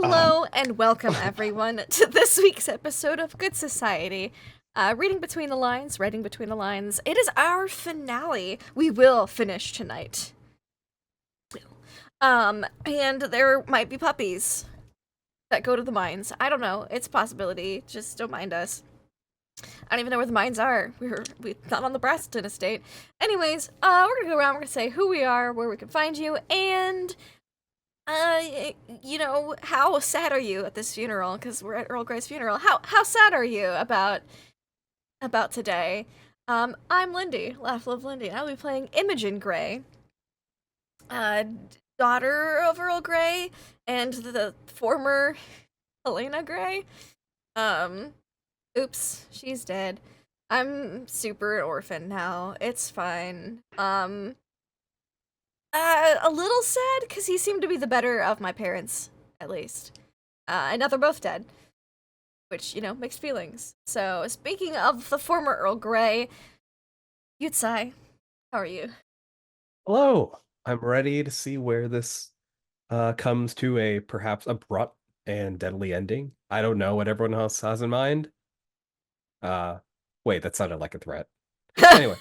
Hello and welcome everyone to this week's episode of Good Society. Reading between the lines, writing between the lines. It is our finale. We will finish tonight. And there might be puppies that go to the mines. I don't know. It's a possibility. Just don't mind us. I don't even know where the mines are. We're not on the Braston estate. Anyways, we're gonna go around. We're gonna say who we are, where we can find you, and how sad are you at this funeral? Because we're at Earl Grey's funeral. How sad are you about today? I'm Lindy, Laugh Love Lindy, and I'll be playing Imogen Grey, daughter of Earl Grey and the former Helena Grey. Oops, she's dead. I'm super orphan now. It's fine. A little sad, because he seemed to be the better of my parents, at least. And now they're both dead. Which, mixed feelings. So, speaking of the former Earl Grey, Yutsai, how are you? Hello. I'm ready to see where this comes to a perhaps abrupt and deadly ending. I don't know what everyone else has in mind. Wait, that sounded like a threat. Anyway,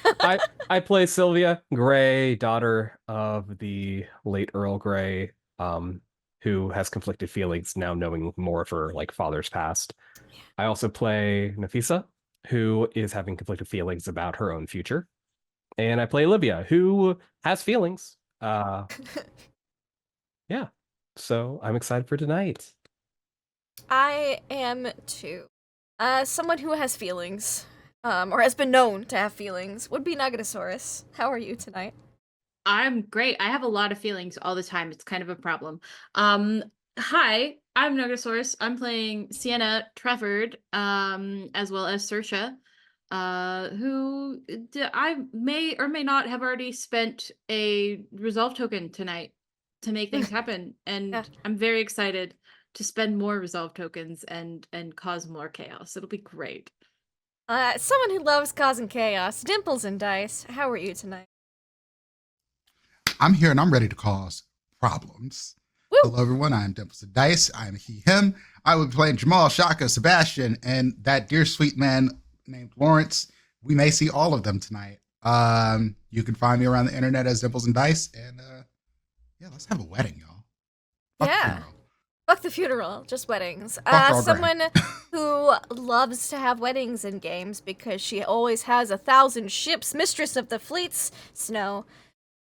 I play Sylvia Grey, daughter of the late Earl Grey, who has conflicted feelings now knowing more of her father's past. I also play Nafisa, who is having conflicted feelings about her own future. And I play Olivia, who has feelings. Yeah. So I'm excited for tonight. I am too. Someone who has feelings, or has been known to have feelings, would be Nagatosaurus. How are you tonight? I'm great. I have a lot of feelings all the time. It's kind of a problem. Hi, I'm Nagatosaurus. I'm playing Sienna Trefford, as well as Sersha, who I may or may not have already spent a resolve token tonight to make things happen, and Yeah. I'm very excited to spend more resolve tokens and cause more chaos. It'll be great. Someone who loves causing chaos, Dimples and Dice. How are you tonight? I'm here and I'm ready to cause problems. Woo! Hello, everyone. I'm Dimples and Dice. I'm he, him. I will be playing Jamal, Shaka, Sebastian, and that dear sweet man named Lawrence. We may see all of them tonight. You can find me around the internet as Dimples and Dice. And yeah, let's have a wedding, y'all. Fuck the funeral. Fuck the funeral, just weddings. Earl Grey. Someone who loves to have weddings in games because she always has 1,000 ships, mistress of the fleets. Snow,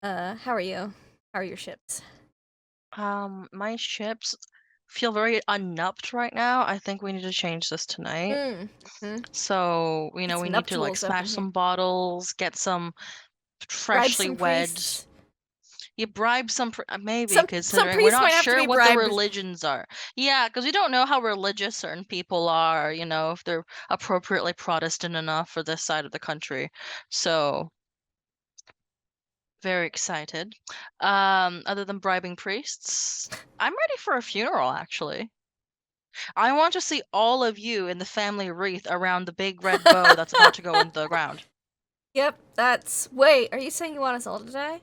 how are you? How are your ships? My ships feel very unnupped right now. I think we need to change this tonight. Mm-hmm. So, we It's need to nuptials up in smash some here. bottles, get some Bribe freshly some wed. priests. You bribe some, maybe, Some considering we're priests not might have to sure be what the bribed. religions are. Yeah, because we don't know how religious certain people are, if they're appropriately Protestant enough for this side of the country. So, very excited. Other than bribing priests, I'm ready for a funeral, actually. I want to see all of you in the family wreath around the big red bow that's about to go into the ground. Yep, wait, are you saying you want us all to die?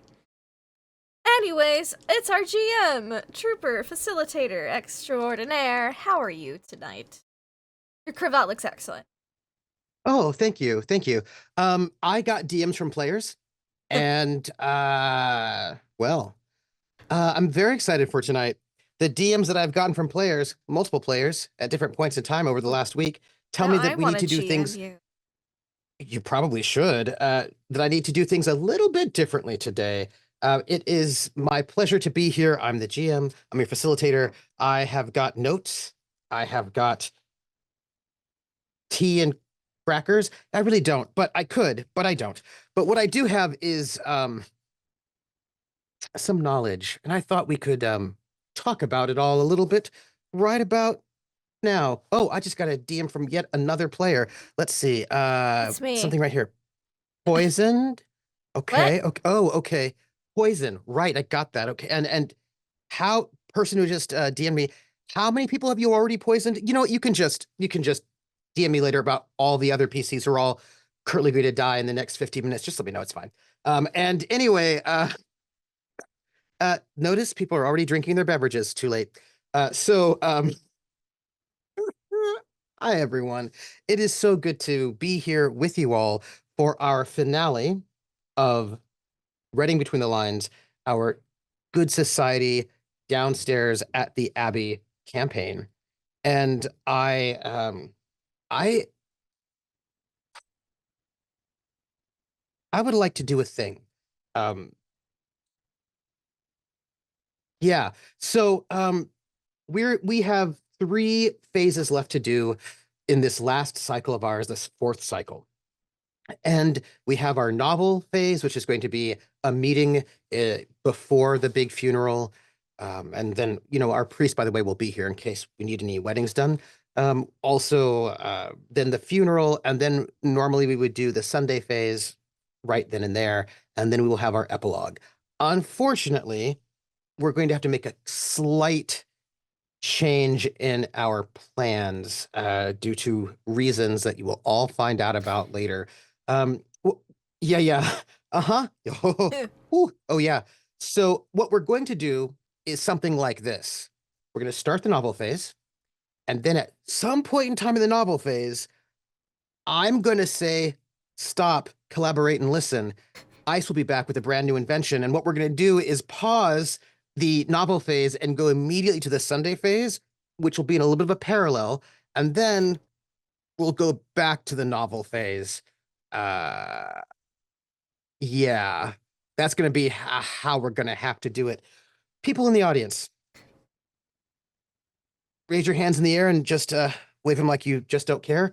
Anyways, it's our GM, Trooper, Facilitator Extraordinaire. How are you tonight? Your cravat looks excellent. Oh, thank you. Thank you. I got DMs from players and I'm very excited for tonight. The DMs that I've gotten from players, multiple players at different points in time over the last week, tell me that we need to do things. You probably should. That I need to do things a little bit differently today. It is my pleasure to be here. I'm the GM. I'm your facilitator. I have got notes. I have got tea and crackers. I really don't, but I could, but I don't. But what I do have is some knowledge, and I thought we could talk about it all a little bit right about now. Oh, I just got a DM from yet another player. Let's see. It's me. Something right here. Poisoned. Okay. What? Okay. Oh, okay. Poison. Right. I got that. Okay. And how person who just DM'd me, how many people have you already poisoned? You know what? You can just DM me later about all the other PCs who are all currently going to die in the next 15 minutes. Just let me know. It's fine. And anyway, notice people are already drinking their beverages. Too late. Hi everyone. It is so good to be here with you all for our finale of Reading Between the Lines, our Good Society Downstairs at the Abbey campaign. And I would like to do a thing. Yeah. So we have 3 phases left to do in this last cycle of ours, this 4th cycle. And we have our novel phase, which is going to be a meeting before the big funeral. And then, our priest, by the way, will be here in case we need any weddings done. Also, then the funeral, and then normally we would do the Sunday phase right then and there, and then we will have our epilogue. Unfortunately, we're going to have to make a slight change in our plans due to reasons that you will all find out about later. Yeah. Uh-huh. Oh, yeah. So what we're going to do is something like this. We're going to start the novel phase, and then at some point in time in the novel phase, I'm going to say, stop, collaborate, and listen. Ice will be back with a brand new invention, and what we're going to do is pause the novel phase and go immediately to the Sunday phase, which will be in a little bit of a parallel, and then we'll go back to the novel phase. Yeah, that's going to be how we're going to have to do it. People in the audience, raise your hands in the air and just wave them like you just don't care,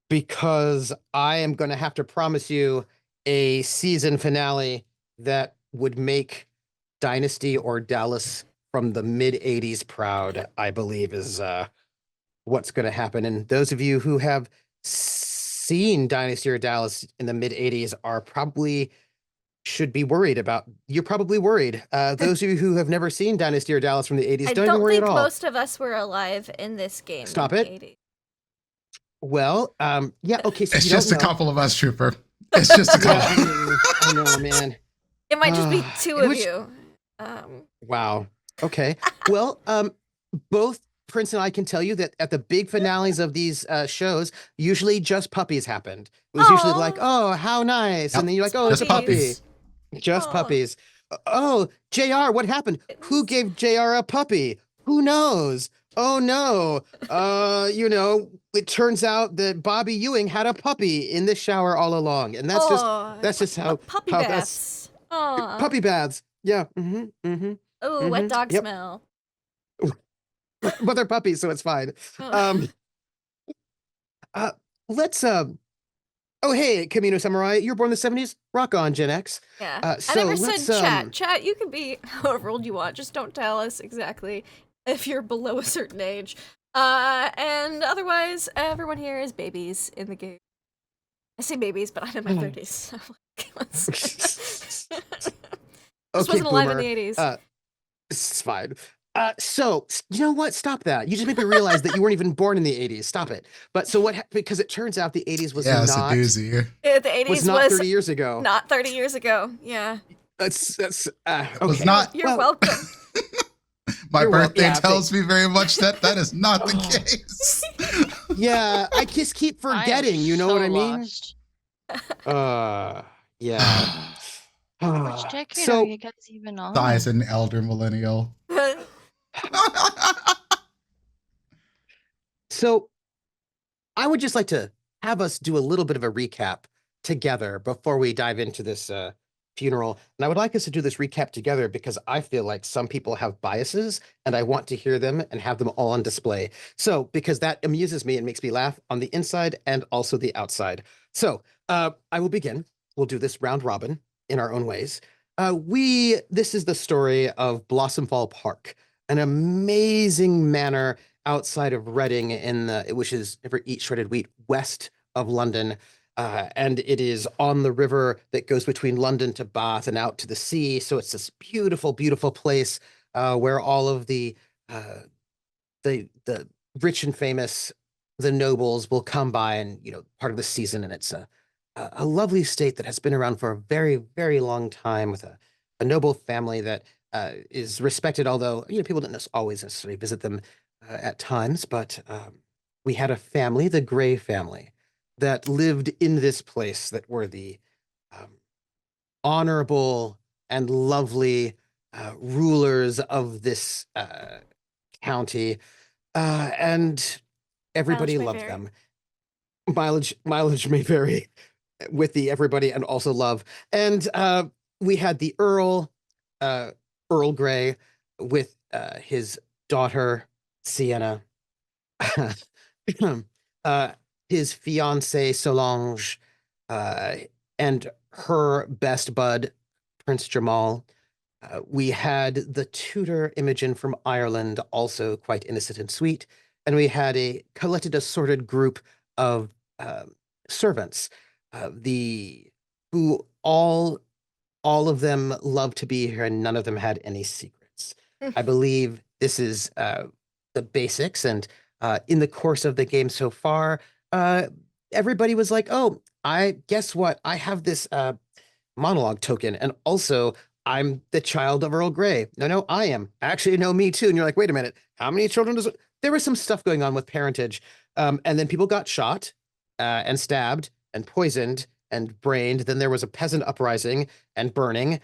because I am going to have to promise you a season finale that would make Dynasty or Dallas from the mid-'80s proud, I believe, is what's going to happen. And those of you who have seen Dynasty or Dallas in the mid-'80s are probably should be worried about. You're probably worried. Those of you who have never seen Dynasty or Dallas from the 80s, don't even worry at all. I don't think most of us were alive in this game. Stop in it. The 80s. Well, yeah, okay. So it's just a couple of us, Trooper. It's just a couple. I know, man. It might just be 2 of you. Wow. Okay. Well, both Prince and I can tell you that at the big finales of these shows, usually just puppies happened. It was usually like, oh, how nice. Yep. And then you're like, oh, it's a puppy. Just puppies. Oh, JR, what happened? Who gave JR a puppy? Who knows? Oh, no. It turns out that Bobby Ewing had a puppy in the shower all along. And that's just how puppy how baths. Puppy baths. Yeah. Oh, wet dog smell. But they're puppies, so it's fine. Let's oh, hey, Kamino Samurai, you were born in the 70s? Rock on, Gen X. Yeah. I never said chat. Chat, you can be however old you want. Just don't tell us exactly if you're below a certain age. And otherwise, everyone here is babies in the game. I say babies, but I'm in my 30s. So this wasn't alive in the 80s. It's fine. So, you know what? Stop that. You just made me realize that you weren't even born in the 80s. Stop it. But so what, because it turns out the 80s was not... it's a doozy. The 80s was not 30 years ago. Not 30 years ago, yeah. That's okay. Was not... You're welcome. My birthday tells me very much that is not the case. Yeah, I just keep forgetting, you know what I mean? Yeah. Which decade are you guys even on? Size an elder millennial. So I would just like to have us do a little bit of a recap together before we dive into this funeral. And I would like us to do this recap together because I feel like some people have biases and I want to hear them and have them all on display. So because that amuses me and makes me laugh on the inside and also the outside. So I will begin. We'll do this round robin in our own ways. This is the story of Blossomfall Park, an amazing manor outside of Reading which is Never Eat Shredded Wheat, west of London. And it is on the river that goes between London to Bath and out to the sea. So it's this beautiful, beautiful place where all of the rich and famous, the nobles will come by and, part of the season. And it's a lovely estate that has been around for a very, very long time with a noble family that is respected, although people didn't always necessarily visit them at times. But we had a family, the Gray family, that lived in this place that were the honorable and lovely rulers of this county, and everybody Mileage may loved vary. them. Mileage may vary with the everybody and also love. And we had the Earl Grey, with his daughter Sienna, his fiancée Solange, and her best bud Prince Jamal. We had the tutor Imogen from Ireland, also quite innocent and sweet, and we had a collected assorted group of servants, who all of them loved to be here, and none of them had any secrets. I believe this is the basics, and in the course of the game so far, everybody was like, "Oh, I guess what? I have this monologue token, and also I'm the child of Earl Grey. No, I am. Actually, no, me too." And you're like, "Wait a minute, how many children does it?" There was some stuff going on with parentage, and then people got shot, and stabbed, and poisoned, and brained. Then there was a peasant uprising and burning.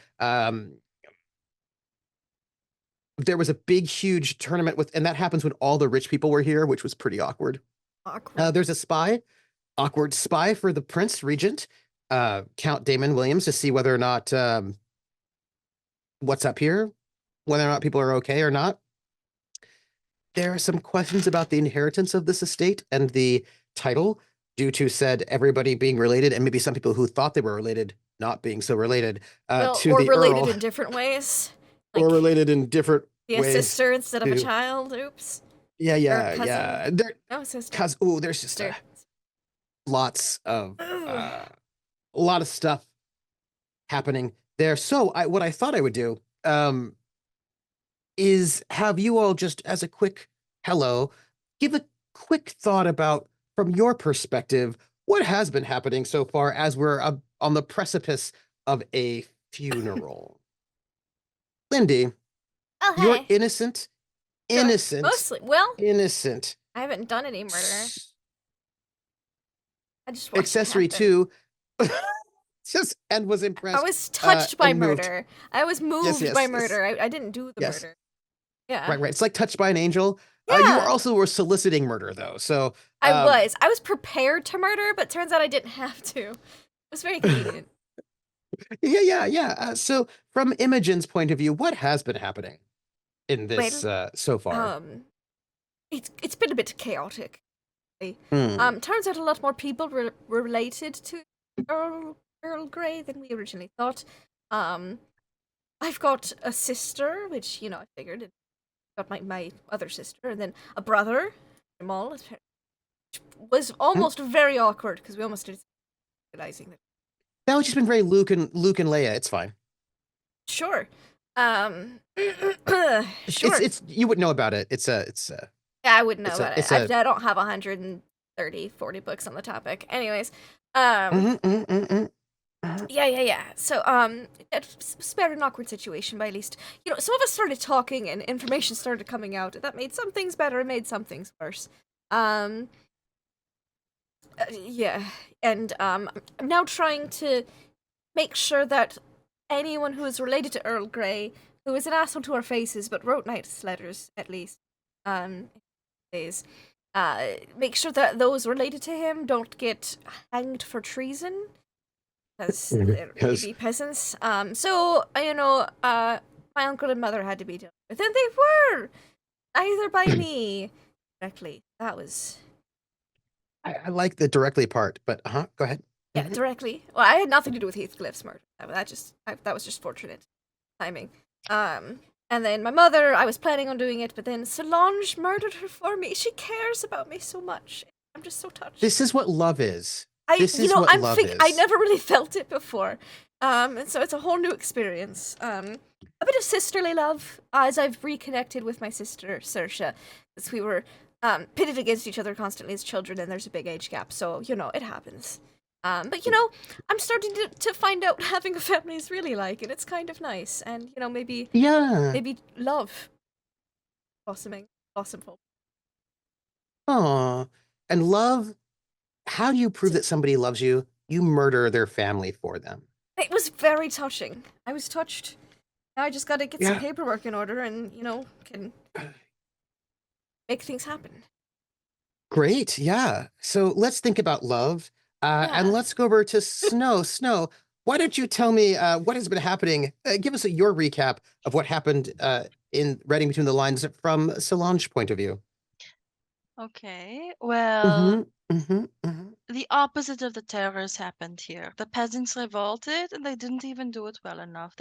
There was a big, huge tournament and that happens when all the rich people were here, which was pretty awkward. There's a awkward spy for the Prince Regent, Count Damon Williams, to see whether or not what's up here, whether or not people are okay or not. There are some questions about the inheritance of this estate and the title, due to said everybody being related, and maybe some people who thought they were related not being so related to or the related Earl, in different ways. or related in different be a ways sister instead of a to- child. Oops. Yeah. cousin. No, sister. There's just Sister. lots of Ugh. a lot of stuff happening there. So what I thought I would do is have you all, just as a quick hello, give a quick thought about, from your perspective, what has been happening so far as we're on the precipice of a funeral. Lindy, Oh, hey. you're innocent. Mostly. Well, Innocent. I haven't done any murder. I just watched it Accessory happen. too. And was impressed. I was touched by and moved. murder. I was moved yes, by yes. murder. I didn't do the Yes. murder. Yeah. Right. It's like touched by an angel. Yeah. You also were soliciting murder, though. So I was prepared to murder, but turns out I didn't have to. It was very convenient. Yeah. So from Imogen's point of view, what has been happening in this so far? It's been a bit chaotic. Turns out a lot more people were related to Earl Grey than we originally thought. I've got a sister, which I figured. Got my other sister, and then a brother, Jamal, which was almost very awkward because we almost did realizing that. That was just been very Luke and Leia. It's fine. Sure. Sure. It's you wouldn't know about it. Yeah, I wouldn't know about it. I don't have 40 books on the topic. Anyways, yeah. So, it's been an awkward situation, but at least, some of us started talking and information started coming out. That made some things better and made some things worse. Yeah. And, I'm now trying to make sure that anyone who is related to Earl Grey, who is an asshole to our faces, but wrote nice letters, at least, make sure that those related to him don't get hanged for treason. Because they're maybe peasants. So, my uncle and mother had to be dealt with. And they were! Either by me directly. That was... I like the directly part, but go ahead. Yeah, directly. Well, I had nothing to do with Heathcliff's murder. That was just fortunate timing. And then my mother, I was planning on doing it, but then Solange murdered her for me. She cares about me so much. I'm just so touched. This is what love is. I I never really felt it before, and so it's a whole new experience. A bit of sisterly love as I've reconnected with my sister Saoirse, as we were pitted against each other constantly as children, and there's a big age gap, so it happens. But I'm starting to find out having a family is really like, and it's kind of nice. And maybe love blossoming, blossomful. Aw. And love, how do you prove that somebody loves you? You murder their family for them. It was very touching. I was touched. Now I just gotta get some paperwork in order and, can make things happen. Great, yeah. So let's think about love. And let's go over to Snow. Snow, why don't you tell me what has been happening? Give us your recap of what happened in Reading Between the Lines from Solange's point of view. Okay, well, the opposite of the terrors happened here. The peasants revolted, and they didn't even do it well enough.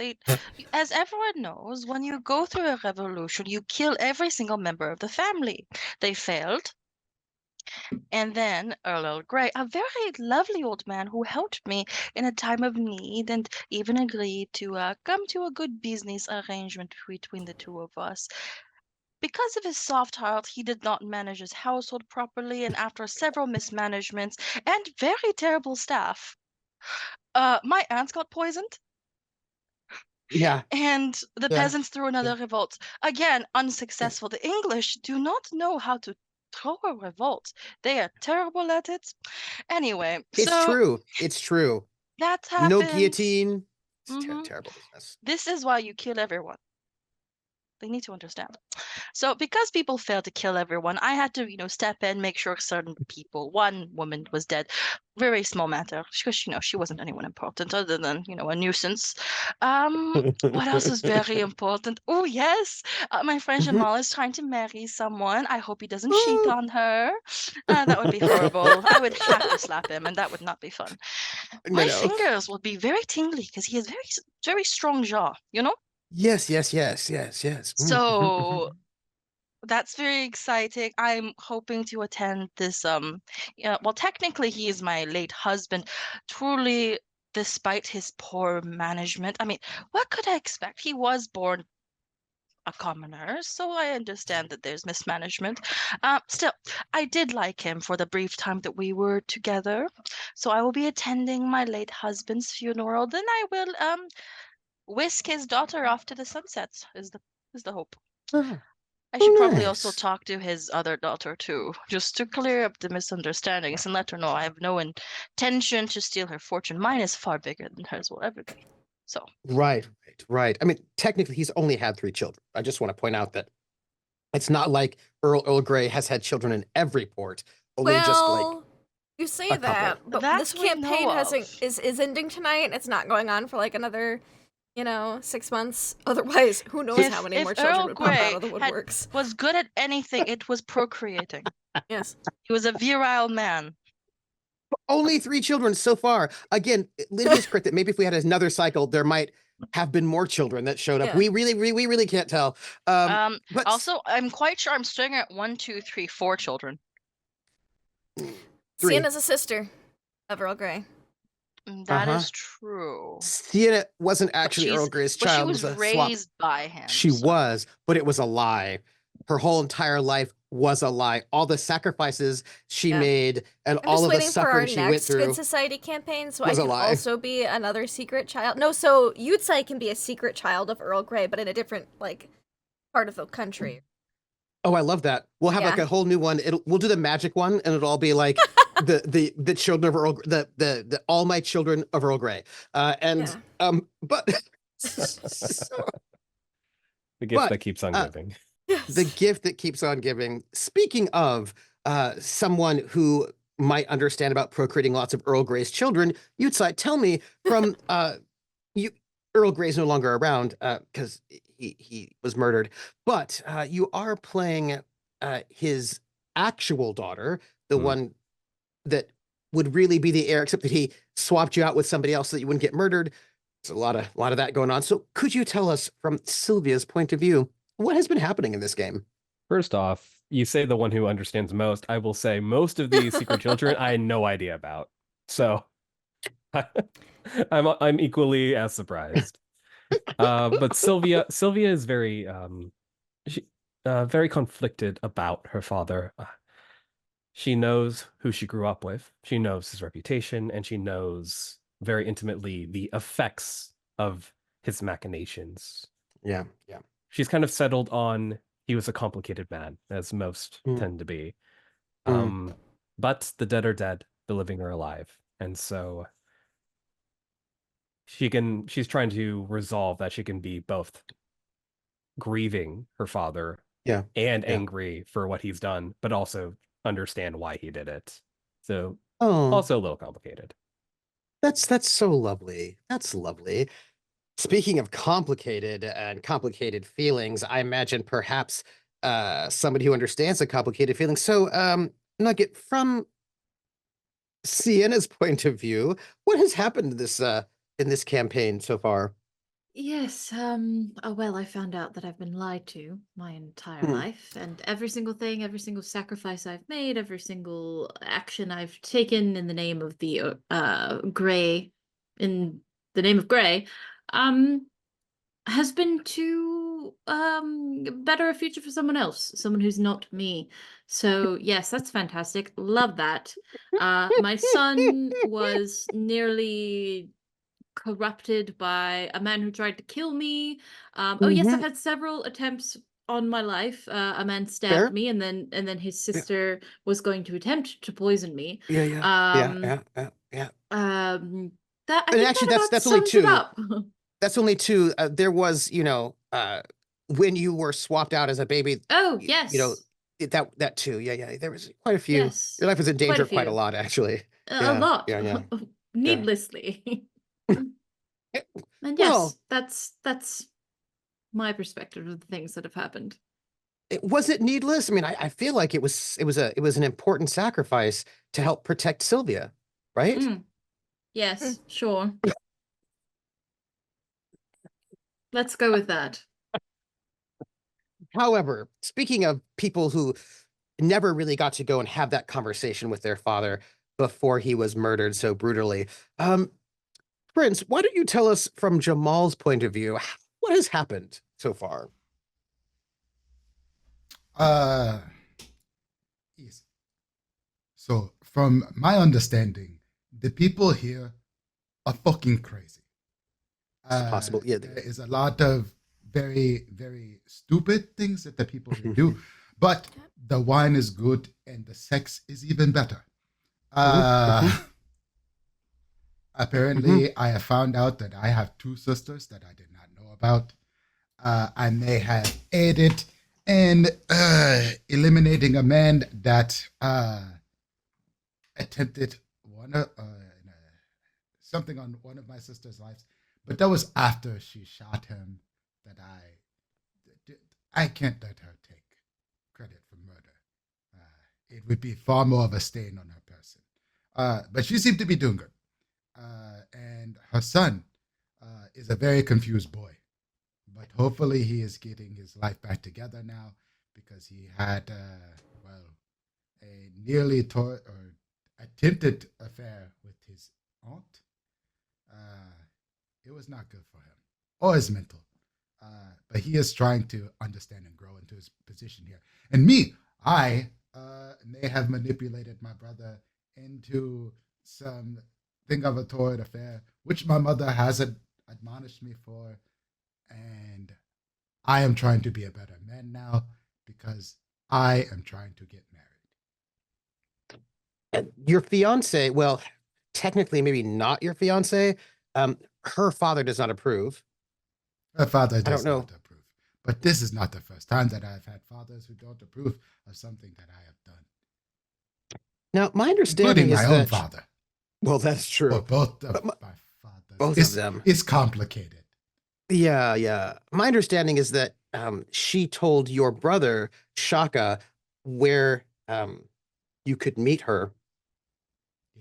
As everyone knows, when you go through a revolution, you kill every single member of the family. They failed. And then Earl Grey, a very lovely old man who helped me in a time of need and even agreed to come to a good business arrangement between the two of us. Because of his soft heart, he did not manage his household properly, and after several mismanagements and very terrible staff, my aunt got poisoned. Yeah. And the peasants threw another revolt. Again, unsuccessful. The English do not know how to throw a revolt. They are terrible at it. Anyway, It's true. That happened. No guillotine. It's terrible business. This is why you kill everyone. They need to understand. So because people failed to kill everyone, I had to, step in, make sure certain people, one woman was dead. Very small matter, because, she wasn't anyone important other than, a nuisance. What else is very important? Oh, yes. My friend Jamal is trying to marry someone. I hope he doesn't cheat on her. That would be horrible. I would have to slap him, and that would not be fun. My fingers will be very tingly because he has very, very strong jaw, Yes. So that's very exciting. I'm hoping to attend this. Well, technically, he is my late husband. Truly, despite his poor management, I mean, what could I expect? He was born a commoner, so I understand that there's mismanagement. Still, I did like him for the brief time that we were together. So I will be attending my late husband's funeral. Then I will whisk his daughter off to the sunset. Is the hope. I should probably also talk to his other daughter too, just to clear up the misunderstandings and let her know I have no intention to steal her fortune. Mine is far bigger than hers will ever be. So Right. I mean, technically, he's only had 3 children. I just want to point out that it's not like Earl Grey has had children in every port. Only just like you say that, but this campaign is ending tonight. It's not going on for like another 6 months. Otherwise, who knows how many more children would pop out of the woodworks. Was good at anything, it was procreating. Yes. He was a virile man. Only 3 children so far. Again, Lydia's correct that maybe if we had another cycle, there might have been more children that showed up. Yeah. We really can't tell. But also, I'm quite sure I'm staying at 1, 2, 3, 4 children. 3. Sienna's a sister of Earl Grey. That is true. Sienna wasn't actually Earl Grey's child. She was raised by him. She was, but it was a lie. Her whole entire life was a lie. All the sacrifices she made and all of the suffering she went through. Good Society campaign, so I can also be another secret child. No, so Yutsai can be a secret child of Earl Grey, but in a different part of the country. Oh, I love that. We'll have like a whole new one. We'll do the magic one, and it'll all be like the children of Earl, the all my children of Earl Grey. But the gift that keeps on giving. Yes. The gift that keeps on giving. Speaking of someone who might understand about procreating lots of Earl Grey's children, Yutsai, tell me from Earl Grey's no longer around because he was murdered, but you are playing his actual daughter, the one that would really be the heir, except that he swapped you out with somebody else so that you wouldn't get murdered. There's a lot of that going on. So could you tell us from Sylvia's point of view, what has been happening in this game? First off, you say the one who understands most. I will say most of these secret children I had no idea about. So I'm equally as surprised. But Sylvia is very very conflicted about her father. She knows who she grew up with. She knows his reputation, and she knows very intimately the effects of his machinations. Yeah, yeah. She's kind of settled on he was a complicated man, as most tend to be. But the dead are dead, the living are alive. And so she's trying to resolve that she can be both grieving her father Yeah. and Yeah. angry for what he's done, but also understand why he did it. So Oh, also a little complicated. that's so lovely. That's lovely. Speaking of complicated and complicated feelings, I imagine perhaps somebody who understands the complicated feelings. So, Nugget, from Sienna's point of view, what has happened in this campaign so far? Yes, well, I found out that I've been lied to my entire Hmm. life, and every single thing, every single sacrifice I've made, every single action I've taken in the name of the Gray, in the name of Gray, has been to better a future for someone else, someone who's not me. So yes, that's fantastic. Love that. My son was nearly corrupted by a man who tried to kill me. Oh yes, I've had several attempts on my life. A man stabbed Fair. me, and then his sister was going to attempt to poison me. Yeah, Um, yeah. that I And think actually, that about that's only sums it two. up. That's only two. There was, when you were swapped out as a baby, Oh you know, yes, that too. Yeah. There was quite a few. yes, Your life was in quite a danger quite a few, lot, actually. a Yeah, lot, yeah. needlessly. And Well, yes, that's my perspective of the things that have happened. was it needless? I mean, I feel like it was an important sacrifice to help protect Sylvia, right? Yes, sure. Let's go with that. However, speaking of people who never really got to go and have that conversation with their father before he was murdered so brutally, Prince, why don't you tell us from Jamal's point of view, what has happened so far? Yes. So, from my understanding, the people here are fucking crazy. It's possible. Yeah. There is a lot of very, very stupid things that the people here do, but the wine is good and the sex is even better. Apparently, I have found out that I have two sisters that I did not know about. I may have aided in eliminating a man that attempted something on one of my sister's lives, but that was after she shot him. That I can't let her take credit for murder. It would be far more of a stain on her person. But she seemed to be doing good. And her son is a very confused boy. But hopefully he is getting his life back together now because he had, a nearly or attempted affair with his aunt. It was not good for him or his mental. But he is trying to understand and grow into his position here. And me, I may have manipulated my brother into some thing of a torrid affair, which my mother has admonished me for. And I am trying to be a better man now because I am trying to get married. Your fiance, well, technically maybe not your fiance. Her father does not approve. Her father does not approve. But this is not the first time that I've had fathers who don't approve of something that I have done. Now, my understanding including is my that, own father. Well, that's true. Or both of my fathers. Both of them. It's complicated. Yeah. My understanding is that she told your brother, Shaka, where you could meet her.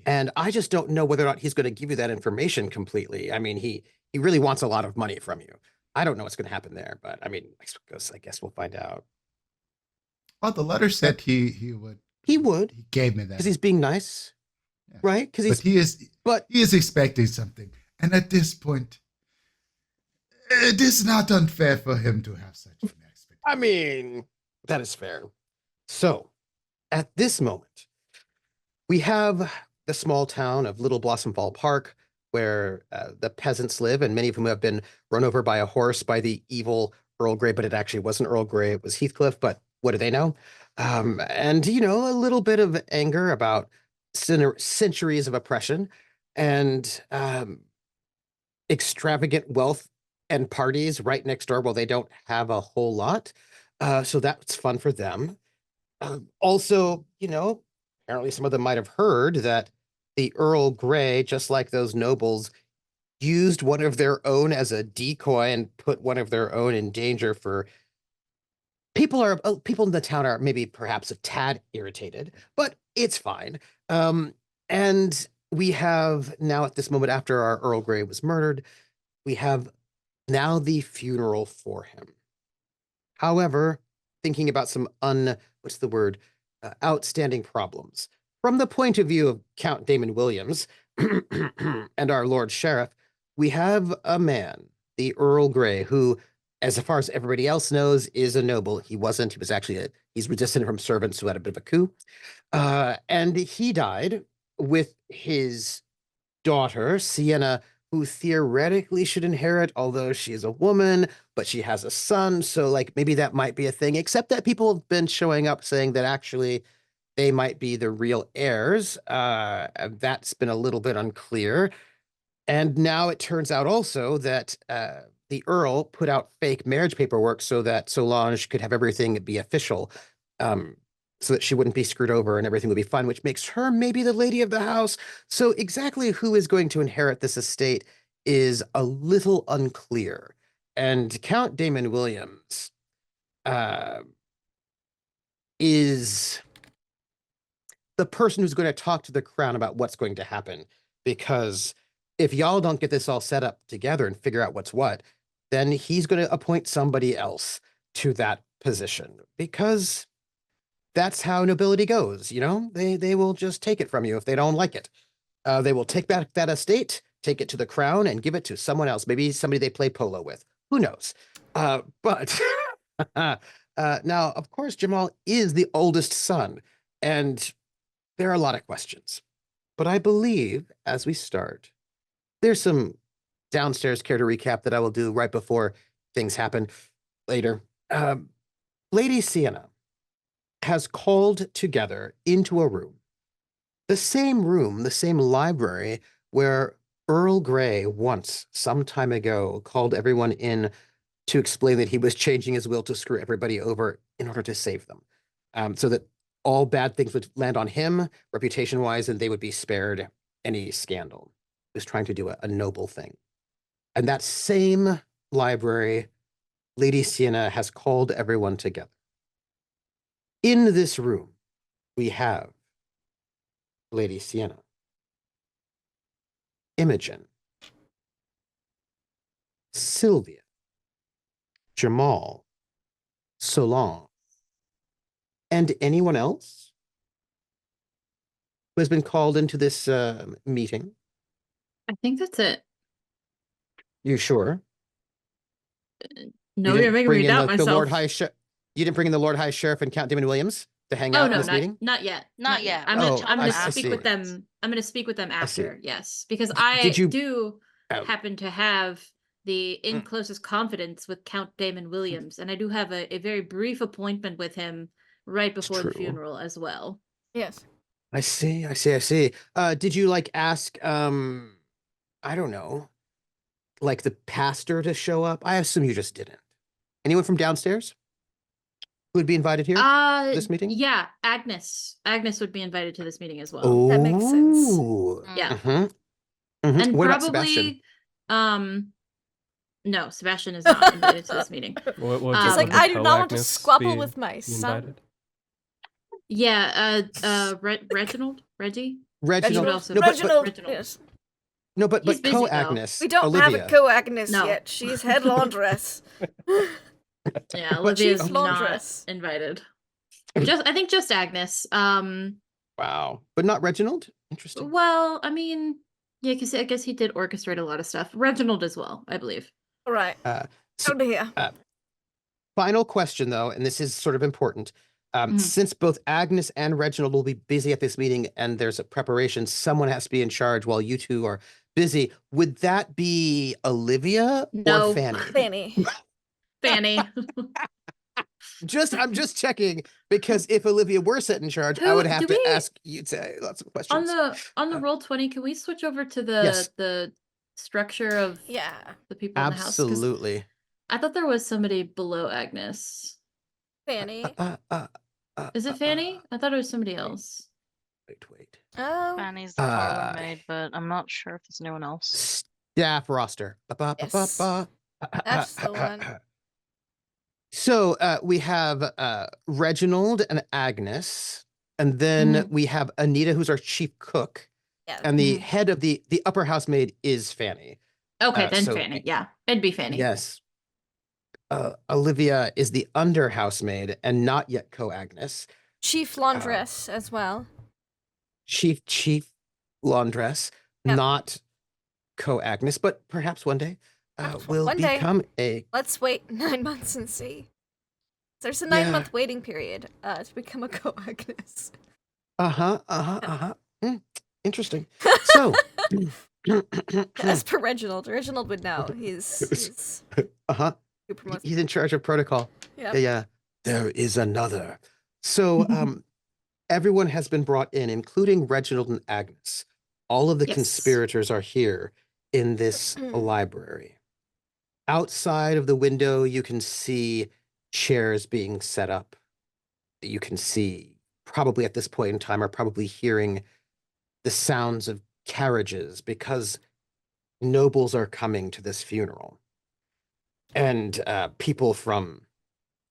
And I just don't know whether or not he's going to give you that information completely. I mean, he really wants a lot of money from you. I don't know what's going to happen there, but I mean, I guess we'll find out. Well, the letter said he would. He would. He gave me that because he's being nice, right? Because he is expecting something, and at this point, it is not unfair for him to have such an expectation. I mean, that is fair. So, at this moment, We have the small town of Little Blossomfall Park, where the peasants live, and many of whom have been run over by a horse by the evil Earl Grey, but it actually wasn't Earl Grey, it was Heathcliff, but what do they know? And, you know, a little bit of anger about centuries of oppression and extravagant wealth and parties right next door. Well, they don't have a whole lot. So that's fun for them. Also, you know, apparently some of them might have heard that the Earl Grey, just like those nobles, used one of their own as a decoy and put one of their own in danger for people in the town are maybe perhaps a tad irritated, but it's fine. And we have now at this moment after our Earl Grey was murdered, we have now the funeral for him. However, thinking about some outstanding problems. From the point of view of Count Damon Williams and our Lord Sheriff, we have a man, the Earl Grey, who, as far as everybody else knows, is a noble. He wasn't. He was actually he's descended from servants who had a bit of a coup. And he died with his daughter, Sienna, who theoretically should inherit, although she is a woman, but she has a son. So, like, maybe that might be a thing, except that people have been showing up saying that actually they might be the real heirs. That's been a little bit unclear. And now it turns out also that the Earl put out fake marriage paperwork so that Solange could have everything be official, so that she wouldn't be screwed over and everything would be fine, which makes her maybe the lady of the house. So exactly who is going to inherit this estate is a little unclear. And Count Damon Williams is the person who's going to talk to the crown about what's going to happen. Because if y'all don't get this all set up together and figure out what's what, then he's going to appoint somebody else to that position. Because that's how nobility goes, you know? They will just take it from you if they don't like it. They will take back that estate, take it to the crown, and give it to someone else. Maybe somebody they play polo with. Who knows? But now, of course, Jamal is the oldest son, and there are a lot of questions. But I believe, as we start, there's some downstairs care to recap that I will do right before things happen later. Lady Sienna has called together into a room, the same library where Earl Grey once, some time ago, called everyone in to explain that he was changing his will to screw everybody over in order to save them, so that all bad things would land on him, reputation-wise, and they would be spared any scandal. He was trying to do a noble thing. And that same library, Lady Sienna has called everyone together. In this room, we have Lady Sienna, Imogen, Sylvia, Jamal, Solange, and anyone else who has been called into this meeting. I think that's it. You sure? No, you're making me doubt myself. The Lord High You didn't bring in the Lord High Sheriff and Count Damon Williams to hang out in this meeting? Not yet. Not yet. I'm gonna speak with them. I'm gonna speak with them after. Yes, because I do happen to have the in closest confidence with Count Damon Williams, and I do have a very brief appointment with him right before the funeral as well. Yes. I see. Did you like ask I don't know, like the pastor to show up? I assume you just didn't. Anyone from downstairs who would be invited here to this meeting? Yeah, Agnes. Agnes would be invited to this meeting as well. Oh, that makes sense. Yeah. And what about Sebastian? No, Sebastian is not invited to this meeting. She's like, I do not want to squabble with my son. Yeah, Reginald? Reggie? Reginald. Yes. No, but co-Agnes. We don't Olivia. have a co-Agnes yet. She's head laundress. Yeah, Olivia's not laundress. invited. I think just Agnes. Wow, but not Reginald. Interesting. Well, I mean, yeah, because I guess he did orchestrate a lot of stuff. Reginald as well, I believe. All right. So, to hear. Final question, though, and this is sort of important. Since both Agnes and Reginald will be busy at this meeting and there's a preparation, someone has to be in charge while you two are busy. Would that be Olivia No. or Fanny? Fanny. Fanny. I'm just checking, because if Olivia were set in charge, I would have to ask you to lots of questions. On the Roll20, can we switch over to Yes. the structure of the people in the house? Absolutely. I thought there was somebody below Agnes. Fanny. Is it Fanny? I thought it was somebody else. Wait. Oh. Fanny's the parlor maid, but I'm not sure if there's anyone else. Staff roster. Yes. That's the one. So we have Reginald and Agnes, and then we have Anita, who's our chief cook, and the head of the upper housemaid is Fanny. Okay, then Fanny. Yeah, it'd be Fanny. Yes. Olivia is the under housemaid and not yet co-Agnes. Chief laundress as well. Chief laundress, not co-Agnes, but perhaps one day will become a... Let's wait 9 months and see. There's a 9-month waiting period to become a co-Agnes. Interesting. So... As per Reginald would know. He's He's in charge of protocol. Yep. Yeah. There is another. So everyone has been brought in, including Reginald and Agnes. All of the conspirators are here in this library. Outside of the window, you can see chairs being set up. You can see, probably at this point in time, are probably hearing the sounds of carriages because nobles are coming to this funeral. And people from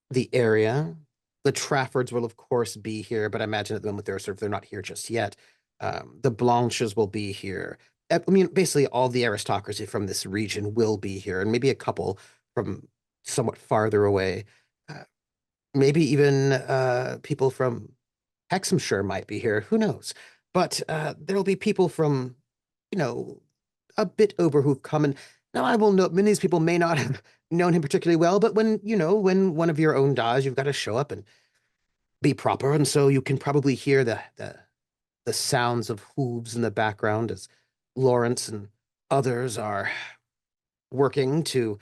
the area, the Traffords will of course be here, but I imagine at the moment they're not here just yet. The Blanches will be here. I mean, basically all the aristocracy from this region will be here, and maybe a couple from somewhat farther away. Maybe even people from Hexhamshire might be here. Who knows? But there'll be people from, a bit over who've come. And now I will note, many of these people may not have known him particularly well, but when one of your own dies, you've got to show up and be proper. And so you can probably hear the sounds of hooves in the background as Lawrence and others are working to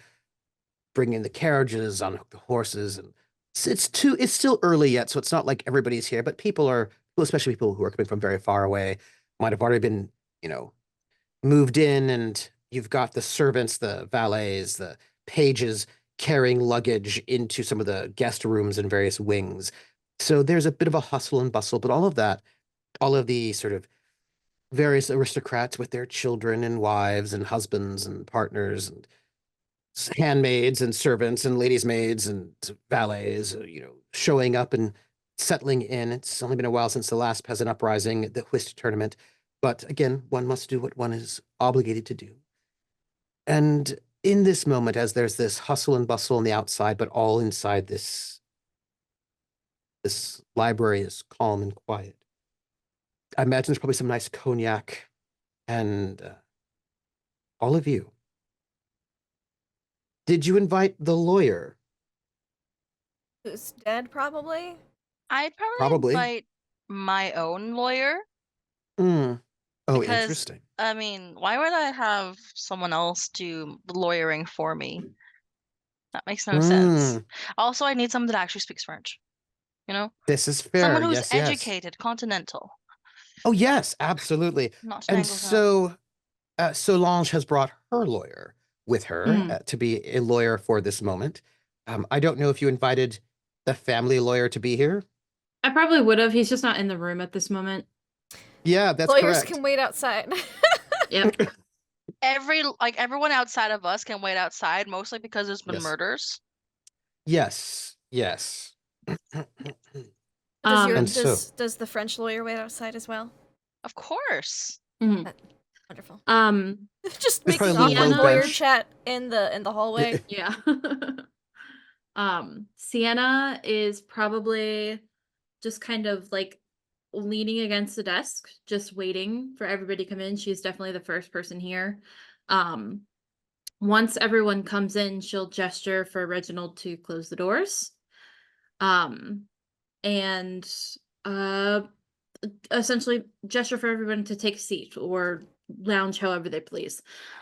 bring in the carriages, unhook the horses. And it's still early yet, so it's not like everybody's here, but people, especially people who are coming from very far away, might have already been, moved in, and you've got the servants, the valets, the pages carrying luggage into some of the guest rooms and various wings. So there's a bit of a hustle and bustle, but all of the sort of various aristocrats with their children and wives and husbands and partners and handmaids and servants and ladies' maids and valets, showing up and settling in. It's only been a while since the last peasant uprising, the whist tournament. But again, one must do what one is obligated to do. And in this moment, as there's this hustle and bustle on the outside, but all inside this library is calm and quiet. I imagine there's probably some nice cognac and all of you. Did you invite the lawyer? Who's dead, probably? I'd probably invite my own lawyer. Oh, because, interesting. I mean, why would I have someone else do the lawyering for me? That makes no sense. Also, I need someone that actually speaks French. This is fair. Someone who's educated, continental. Oh, yes, absolutely. And so Solange has brought her lawyer with her to be a lawyer for this moment. I don't know if you invited the family lawyer to be here. I probably would have. He's just not in the room at this moment. Yeah, that's Lawyers correct. can wait outside. Yep. Everyone outside of us can wait outside, mostly because there's been murders. Yes. Does the French lawyer wait outside as well? Of course. Wonderful. Just There's making probably a little lawyer bench. chat in the hallway. Yeah. Sienna is probably just kind of like leaning against the desk, just waiting for everybody to come in. She's definitely the first person here. Once everyone comes in, she'll gesture for Reginald to close the doors. and essentially gesture for everyone to take a seat or lounge however they please.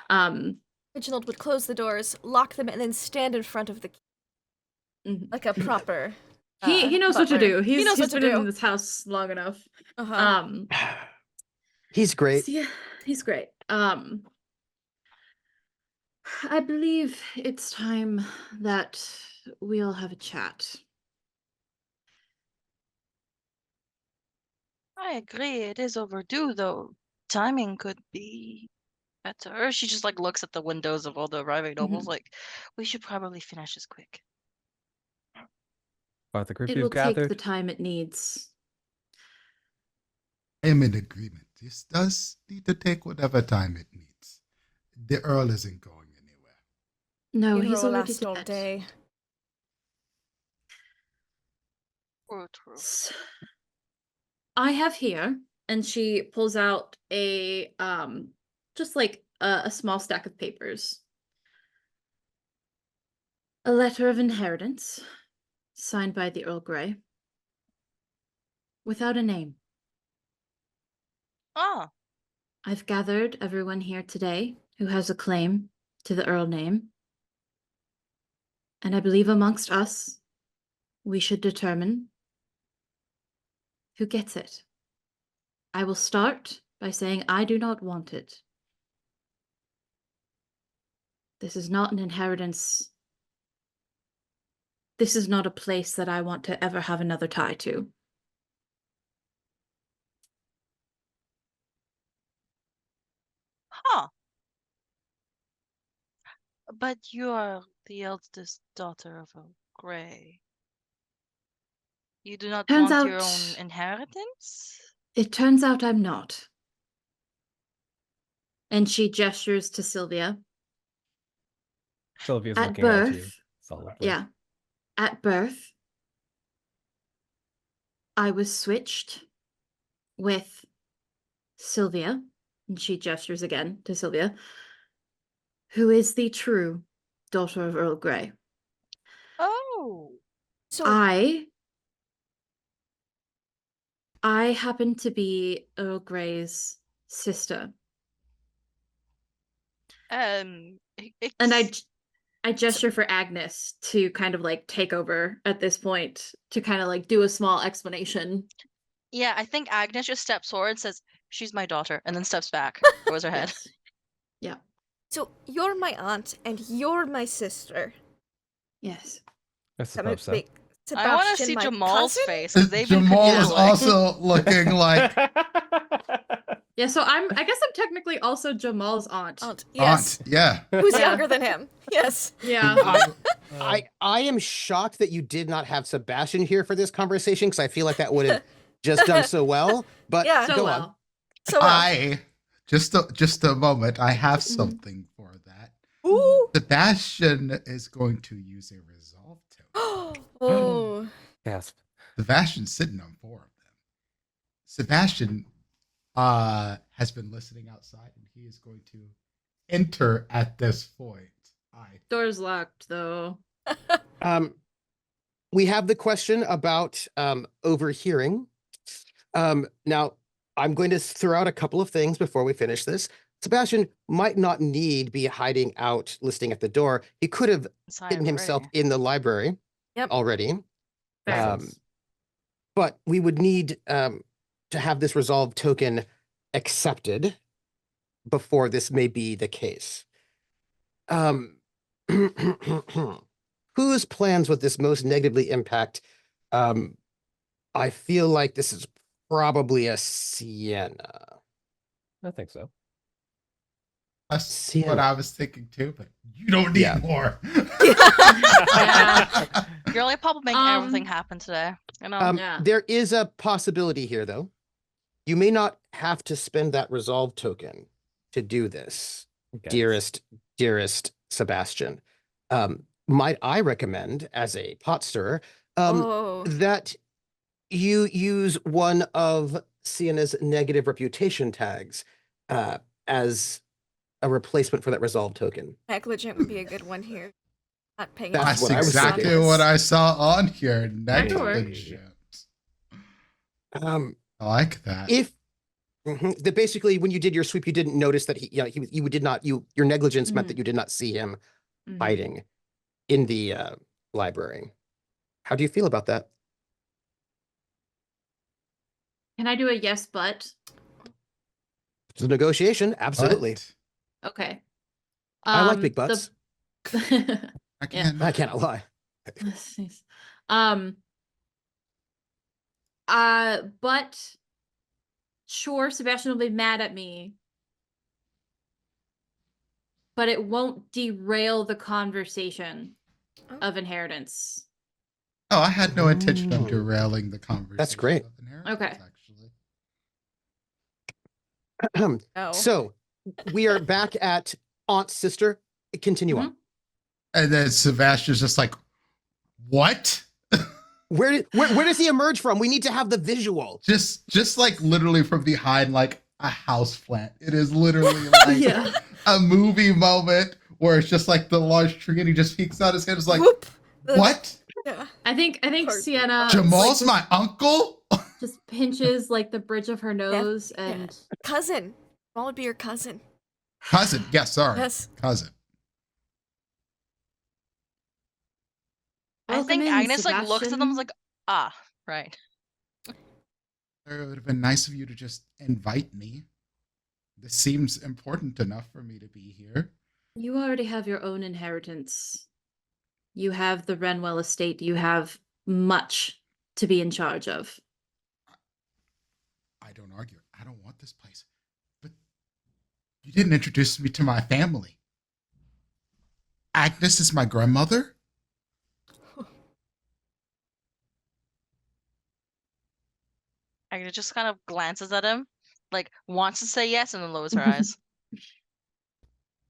Reginald would close the doors, lock them, and then stand in front of the key. Mhm. Like a proper. He knows what to butler. do. He knows what He's to been do. in this house long enough. Uh-huh. He's great. So yeah, he's great. I believe it's time that we all have a chat. I agree. It is overdue, though. Timing could be better. She just like looks at the windows of all the arriving nobles, like, we should probably finish this quick. But the group It you've will take gathered. the time it needs. I am in agreement. This does need to take whatever time it needs. The Earl isn't going anywhere. No, Funeral he's will already last all dead. day. True. I have here, and she pulls out a just like a small stack of papers. A letter of inheritance, signed by the Earl Grey, without a name. Ah, I've gathered everyone here today who has a claim to the Earl name. And I believe amongst us, we should determine who gets it. I will start by saying I do not want it. This is not an inheritance. This is not a place that I want to ever have another tie to. huh. But you are the eldest daughter of a Grey. You do not Turns want your out- own inheritance? It turns out I'm not. And she gestures to Sylvia. Sylvia's At looking at you birth, solidly. yeah. At birth, I was switched with Sylvia, and she gestures again to Sylvia, who is the true daughter of Earl Grey. Oh. So I happen to be Earl Grey's sister. And I gesture for Agnes to kind of like take over at this point to kind of like do a small explanation. Yeah, I think Agnes just steps forward and says, "She's my daughter," and then steps back, lowers her head. Yes. Yeah. So you're my aunt and you're my sister. Yes. I That suppose would so. make I want to Sebastian see my Jamal's cousin? face because they've been Jamal is canoodling. also looking like Yeah, so I guess I'm technically also Jamal's aunt. Aunt, yes. aunt. Yeah. Who's Yeah. younger than him? Yes. Yeah. I am shocked that you did not have Sebastian here for this conversation because I feel like that would have just done so well. But Yeah. So go well. on. So just a moment. I have something for that. Ooh. Sebastian is going to use a resolve token. Oh. Gasp. Sebastian's sitting on 4 of them. Sebastian has been listening outside, and he is going to enter at this point. Door's locked though. We have the question about overhearing. Now, I'm going to throw out a couple of things before we finish this. Sebastian might not need be hiding out, listening at the door. He could have Inside hidden the himself ray. in the library Yep. already. Fair. Um, but we would need to have this resolve token accepted before this may be the case. Whose plans would this most negatively impact? I feel like this is probably a Sienna. I think so. That's Sienna. what I was thinking too, but you don't need Yeah. more. Girl, I probably make everything happen today. You know? Yeah. There is a possibility here, though. You may not have to spend that resolve token to do this, Okay. dearest Sebastian. Might I recommend, as a pot stirrer, Oh. that you use one of Sienna's negative reputation tags as a replacement for that resolve token. Negligent would be a good one here. Not paying That's That's what I was exactly thinking. what I saw on here. That could work. Negligent. I like that. If that basically when you did your sweep, you didn't notice that you did not your negligence meant that you did not see him hiding in the library. How do you feel about that? Can I do a yes, but? It's a negotiation, absolutely. But Okay. I like big butts. again, I cannot lie. But sure, Sebastian will be mad at me, but it won't derail the conversation of inheritance. oh, I had no intention of derailing the conversation. That's great. Of inheritance, Okay. Actually. Oh. So we are back at Aunt's sister. Continue on. And then Sebastian's just like, what? Where does he emerge from? We need to have the visual. Just like literally from behind like a house plant. It is literally like a movie moment where it's just like the large tree and he just peeks out his head. It's like, Whoop. what? Yeah. I think Sienna Jamal's my uncle? just pinches like the bridge of her nose Yeah. and Cousin. Jamal would be your cousin. Cousin. Yes, sorry. Yes. Cousin. I think Agnes like looks at them and is like, ah, right. It would have been nice of you to just invite me. This seems important enough for me to be here. You already have your own inheritance. You have the Renwell estate. You have much to be in charge of. I don't argue. I don't want this place. But you didn't introduce me to my family. Agnes is my grandmother? Agnes just kind of glances at him, like wants to say yes and then lowers her eyes.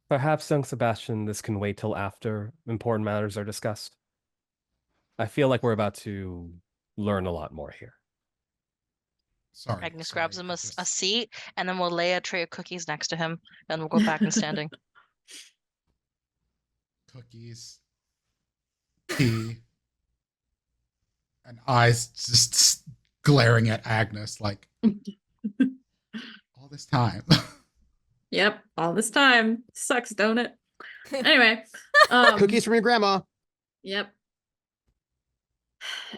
Perhaps, young Sebastian, this can wait till after important matters are discussed. I feel like we're about to learn a lot more here. Sorry. Agnes grabs him a seat, and then we'll lay a tray of cookies next to him, and we'll go back and standing. Cookies. Tea. And eyes just glaring at Agnes like all this time. Yep, all this time. Sucks, don't it? Anyway. Cookies from your grandma. Yep.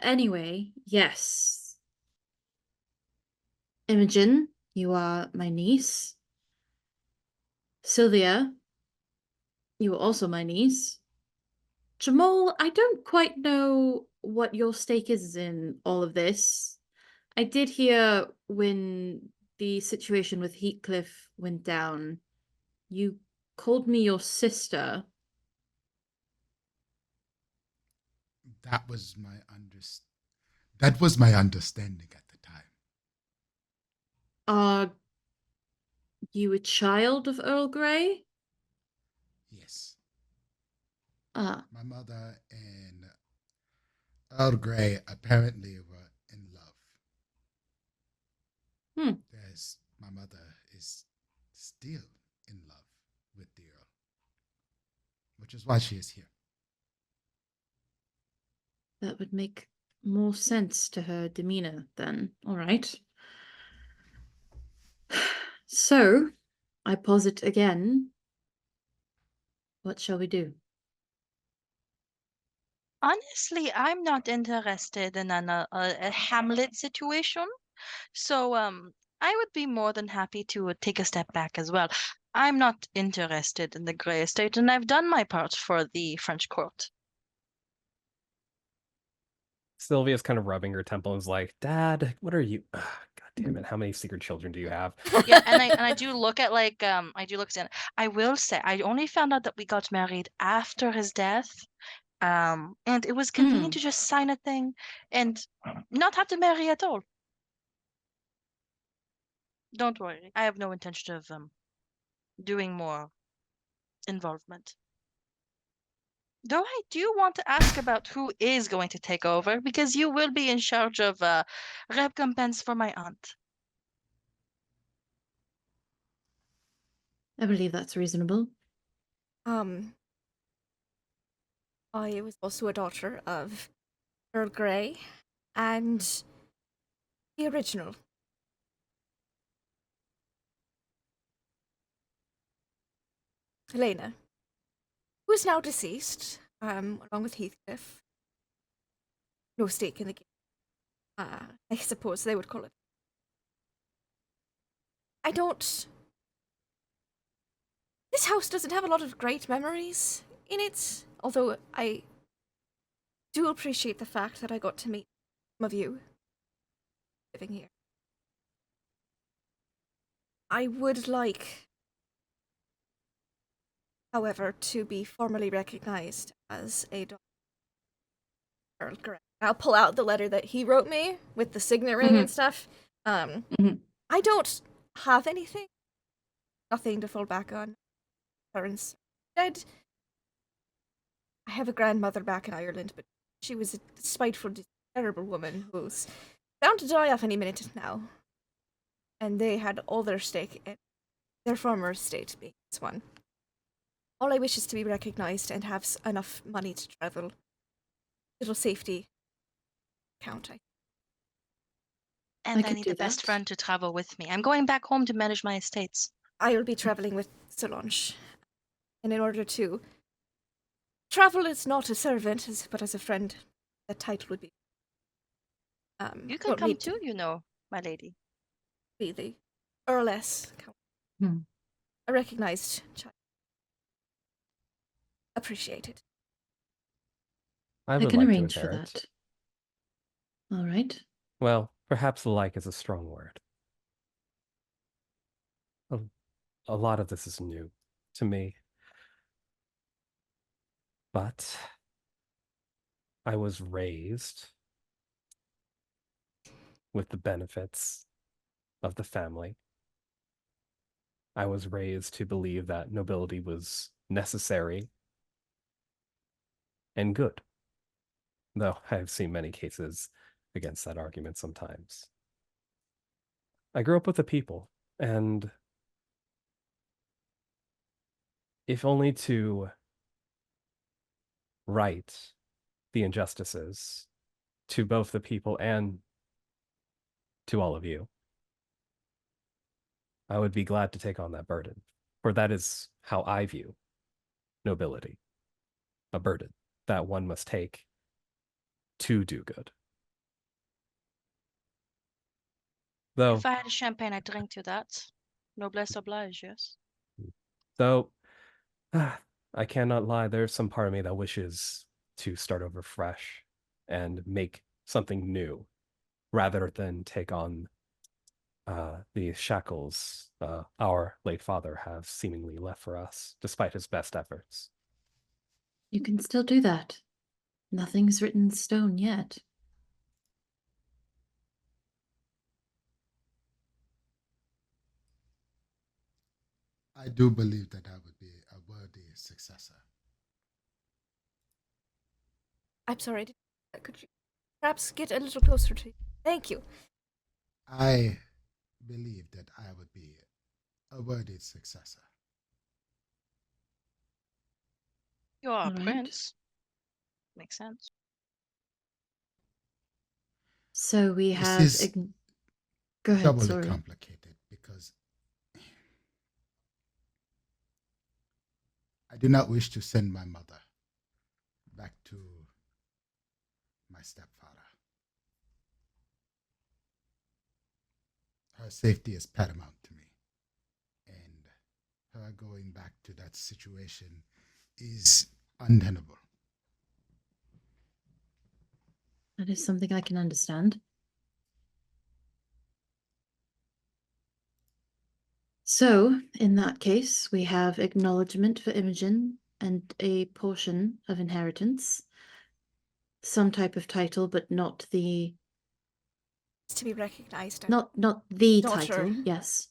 Anyway, yes. Imogen, you are my niece. Sylvia, you are also my niece. Jamal, I don't quite know what your stake is in all of this. I did hear when the situation with Heathcliff went down, you called me your sister. That was my understanding at the time. Are you a child of Earl Grey? Yes. Ah. My mother and Earl Grey apparently were in love. My mother is still in love with the Earl, which is why she is here. That would make more sense to her demeanor then. All right. So, I posit again. What shall we do? Honestly, I'm not interested in a Hamlet situation. So, I would be more than happy to take a step back as well. I'm not interested in the Grey Estate, and I've done my part for the French court. Sylvia's kind of rubbing her temple and is like, Dad, what are you? Ugh, God damn it! How many secret children do you have? Yeah, and I do look at I do look at. I will say I only found out that we got married after his death. And it was convenient to just sign a thing and not have to marry at all. Don't worry, I have no intention of doing more involvement. Though I do want to ask about who is going to take over, because you will be in charge of recompense for my aunt. I believe that's reasonable. I was also a daughter of Earl Grey, and The original. Helena, who is now deceased, along with Heathcliff. No stake in the game. I suppose they would call it. I don't... This house doesn't have a lot of great memories in it, although I do appreciate the fact that I got to meet some of you living here. I would like, however, to be formally recognized as a daughter of Earl Grey. I'll pull out the letter that he wrote me with the signet ring and stuff. I don't have anything. Nothing to fall back on. Parents dead. I have a grandmother back in Ireland, but she was a spiteful, terrible woman who's bound to die off any minute now. And they had all their stake in their former estate being this one. All I wish is to be recognized and have enough money to travel. Little safety account. And I could need do a best that. friend to travel with me. I'm going back home to manage my estates. I will be traveling with Solange. And in order to travel as not a servant, but as a friend, that title would be. You can come too, you know, my lady. Be the Earless. A recognized child. Appreciated. I I would can like to arrange for inherit. that. All right. Well, perhaps like is a strong word. A lot of this is new to me. But I was raised with the benefits of the family. I was raised to believe that nobility was necessary and good, though I've seen many cases against that argument sometimes. I grew up with the people, and if only to right the injustices to both the people and to all of you, I would be glad to take on that burden, for that is how I view nobility, a burden that one must take to do good. Though, If I had a champagne, I'd drink to that. Noblesse oblige, yes. though, I cannot lie, there's some part of me that wishes to start over fresh and make something new, rather than take on the shackles our late father has seemingly left for us, despite his best efforts. You can still do that. Nothing's written in stone yet. I do believe that I would be a worthy successor. I'm sorry. Could you perhaps get a little closer to you? Thank you. I believe that I would be a worthy successor. You are All a right. prince. Makes sense. So we This have. is Go ahead, doubly sorry. complicated because I do not wish to send my mother back to my stepfather. Her safety is paramount to me, and her going back to that situation is untenable. That is something I can understand. So, in that case, we have acknowledgement for Imogen and a portion of inheritance. Some type of title, but not the To be recognized. not the Daughter. title, yes.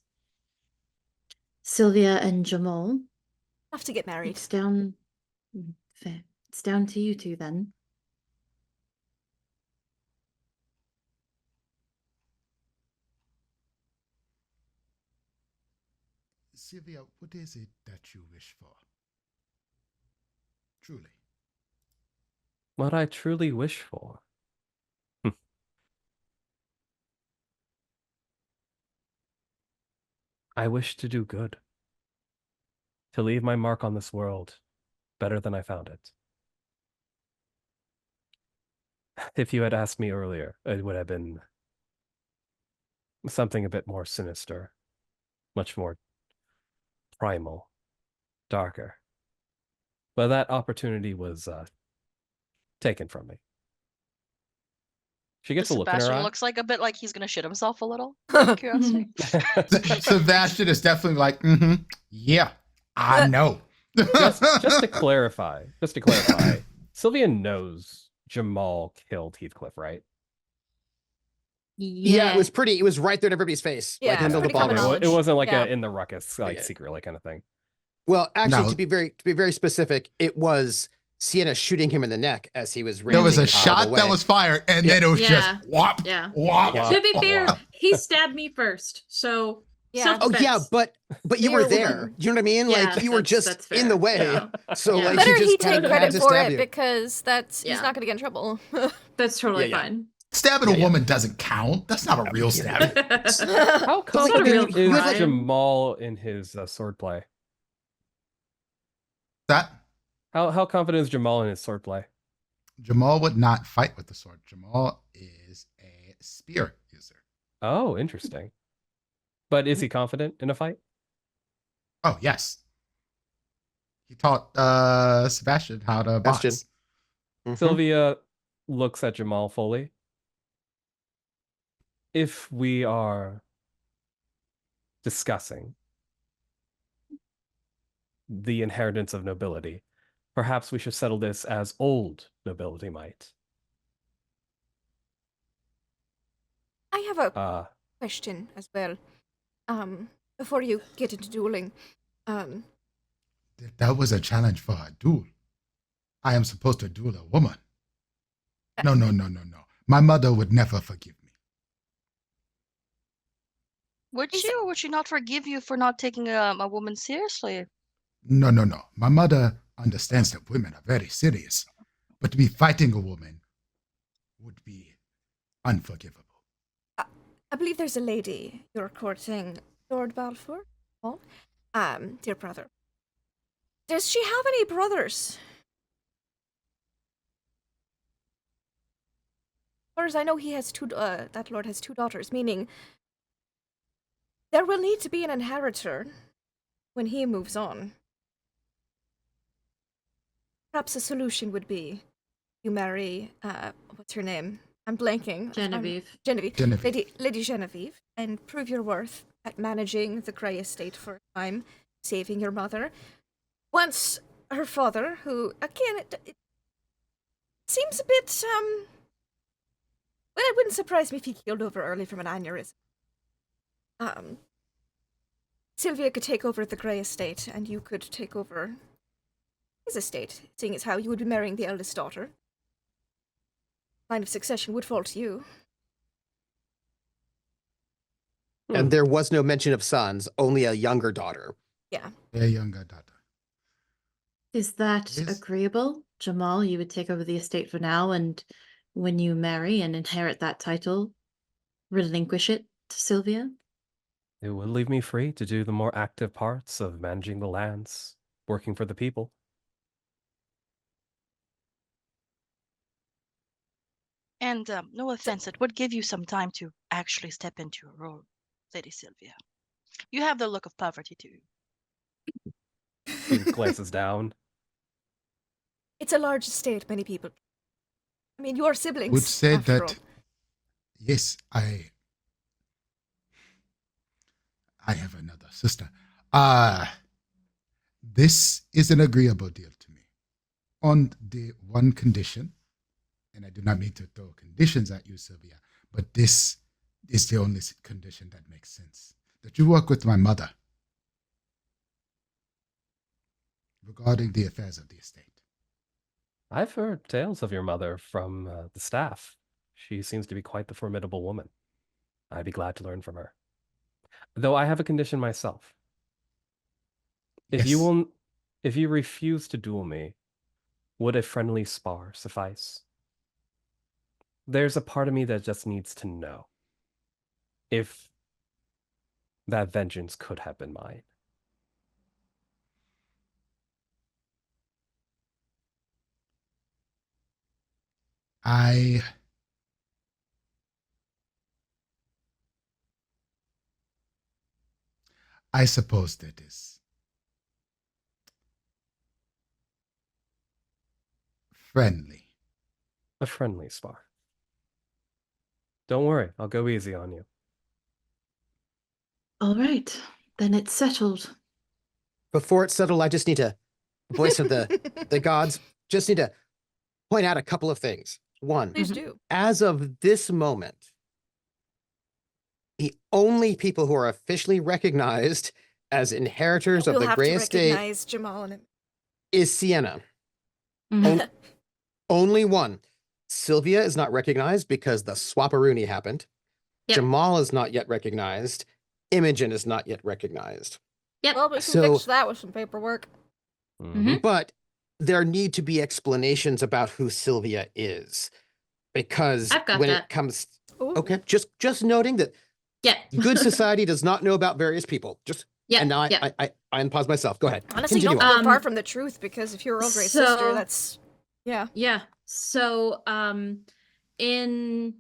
Sylvia and Jamal. Have to get married. It's down fair. It's down to you two then. Sylvia, what is it that you wish for? Truly. What I truly wish for. I wish to do good. To leave my mark on this world better than I found it. If you had asked me earlier, it would have been something a bit more sinister, much more primal, darker. But that opportunity was taken from me. She gets a look in her Sebastian eye. looks like a bit like he's gonna shit himself a little. Out of curiosity. Sebastian is definitely like, yeah, I know. just to clarify, Sylvia knows Jamal killed Heathcliff, right? Yeah, it was right there in everybody's face. Yeah, like in the it's middle of the pretty common ballroom. knowledge. It wasn't like Yeah. in the ruckus, like Yeah. secretly kind of thing. Well, actually, No. to be very specific, it was Sienna shooting him in the neck as he was There was ranting a and shot away. that was fired, and then it was Yeah. just whop, Yeah. whop. Yeah. To be fair, whop. he stabbed me first, so Yeah. Oh yeah, self-defense. but you You're were a there. woman. You know what I mean? Yeah, Like you were that's just fair. in the way. Yeah. So Yeah. like Better you just he kind take of had credit to for stab it you. because he's Yeah. not gonna get in trouble. That's totally Yeah, yeah. fine. Stabbing Yeah, a yeah. woman doesn't count. That's not a real stabbing. How It's not a confident real is crime. Jamal in his swordplay? That How confident is Jamal in his swordplay? Jamal would not fight with the sword. Jamal is a spear user. Oh, interesting. But is he confident in a fight? Oh yes, he taught Sebastian how to box. Sebastian. Mhm. Sylvia looks at Jamal fully. If we are discussing the inheritance of nobility, perhaps we should settle this as old nobility might. I have a Uh, question as well. Before you get into dueling, That was a challenge for a duel. I am supposed to duel a woman. No. My mother would never forgive me. Would she or would she not forgive you for not taking a woman seriously? No. My mother understands that women are very serious, but to be fighting a woman would be unforgivable. I believe there's a lady you're courting, Lord Balfour. Oh, dear brother. Does she have any brothers? As far as I know, he has that lord has 2 daughters, meaning there will need to be an inheritor when he moves on. Perhaps a solution would be you marry, what's her name? I'm blanking. Genevieve. Genevieve. Lady Genevieve, and prove your worth at managing the Grey estate for a time, saving your mother. Once her father, who, again, it seems a bit, well, it wouldn't surprise me if he keeled over early from an aneurysm. Sylvia could take over the Grey estate, and you could take over his estate, seeing as how you would be marrying the eldest daughter. Line of succession would fall to you. And there was no mention of sons, only a younger daughter. Yeah. A younger daughter. Is that Yes. agreeable? Jamal, you would take over the estate for now, and when you marry and inherit that title, relinquish it to Sylvia? it would leave me free to do the more active parts of managing the lands, working for the people. And no offense, it would give you some time to actually step into your role, Lady Sylvia. You have the look of poverty too. He glances down. It's a large estate, many people. I mean, your siblings. Would say after that all. yes, I have another sister. This is an agreeable deal to me. On the one condition, and I do not mean to throw conditions at you, Sylvia, but this is the only condition that makes sense. That you work with my mother regarding the affairs of the estate. I've heard tales of your mother from the staff. She seems to be quite the formidable woman. I'd be glad to learn from her. Though I have a condition myself. If you refuse to duel me, would a friendly spar suffice? There's a part of me that just needs to know. If that vengeance could have been mine. I suppose that is friendly. A friendly spar. Don't worry, I'll go easy on you. All right, then it's settled. Before it's settled, I just need to, voice of the gods, just need to point out a couple of things. One, Please do. as of this moment, the only people who are officially recognized as inheritors of We'll the have Grey to Estate recognize Jamal and is Sienna. Mhm. Only one. Sylvia is not recognized because the swapperoonie happened. Yep. Jamal is not yet recognized. Imogen is not yet recognized. Yep. Well, we can So- fix that with some paperwork. Mhm. But there need to be explanations about who Sylvia is. Because I've got when that. it comes Ooh. okay, just noting that Yeah. good society does not know about various people. Just Yeah. and now yeah. I unpause myself. Go ahead. Honestly, Continue don't on. go far on. from the truth, because if you're Earl Grey's So- sister, that's yeah. Yeah. So, in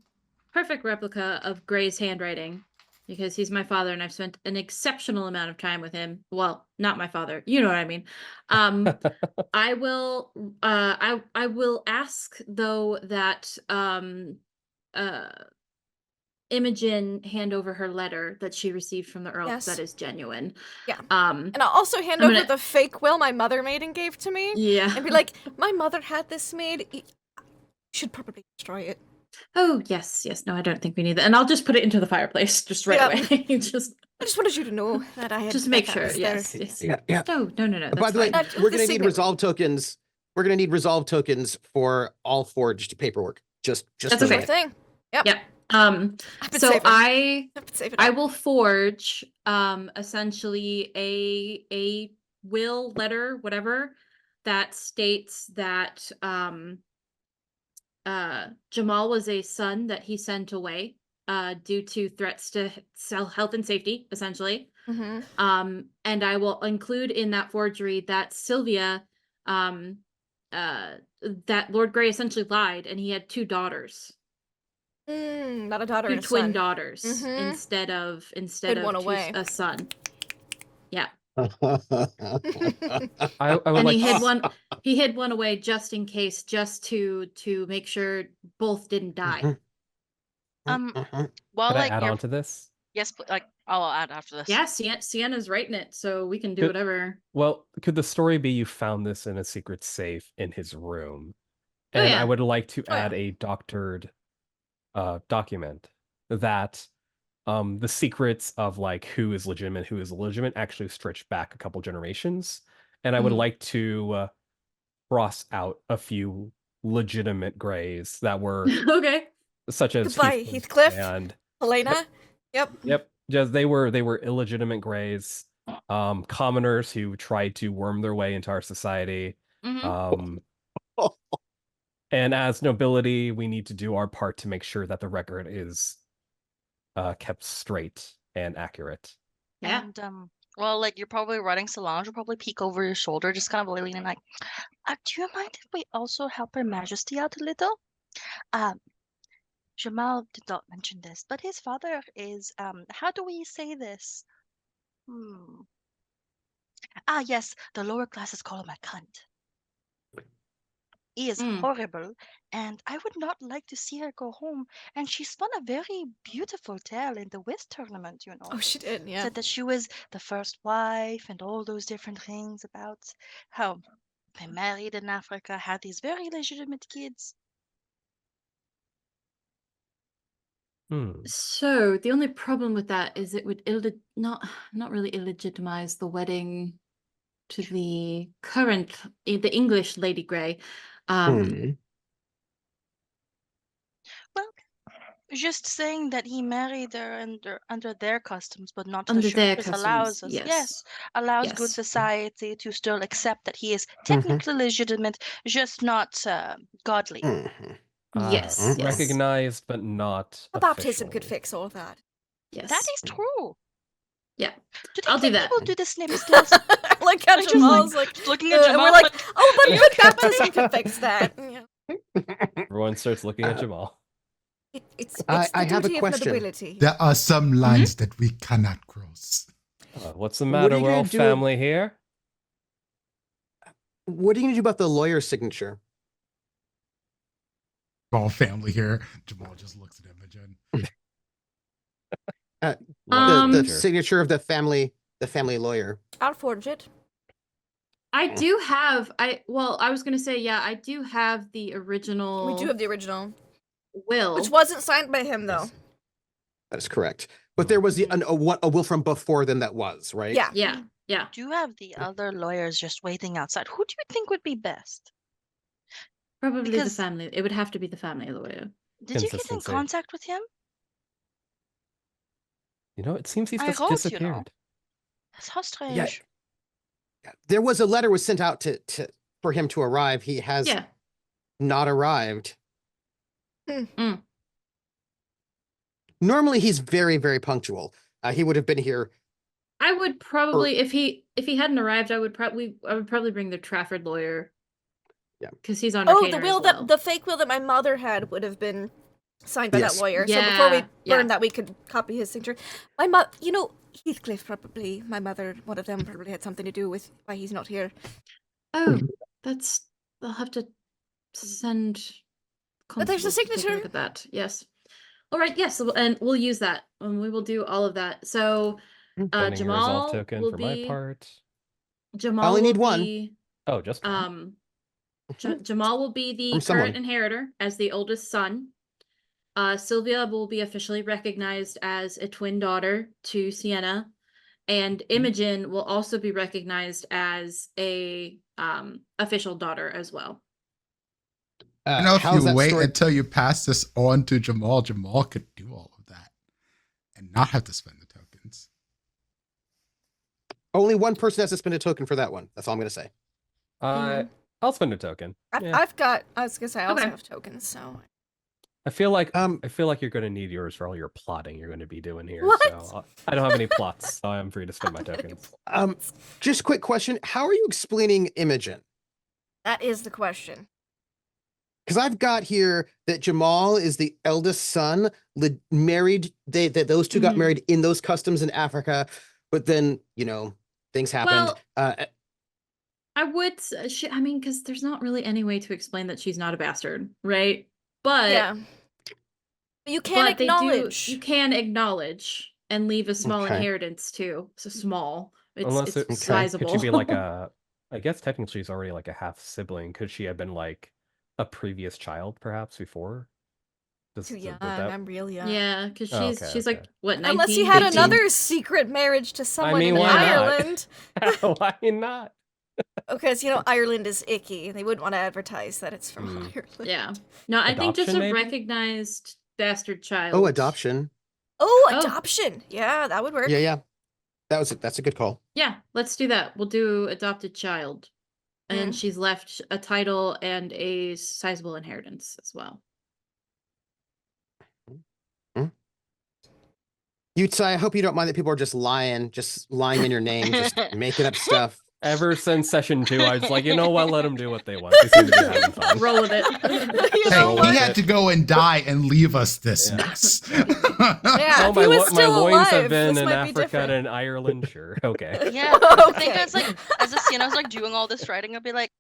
perfect replica of Gray's handwriting, because he's my father and I've spent an exceptional amount of time with him. Well, not my father. You know what I mean. I will I will ask though that Imogen hand over her letter that she received from the Earl. 'Cause Yes. that is genuine. Yeah. Um And I'll also hand I'm over gonna- the fake will my mother made and gave to me. yeah. And be like, my mother had this made. You should probably destroy it. Oh, yes, yes. No, I don't think we need that. And I'll just put it into the fireplace just right Yeah. away. just I just wanted you to know that I had just make that sure. was there. Yes, yes. Yeah. No, no, no, no. By That's the way, fine. With we're the gonna need signet resolve tokens. We're gonna need resolve tokens for all forged paperwork. Just That's so Sure you okay. know. thing. Yep. Yep. I've been So saving. I I've been saving I up. will forge essentially a will letter, whatever, that states that Jamal was a son that he sent away due to threats to health and safety, essentially. Mm-hmm. And I will include in that forgery that Sylvia that Lord Grey essentially lied and he had two daughters. Not a daughter Two and a twin son. daughters Mhm. instead of Hid one away. a son. Yeah. I would And like he hid one away just in case, just to make sure both didn't die. Well, Could I like add your on to this? yes, like I'll add after this. Yeah, Sienna's writing it, so we can do Good. whatever. Well, could the story be you found this in a secret safe in his room? Oh, And yeah. I would like to Oh, yeah. add a doctored document that the secrets of like who is legitimate, who is illegitimate actually stretch back a couple generations. And I would Mhm. like to cross out a few legitimate Greys that were Okay. such as Goodbye, Heathcliff. and Helena. Yep. just they were illegitimate Greys, commoners who tried to worm their way into our society. Mhm. And as nobility, we need to do our part to make sure that the record is kept straight and accurate. Yeah. And well, like you're probably writing Solange will probably peek over your shoulder, just kind of leaning like, do you mind if we also help Her Majesty out a little? Jamal did not mention this, but his father is how do we say this? Yes, the lower classes call him a cunt. He is horrible, and I would not like to see her go home. And she spun a very beautiful tale in the whist tournament, you know. Oh, she did. Yeah. Said that she was the first wife and all those different things about how they married in Africa, had these very legitimate kids. So the only problem with that is it would not really illegitimize the wedding to the English Lady Grey. Well, just saying that he married her under their customs, but not Under the their churches, customs, allows us. yes. Allows good Yes. society to still accept that he is technically legitimate, just not godly. Yes. Recognized, but not A baptism could official. fix all of that. Yes. That is true. Yeah, Do I'll do that. People do the snip skills. I like how Just, Jamal's like, looking at Jamal. and we're like, like, oh, but "Are you good okay, baptism can fix that. Yeah. Everyone starts looking at Jamal. It's I the have a duty of question. nobility. There are some lines that we cannot cross. What's the What matter? are you We're gonna all do- family here. What are you going to do about the lawyer's signature? All family here. Jamal just looks at Imogen. The signature of the family lawyer. I'll forge it. I do have. I was gonna say, yeah, I do have the original. We do have the original, will, which wasn't signed by him though. That is correct. But there was a will from before then that was, right? Yeah. Yeah, yeah. Do have the other lawyers just waiting outside. Who do you think would be best? Probably the Because- family. It would have to be the family lawyer. Did you get in Consistency. contact with him? You know, it seems he's I just hope, you know. disappeared. That's how strange. Yeah. There was a letter was sent out to for him to arrive. He has Yeah. not arrived. Mm. Normally he's very, very punctual. He would have been here. I would probably, if he hadn't arrived, I would probably bring the Trafford lawyer. Yeah. Because he's on. Oh, retainer the will as well. the fake will that my mother had would have been signed by Yes. that lawyer. So before we Yeah, burned that, we could copy his signature. My mother, Heathcliff probably, my mother, one of them probably had something to do with why he's not here. Oh, I'll have to send. But there's a constables to take a signature. Look at that. Yes. All right. Yes, and we'll use that, and we will do all of that. So, Sending a Jamal resolve token will for be. my part. Jamal only will need one. be, Oh, just one. Jamal will be the From someone. current inheritor as the oldest son. Sylvia will be officially recognized as a twin daughter to Sienna, and Imogen will also be recognized as a official daughter as well. If how's you that wait story- until you pass this on to Jamal, Jamal could do all of that and not have to spend the tokens. Only one person has to spend a token for that one. That's all I'm going to say. I'll spend a token. Yeah. I've got. I was gonna say I also Okay. have tokens. So I feel like Um, you're going to need yours for all your plotting you're going to be doing here. What? So I don't have any plots, so I'm free to spend my tokens. Just quick question. How are you explaining Imogen? that is the question. Because I've got here that Jamal is the eldest son, married. That those two got Mhm. married in those customs in Africa, but then things happened. Well, I would. I mean, because there's not really any way to explain that she's not a bastard, right? But Yeah. But you can but acknowledge. you can acknowledge and leave a small Okay. inheritance too. So small. Unless It's it sizable. could she be like a? I guess technically she's already like a half sibling. Could she have been like a previous child, perhaps before? Too young. would that- I'm real young. Yeah, because Oh, she's okay, like okay. what, 19? Unless he had 18? another secret marriage to someone mean, in why not? Ireland. Why not? Because, Ireland is icky. They wouldn't want to advertise that it's from Ireland. Yeah. No, I think just Adoption, a maybe? recognized bastard child. Oh, adoption. Oh, Oh. adoption. Yeah, that would work. Yeah. That's a good call. Yeah, let's do that. We'll do adopted child. And Mm. she's left a title and a sizable inheritance as well. I hope you don't mind that people are just lying in your name, just making up stuff. Ever since session 2, I was like, you know what? Let them do what they want. They seem to be having fun. Roll with it. You Hey, know what? he had to go and die and leave us this Yeah. mess. Yeah, Oh, if he was my still loins alive, have been this in might be Africa different. and Ireland. Sure, okay. Yeah, I think Okay. it's like as a Sienna's like doing all this writing, I'd be like,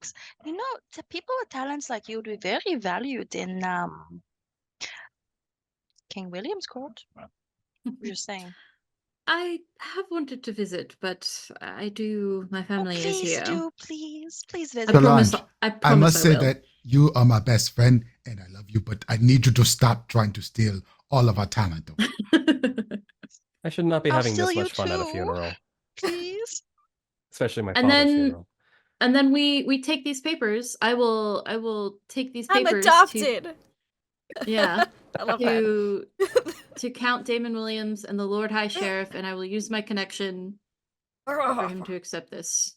the people with talents like you would be very valued in King William's court. Just saying. I have wanted to visit, but my family is Please here. do, please I visit. promise. Solange, I promise I must say will. that you are my best friend and I love you, but I need you to stop trying to steal all of our talent. Okay? I should not be I'll having steal this you much fun at a too. funeral, Please. especially my And father's then- funeral. And then we take these papers. I will take these I'm papers. adopted. Yeah. I love that. to Count Damon Williams and the Lord High Sheriff, and I will use my connection for him to accept this.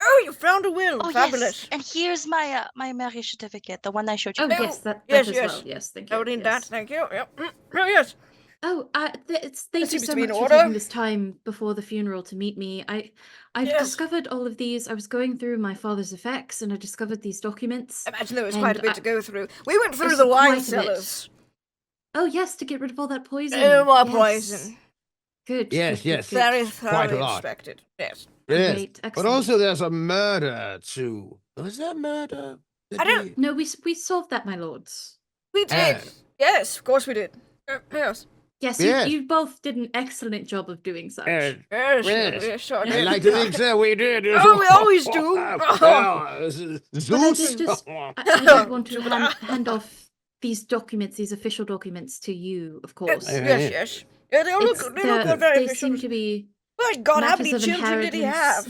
Oh, you found a will. Oh Fabulous. yes, and here's my my marriage certificate, the one I showed you. Oh No. yes, that Yes, as yes. well. Yes, thank I you. would need yes. that. Thank you. Yep. Oh, yes. Oh, thank you seems so to be in much for order. taking this time before the funeral to meet me. I've Yes. discovered all of these. I was going through my father's effects, and I discovered these documents. I imagine there was And quite a bit to go through. We went through It's the wine quite a bit. cellars. Oh yes, to get rid of all that poison. No more Yes. poison. Good. Yes, good, yes. good, Very good. Quite a thoroughly lot. inspected. Yes. Yes. Great, But excellent. also there's a murder too. Was there a murder? Did I don't- we- No, we solved that, my lords. We did. Yes, of course we did. Yes. Yes, Yes. You both did an excellent job of doing such. Yes, Yes. we sure I did. I like to think so. We did. Oh, we always do. But I did just, I did want to hand off these documents, these official documents, to you, of course. Yes. Yeah, they all look very They official. seem to be My God, how matters many of children did he have?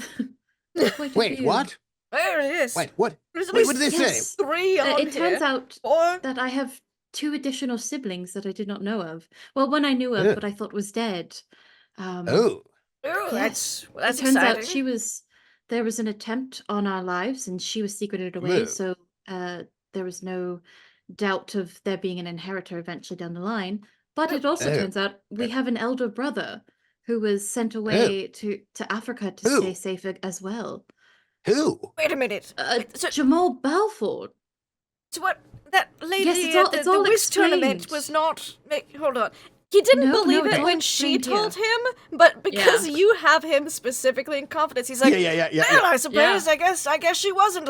inheritance. Quite a Wait, few. what? There it is. Wait, what? There's at Wait, least what did they Yes. say? 3 on It turns here. out 4. that I have 2 additional siblings that I did not know of. Well, one I knew of, Yeah. but I thought was dead. Oh. Oh, Yes. that's It turns exciting. out there was an attempt on our lives, and she was secreted away, Whoa. so there was no doubt of there being an inheritor eventually down the line. But it also Oh. turns out we have an elder brother who was sent away to Africa to Who? stay safe as well. Who? Wait a minute. So, Jamal Balford. so what? That lady Yes, it's at all- the, it's the all whist tournament explained. was not. Hold on. He didn't No, believe it's it all when she explained here. told him, but because you have him specifically in confidence, he's like, yeah. well, I suppose, Yeah. I guess she wasn't,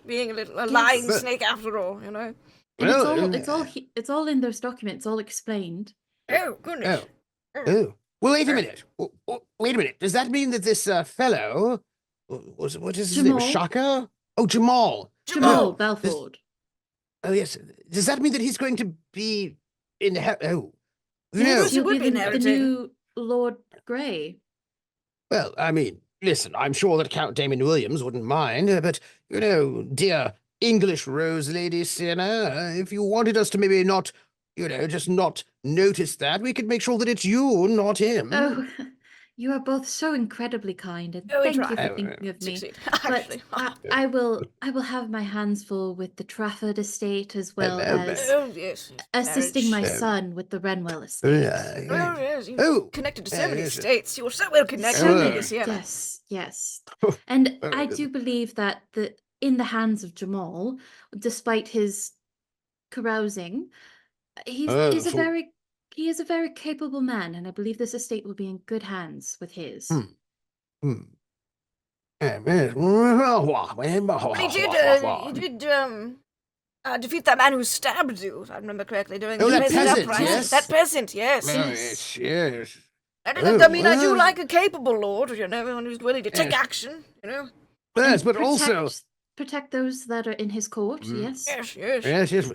being a lying But- snake after all, And Well, it's all in those documents, all explained. Oh, goodness. Oh. Well, wait a minute. Wait a minute. Does that mean that this fellow, what is his name? Jamal. Shaka? Oh, Jamal. Jamal Oh, Balford. Oh, yes. Does that mean that he's going to be in Oh. Yes, he He'll would be be the inheriting. new Lord Grey. Well, I mean, listen, I'm sure that Count Damon Williams wouldn't mind, but, dear English Rose Lady Sienna, if you wanted us to maybe not, just not notice that, we could make sure that it's you, not him. Oh, you are both so incredibly kind, and Oh, we thank you try. for thinking of me. Succeed. But Actually. I will have my hands full with the Trafford estate as well Hello, as Oh, yes. assisting my marriage. son with the Renwell estate. Oh, yes. You're Oh, connected to so many yes. states. You're so well connected. So Oh, many- Lady Sienna. yes. And Oh, I good. do believe that in the hands of Jamal, despite his carousing, he is a very capable man, and I believe this estate will be in good hands with his. But he did defeat that man who stabbed you, if I remember correctly, during Oh, the that peasant peasant, uprising. yes. That peasant, yes. Yes. I Oh, mean, I do well. like a capable lord, one who's willing to take Yes. action, Yes, And but also, protect those that are in his court. Yes. Yes. yes.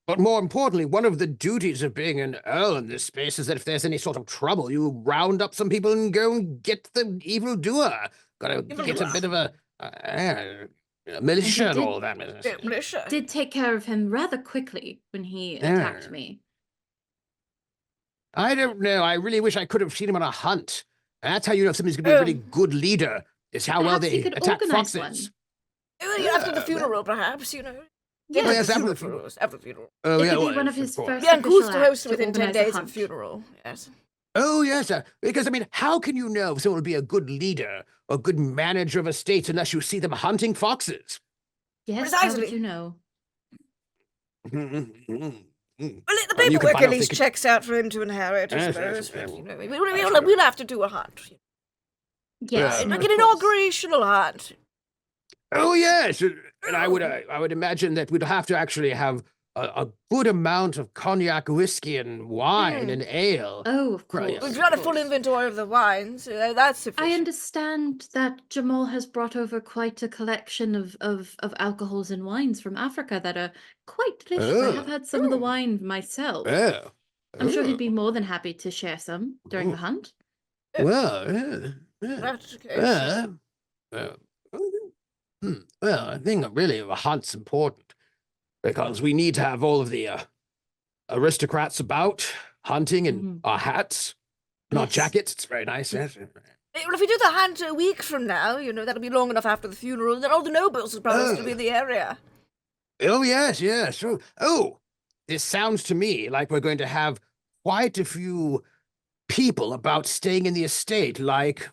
But more importantly, one of the duties of being an earl in this space is that if there's any sort of trouble, you round up some people and go and get the evildoer. Gotta get a bit of a militia and did- all that business. Yeah, militia. Did take care of him rather quickly when he attacked me. I don't know. I really wish I could have seen him on a hunt. That's how you know if somebody's gonna be a really good leader. Is how well Perhaps he they could attack organize foxes. Well, after the funeral, perhaps, Yes. yes, after the funeral. After the funeral. Oh, It yeah, could be well, one of of his course. first Yeah, and who's official to host acts within 10 organize a days of hunt. funeral? Yes. Oh, yes, because, I mean, how can you know if someone will be a good leader or a good manager of a state unless you see them hunting foxes? Yes, how would Precisely. you know? Well, the You can paperwork find at out least they could- checks out for him to inherit, I Yes, suppose. yes, But, yes. we'll have to do a hunt. Yes, Yeah. Like of an course. inaugurational hunt. Oh, yes, and I would imagine that we'd have to actually have a good amount of cognac, whiskey, and wine and ale. Oh, of Right, course. yes. We've of got a full course. inventory of the wines. That's sufficient. I understand that Jamal has brought over quite a collection of alcohols and wines from Africa that are quite delicious. I have had some of the wine myself. Oh. I'm sure Oh. he'd be more than happy to share some during the hunt. Well, yeah. That's the case. Well, I think really a hunt's important because we need to have all of the aristocrats about hunting in our hats, and our Yes. jackets. It's very nice. Yes. Well, if we do the hunt a week from now, that'll be long enough after the funeral, and then all the nobles will probably still be in the area. Oh yes, yes. Oh, this sounds to me like we're going to have quite a few people about staying in the estate, like,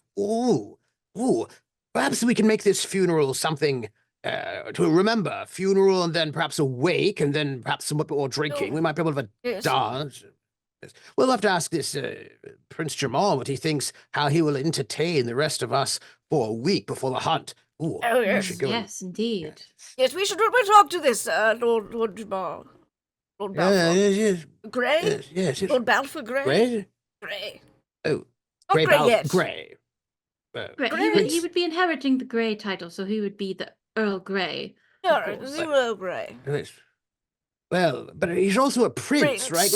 perhaps we can make this funeral something to remember. Funeral and then perhaps a wake and then perhaps some more drinking. We might be able to have a dance. We'll have to ask this Prince Jamal what he thinks, how he will entertain the rest of us for a week before the hunt. Ooh, Oh, we yes. should go Yes, indeed. Yes, we should talk to this Lord Jamal. Lord Balfour. yes, Grey? yes. Lord Balfour Grey? Grey? Grey. Oh, Not Grey yet. Grey. Grey. He would be inheriting the Grey title, so he would be the Earl Grey. No, course. the Earl Grey. Yes. Well, but he's also a prince, right?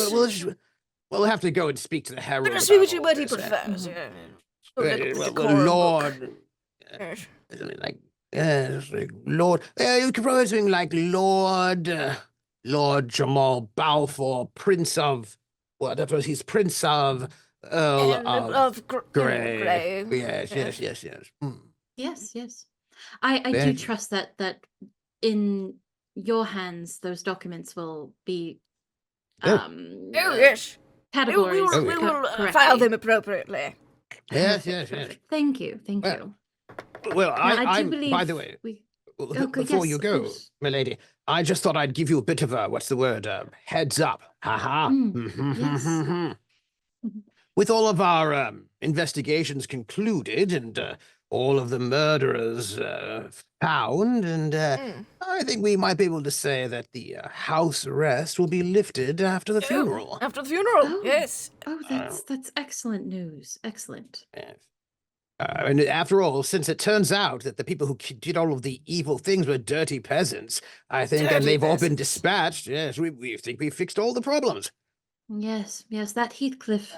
We'll have to go and speak to the herald. Let us see about all what he this. prefers. Mhm. Yeah. Lord, something like Lord. You could probably something like Lord Jamal Balfour, Prince of. Well, that was he's Prince of Earl of Grey. Grey. Yes. Mm. Yes. I do Very- trust that in your hands those documents will be Oh, yes. We categorized will correctly. file them appropriately. Yes. Perfect. Thank you. Well, Well, Now, I do I'm. believe By the way, we... before yes, you of go, course. milady, I just thought I'd give you a bit of a what's the word? Heads up. Haha. Yes. Mhm. With all of our investigations concluded and all of the murderers found, and I think we might be able to say that the house arrest will be lifted after the funeral. After the funeral, Oh. yes. Oh, that's excellent news. Excellent. Yes. And after all, since it turns out that the people who did all of the evil things were dirty peasants, I think, and Dirty they've all been peasants. dispatched, yes, we think we fixed all the problems. Yes, that Heathcliff.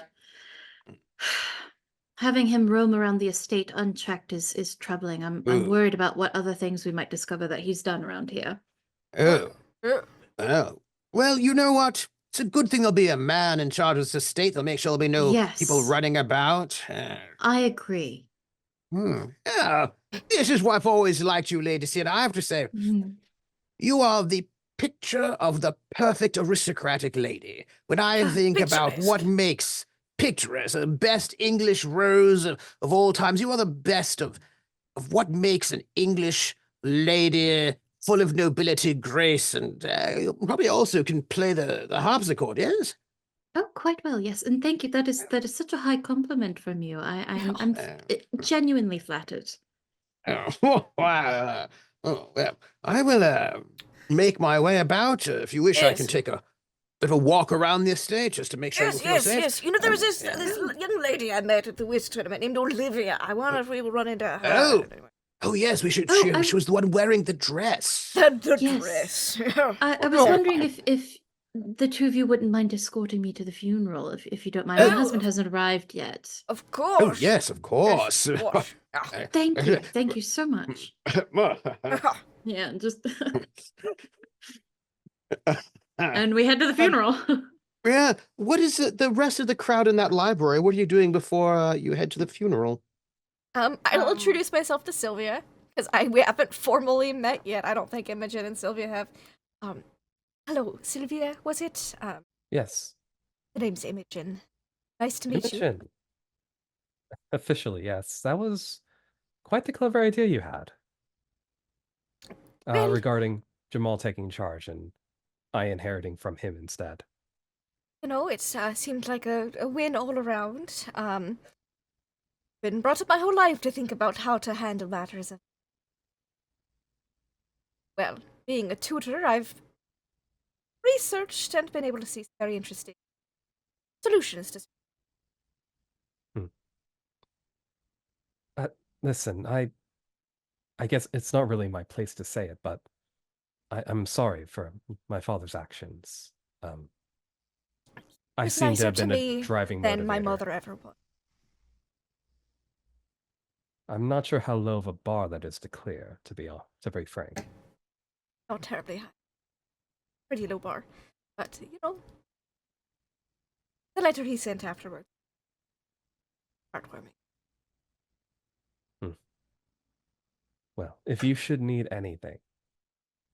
Having him roam around the estate unchecked is troubling. I'm worried about what other things we might discover that he's done around here. Oh. Well, you know what? It's a good thing there'll be a man in charge of this estate. They'll make sure there'll be no people Yes. running about. I agree. Yeah, this is why I've always liked you, Lady Sienna. I have to say, Mhm. you are the picture of the perfect aristocratic lady. When I think about Picturesque. what makes picturesque, the best English rose of all times, you are the best of what makes an English lady full of nobility, grace, and you probably also can play the harpsichord, yes? Oh, quite well, yes, and thank you. That is such a high compliment from you. I'm genuinely flattered. Oh, wow. Well, I will make my way about. If you wish, I can Yes. take a bit of a walk around the estate just to make sure Yes, you feel safe. yes. You know, there was this young lady I met at the whist tournament named Olivia. I wonder if we will run into her. Oh, yes, we should. Oh, she was the one wearing the dress. The Yes. dress. I was wondering if the two of you wouldn't mind escorting me to the funeral, if you don't mind. My husband hasn't arrived yet. Of course. Oh, yes, of course. Yes, of course. Thank you so much. Yeah, just and we head to the funeral. Yeah. What is the rest of the crowd in that library? What are you doing before you head to the funeral? I'll introduce myself to Sylvia because we haven't formally met yet. I don't think Imogen and Sylvia have. Hello, Sylvia. Was it? Yes. The name's Imogen. Nice to meet you. Imogen. Officially, yes. That was quite the clever idea you had. Well- Regarding Jamal taking charge and I inheriting from him instead. You know, it seemed like a win all around. Been brought up my whole life to think about how to handle matters. Well, being a tutor, I've researched and been able to see some very interesting solutions to. Listen, I guess it's not really my place to say it, but I'm sorry for my father's actions. I It's seem to nicer have been me a driving than my motivator. mother ever was. I'm not sure how low of a bar that is to clear, to be frank. Not terribly high. Pretty low bar. But, you know, the letter he sent afterwards. Heartwarming. Well, if you should need anything,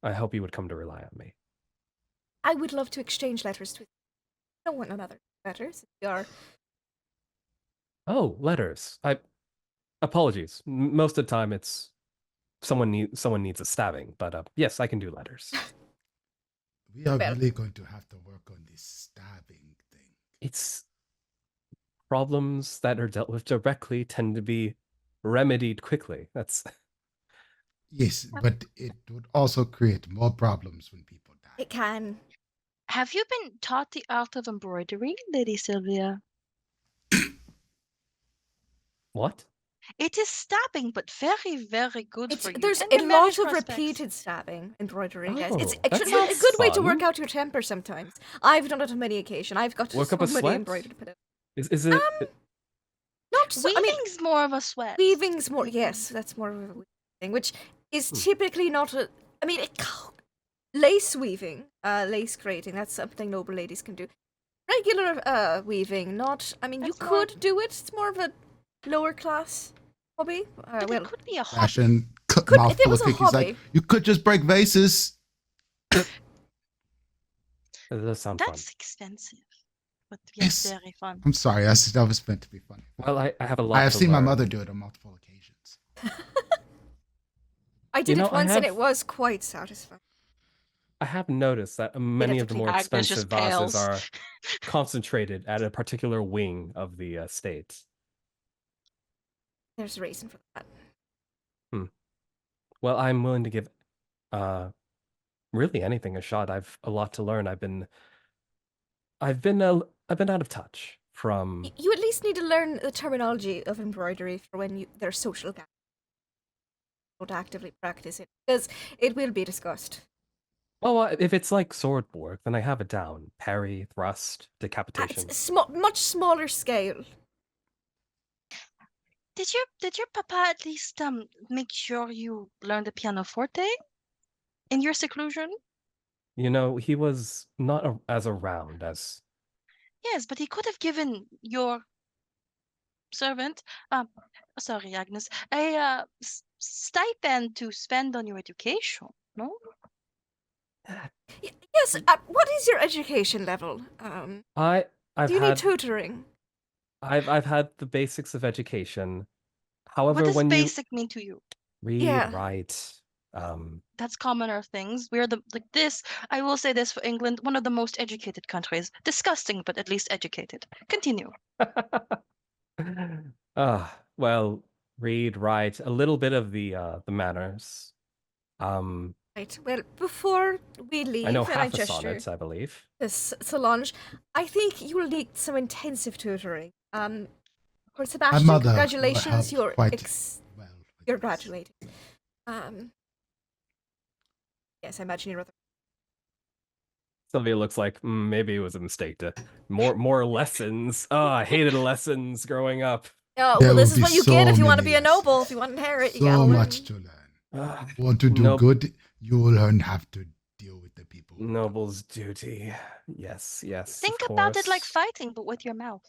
I hope you would come to rely on me. I would love to exchange letters with you. don't want another letters. We are. Oh, letters. Apologies. Most of the time, it's someone needs a stabbing, but yes, I can do letters. We are Well- really going to have to work on this stabbing thing. It's problems that are dealt with directly tend to be remedied quickly. That's Yes, but it would also create more problems when people die. It can. Have you been taught the art of embroidery, Lady Sylvia? what? It is stabbing, but very, very good It's, for you. there's and a your marriage lot of prospects. repeated stabbing embroidery, guys. It's Oh, that actually a sounds good way to fun. work out your temper sometimes. I've done it on many occasions. I've got Work so up a many sweat? embroidered. Is it? Not so. I mean, Weaving's more of a sweat. weaving's more. Yes, that's more of a weaving thing, which is typically not a. I mean, lace weaving, lace creating. That's something noble ladies can do. Regular weaving, not. I mean, That's you more- could do it. It's more of a lower class hobby. But Well, it could be a hobby. Fashion, if it mouthful was of a cookies. Like, hobby. you could just break vases. It does sound fun. That's expensive. But yes, Yes. very fun. I'm sorry, that was meant to be funny. Well, I have a lot. I have to seen my learn. mother do it on multiple occasions. I did know, it I once and have- it was quite satisfying. I have noticed that many have of to the more keep- Agnes expensive just vases pales. are concentrated at a particular wing of the estate. There's a reason for that. Well, I'm willing to give really anything a shot. I've a lot to learn. I've been out of touch from You at least need to learn the terminology of embroidery for when there's social gatherings. Don't actively practice it because it will be discussed. well, if it's like sword work, then I have it down. Parry, thrust, At decapitation. much smaller scale. Did your papa at least make sure you learned the pianoforte in your seclusion? You know, he was not as around as Yes, but he could have given your servant, sorry, Agnes, a stipend to spend on your education. No? Yes. What is your education level? I've Do you need had tutoring? I've had the basics of education. However, What does when basic mean to you? you read, Yeah. write, That's commoner things. We're I will say this for England, one of the most educated countries. Disgusting, but at least educated. Continue. well, read, write, a little bit of the manners. Right. Well, before we leave, I know and I half a gesture sonnet, I believe. this Solange, I think you will need some intensive tutoring. For My Sebastian, mother congratulations, helped you're quite well. with you're this. graduating. Yes, I imagine you're. Sylvia looks like maybe it was a mistake to more lessons. Oh, I hated lessons growing up. Oh, There well, this will is what be you get so if you want to many be a noble. lessons. If you want to inherit, you gotta So learn. much to learn. Want to do Nope. good, you will learn how to deal with the people. Noble's duty. Yes, yes. Think of about it like course. fighting, but with your mouth.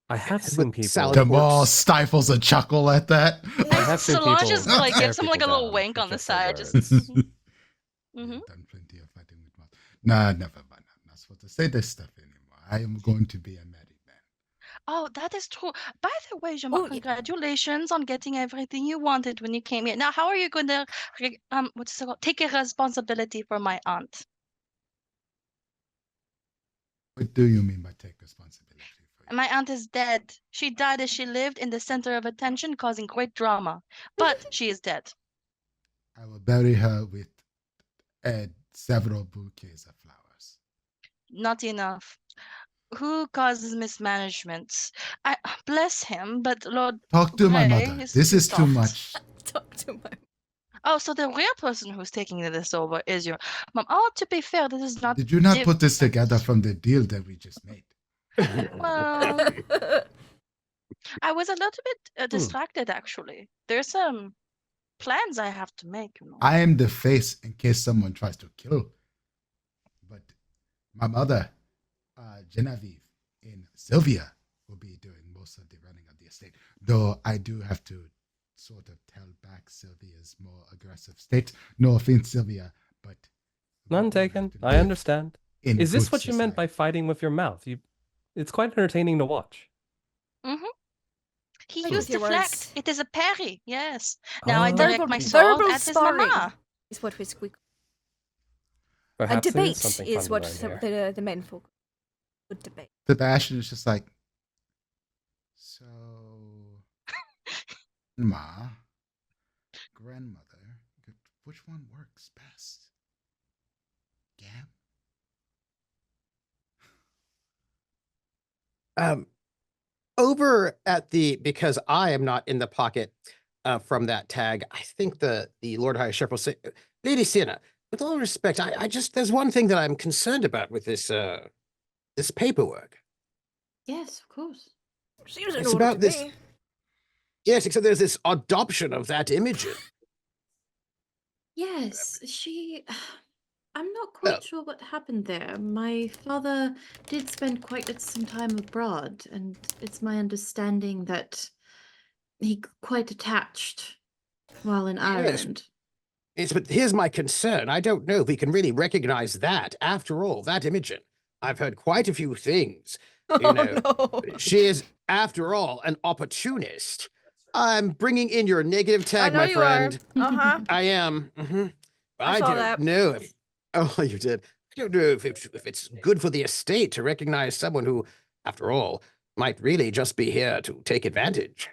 I have With seen people. salad Jamal forks. stifles a chuckle at that. I have seen Solange people just like tear gives him like a people little down wink with on the just their side. Just words. Mhm. I've done plenty of fighting with mouth. Nah, never mind. I'm not supposed to say this stuff anymore. I am going to be a married man. Oh, that is true. By the way, Jamal, Oh, yeah. congratulations on getting everything you wanted when you came here. Now, how are you going to what's it called? Take a responsibility for my aunt? What do you mean by take responsibility for you? My aunt is dead. She died as she lived in the center of attention, causing great drama. But she is dead. I will bury her with several bouquets of flowers. Not enough. Who causes mismanagement? I bless him, but Lord Talk to my Ray mother. is This too is too soft. much. Talk to my. Oh, so the real person who's taking this over is your mom. Oh, to be fair, this is not. Did you not div- put this together from the deal that we just made? Well, I was a little bit distracted actually. There's some plans I have to make. You know. I am the face in case someone tries to kill. But my mother, Genevieve, and Sylvia will be doing most of the running of the estate. Though I do have to sort of tell back Sylvia's more aggressive state. No offense, Sylvia, but None taken. I understand. In Is this good what you meant by society. fighting with your mouth? It's quite entertaining to watch. Mm-hmm. He Like used your deflect. words. It is a parry. Yes. Now I Oh, direct my sword verbal at his sparring mama. is what we a Perhaps there debate something is fun to what learn here. the men folk would debate. Sebastian is just like, so, grandmother, which one works best? Gam? Over at because I am not in the pocket from that tag, I think the Lord High Sheriff will say, Lady Sienna, with all respect, I just, there's one thing that I'm concerned about with this paperwork. Yes, of course. Seems in It's order about to this. me. Yes, except there's this adoption of that Imogen. Yes, I'm not quite sure what happened there. My father did spend quite some time abroad, and it's my understanding that he quite attached while in Ireland. Yes, but here's my concern. I don't know if we can really recognize that. After all, that Imogen. I've heard quite a few things. You know, no. she is, after all, an opportunist. I'm bringing in your negative tag, my friend. Uh-huh. I am. Mm-hmm. I saw don't that. know if. Oh, you did. I don't know if it's good for the estate to recognize someone who, after all, might really just be here to take advantage.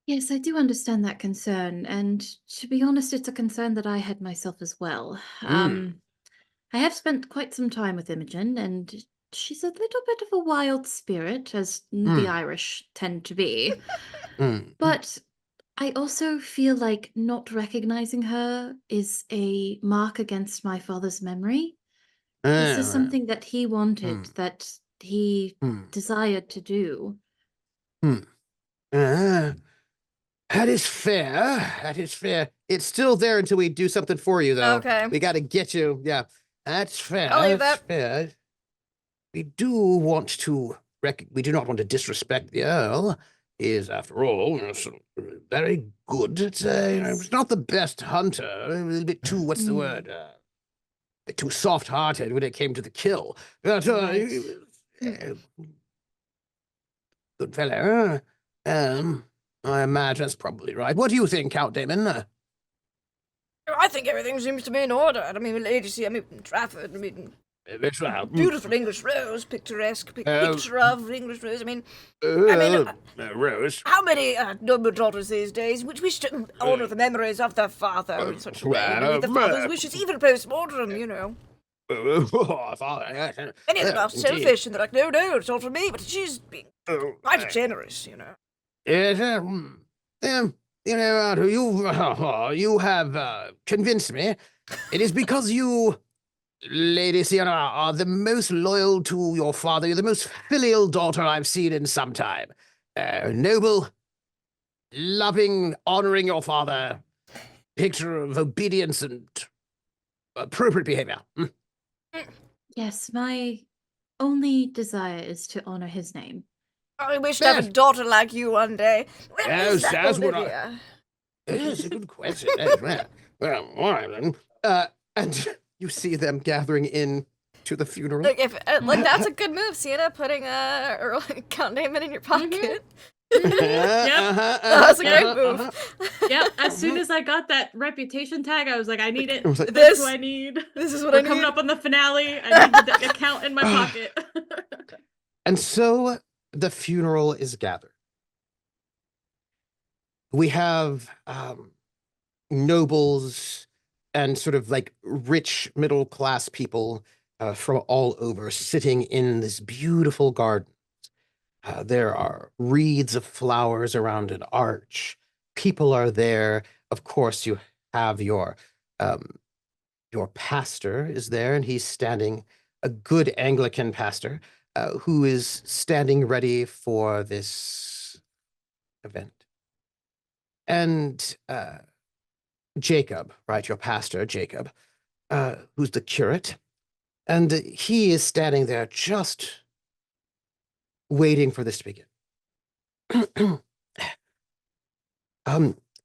Yes, I do understand that concern, and to be honest, it's a concern that I had myself as well. I have spent quite some time with Imogen, and she's a little bit of a wild spirit, as the Irish tend to be. But I also feel like not recognizing her is a mark against my father's memory. This is something that he wanted, that he desired to do. That is fair. That is fair. It's still there until we do something for you, though. Okay. We got to get you. Yeah, that's fair. I'll leave That's that. fair. We do want to we do not want to disrespect the Earl. He is, after all, very good. It's he's not the best hunter. A little bit too, what's the word? A bit too soft-hearted when it came to the kill. But good fellow. I imagine that's probably right. What do you think, Count Damon? I think everything seems to be in order. I mean, Trafford, beautiful English rose, picturesque picture of English rose. Rose. How many noble daughters these days which wish to honor the memories of their father in such a way, maybe the father's wishes, even post-mortem, you know. Many of them are selfish, and they're like, no, it's all for me, but she's being quite generous, you know. Yes, you know, you have convinced me. It is because you, Lady Sienna, are the most loyal to your father. You're the most filial daughter I've seen in some time. Noble, loving, honoring your father. Picture of obedience and appropriate behavior. Yes, my only desire is to honor his name. I wish to have a daughter like you one day. Yes, that's what Olivia? Yes, a good question. Well, all right then. And you see them gathering in to the funeral. Like, that's a good move, Sienna, putting Earl Count Damon in your pocket. Yep. That's a great move. Yep. As soon as I got that reputation tag, I was like, I need it. Like, This is what I need. This is what We're I need. coming up on the finale. I need the account in my pocket. And so the funeral is gathered. We have nobles and sort of like rich middle class people from all over sitting in this beautiful garden. There are wreaths of flowers around an arch. People are there. Of course, you have your pastor is there, and he's standing, a good Anglican pastor, who is standing ready for this event. And Jacob, right, your pastor, Jacob, who's the curate, and he is standing there just waiting for this to begin.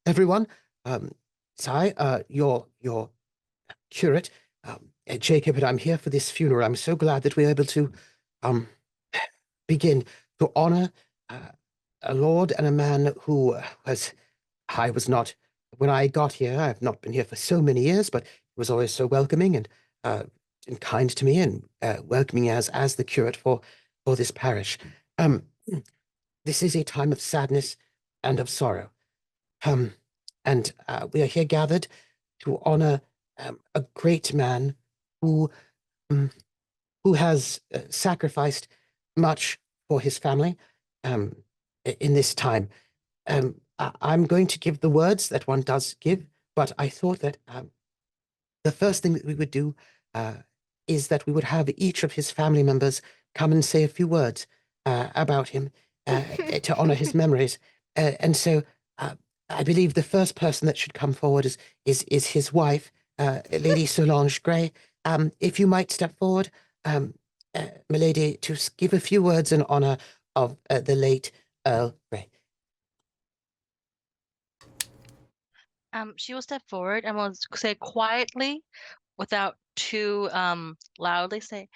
Everyone, Sai, your curate, Jacob, and I'm here for this funeral. I'm so glad that we're able to begin to honor a lord and a man who I was not, when I got here, I've not been here for so many years, but he was always so welcoming and kind to me, and welcoming as the curate for this parish. This is a time of sadness and of sorrow. And we are here gathered to honor a great man who has sacrificed much for his family in this time. I'm going to give the words that one does give, but I thought that the first thing that we would do is that we would have each of his family members come and say a few words about him to honor his memories. And so I believe the first person that should come forward is his wife, Lady Solange Grey. If you might step forward, milady, to give a few words in honor of the late Earl Grey. She will step forward and will say quietly, without too loudly, say,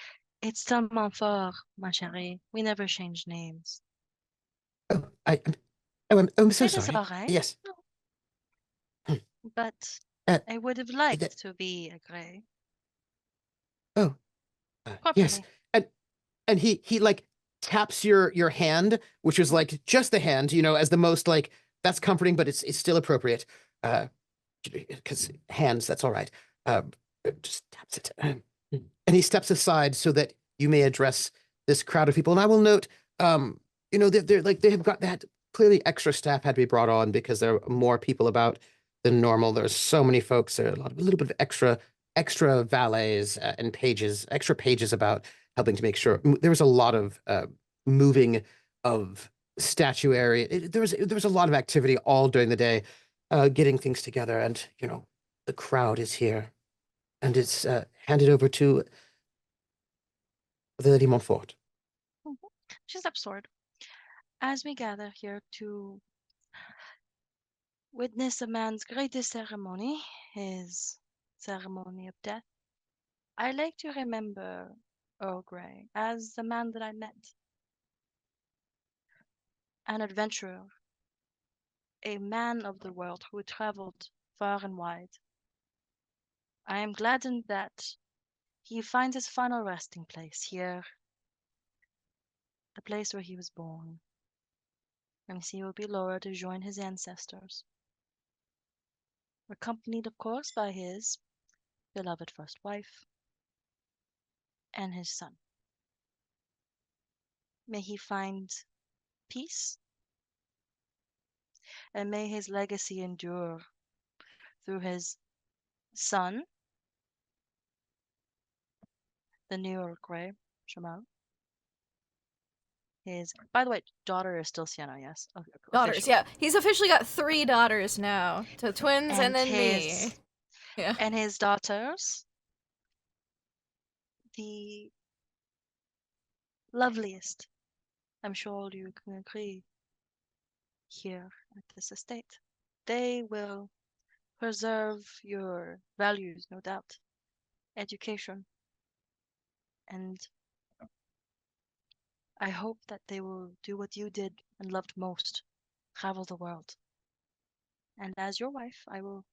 "It's still Montfort, ma chérie. We never change names." Oh, I'm so It is sorry. all right. Yes. But Uh, I would have liked to be a Grey. Oh, yes. And he like taps your hand, which is like just the hand, as the most like, that's comforting, but it's still appropriate. Because hands, that's all right. Just taps it. And he steps aside so that you may address this crowd of people. And I will note, they're like, they have got that, clearly extra staff had to be brought on because there are more people about than normal. There's so many folks. There are a little bit of extra valets and extra pages about helping to make sure. There was a lot of moving of statuary. There was a lot of activity all during the day, getting things together. And the crowd is here, and it's handed over to the Lady Montfort. She steps forward. As we gather here to witness a man's greatest ceremony, his ceremony of death, I like to remember Earl Grey as the man that I met. An adventurer, a man of the world who traveled far and wide. I am gladdened that he finds his final resting place here, the place where he was born, and he will be lowered to join his ancestors, accompanied, of course, by his beloved first wife and his son. May he find peace, and may his legacy endure through his son, the new Earl Grey, Jamal. His, by the way, daughter is still Sienna, yes? Daughters, officially. yeah. He's officially got 3 daughters now. 2 twins and then me. Yeah. And his daughters, the loveliest, I'm sure you can agree, here at this estate. They will preserve your values, no doubt, education, and I hope that they will do what you did and loved most, travel the world. And as your wife, I will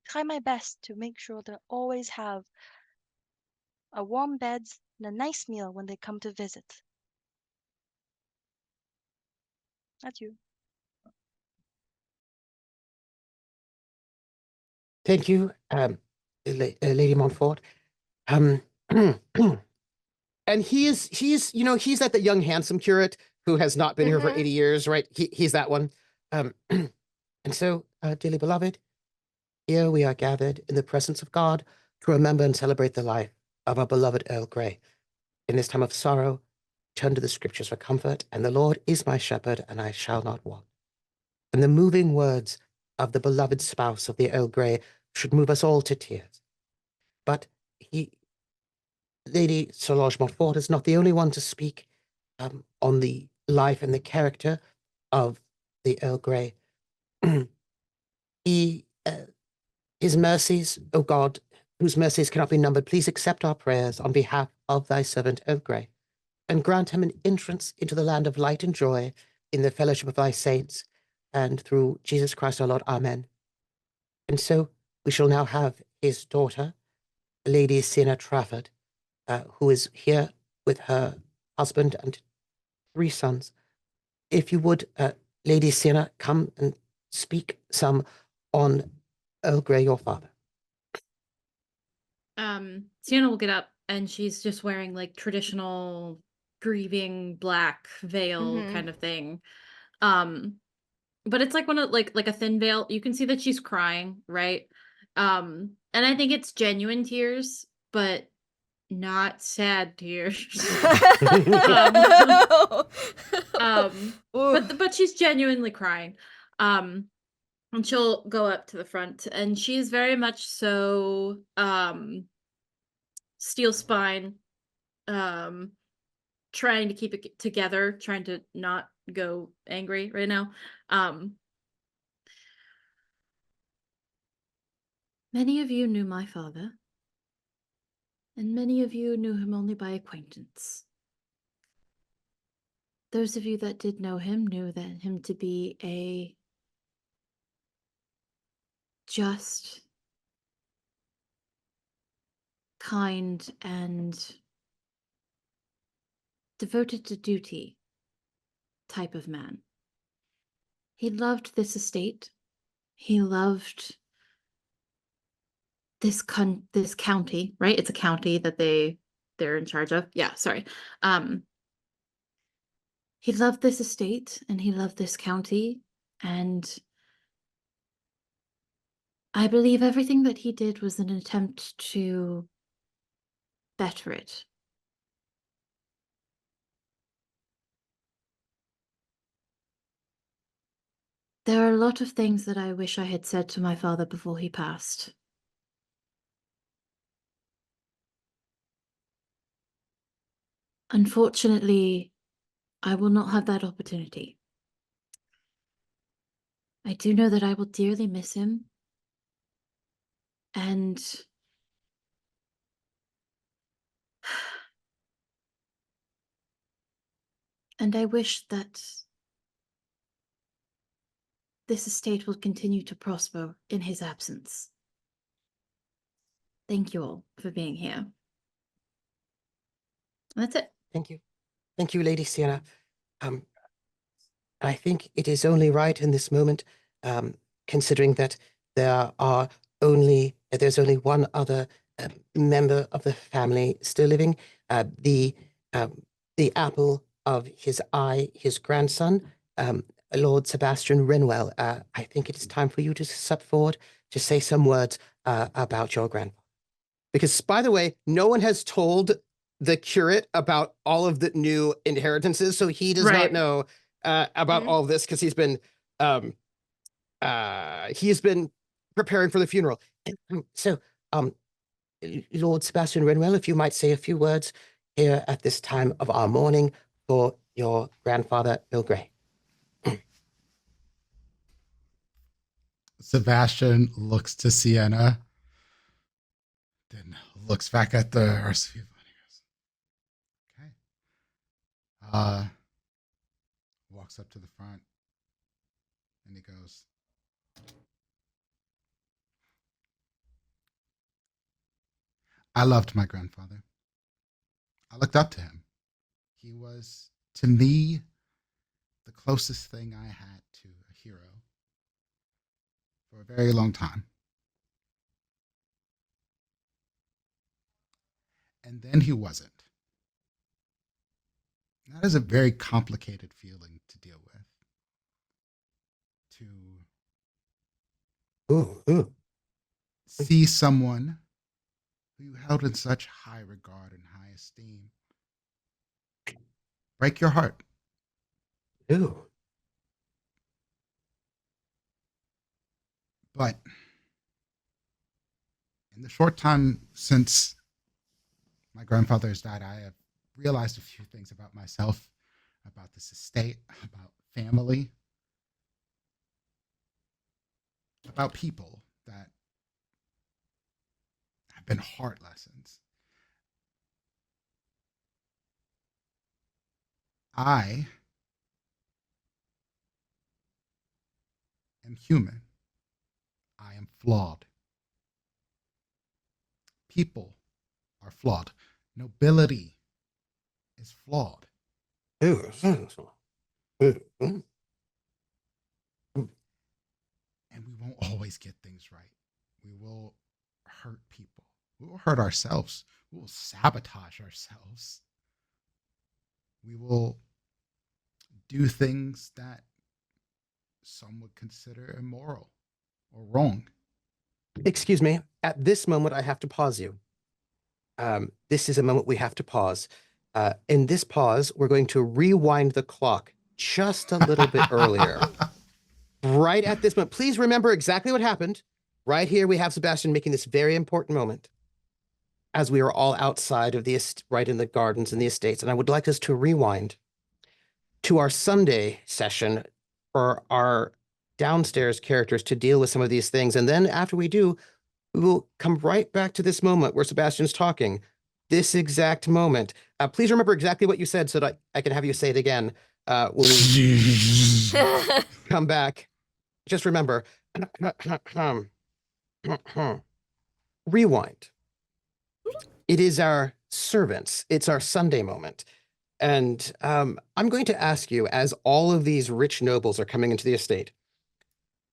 try my best to make sure they always have a warm bed and a nice meal when they come to visit. Adieu. Thank you, Lady Montfort. And he's that the young handsome curate who has not been here for 80 years, right? He's that one. And so, dearly beloved, here we are gathered in the presence of God to remember and celebrate the life of our beloved Earl Grey. In this time of sorrow, turn to the scriptures for comfort, and the Lord is my shepherd, and I shall not want. And the moving words of the beloved spouse of the Earl Grey should move us all to tears. But Lady Solange Montfort is not the only one to speak on the life and the character of the Earl Grey. His mercies, O God, whose mercies cannot be numbered, please accept our prayers on behalf of thy servant Grey, and grant him an entrance into the land of light and joy in the fellowship of thy saints, and through Jesus Christ our Lord. Amen. And so we shall now have his daughter, Lady Sienna Trafford, who is here with her husband and 3 sons. If you would, Lady Sienna, come and speak some on Earl Grey, your father. Sienna will get up, and she's just wearing like traditional grieving black veil kind of thing. But it's like one of like a thin veil. You can see that she's crying, right? And I think it's genuine tears, but not sad tears. But she's genuinely crying. And she'll go up to the front, and she's very much so steel spine, trying to keep it together, trying to not go angry right now. Many of you knew my father, and many of you knew him only by acquaintance. Those of you that did know him knew that him to be a just, kind, and devoted to duty type of man. He loved this estate. He loved this county, right? It's a county that they're in charge of. Yeah, sorry. He loved this estate, and he loved this county, and I believe everything that he did was an attempt to better it. There are a lot of things that I wish I had said to my father before he passed. Unfortunately, I will not have that opportunity. I do know that I will dearly miss him, and I wish that this estate will continue to prosper in his absence. Thank you all for being here. That's it. Thank you. Thank you, Lady Sienna. I think it is only right in this moment, considering that there's only one other member of the family still living, the apple of his eye, his grandson, Lord Sebastian Renwell. I think it is time for you to step forward to say some words about your grandfather. Because, by the way, no one has told the curate about all of the new inheritances, so he does not know about all of this, because he's been preparing for the funeral. So, Lord Sebastian Renwell, if you might say a few words here at this time of our mourning for your grandfather, Earl Grey. Sebastian looks to Sienna, then looks back at the rest of you. Okay. Walks up to the front, and he goes, I loved my grandfather. I looked up to him. He was, to me, the closest thing I had to a hero for a very long time. And then he wasn't. That is a very complicated feeling to deal with. To see someone who you held in such high regard and high esteem break your heart. Ooh. But in the short time since my grandfather has died, I have realized a few things about myself, about this estate, about family, about people that have have been hard lessons. I am human. I am flawed. People are flawed. Nobility is flawed. And we won't always get things right. We will hurt people. We will hurt ourselves. We will sabotage ourselves. We will do things that some would consider immoral or wrong. Excuse me. At this moment, I have to pause you. This is a moment we have to pause. In this pause, we're going to rewind the clock just a little bit earlier. Right at this moment. Please remember exactly what happened. Right here, we have Sebastian making this very important moment as we are all outside of the, right in the gardens and the estates. And I would like us to rewind to our Sunday session for our downstairs characters to deal with some of these things. And then after we do, we will come right back to this moment where Sebastian's talking. This exact moment. Please remember exactly what you said so that I can have you say it again when we come back. Just remember. Rewind. It is our servants. It's our Sunday moment. And I'm going to ask you, as all of these rich nobles are coming into the estate,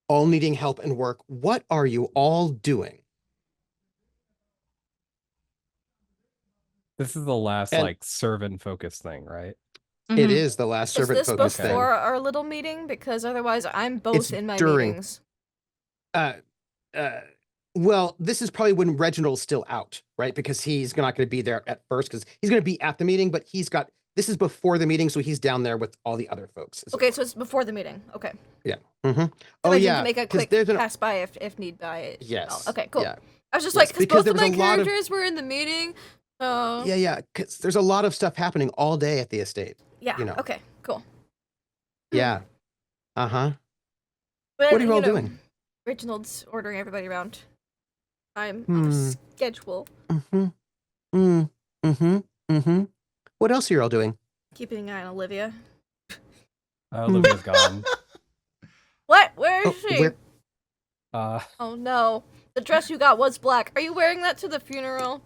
all needing help and work, what are you all doing? This is the last like servant focused thing, right? It is the last servant focused focused thing. Is this before our little meeting? Because otherwise I'm both in my meetings. Well, this is probably when Reginald's still out, right? Because he's not going to be there at first because he's going to be at the meeting, but this is before the meeting, so he's down there with all the other folks. Okay, so it's before the meeting. Okay. Yeah. Oh, yeah. Can make a quick pass by if need by. Yes. Okay, cool. Yeah. I was just like, because both of my characters were in the meeting. Yeah, because there's a lot of stuff happening all day at the estate. Yeah. Okay. Cool. Yeah. But, what are you all doing? Reginald's ordering everybody around. I'm on the schedule. What else are you all doing? Keeping an eye on Olivia. Olivia's gone. What? Where is she? Oh no. The dress you got was black. Are you wearing that to the funeral?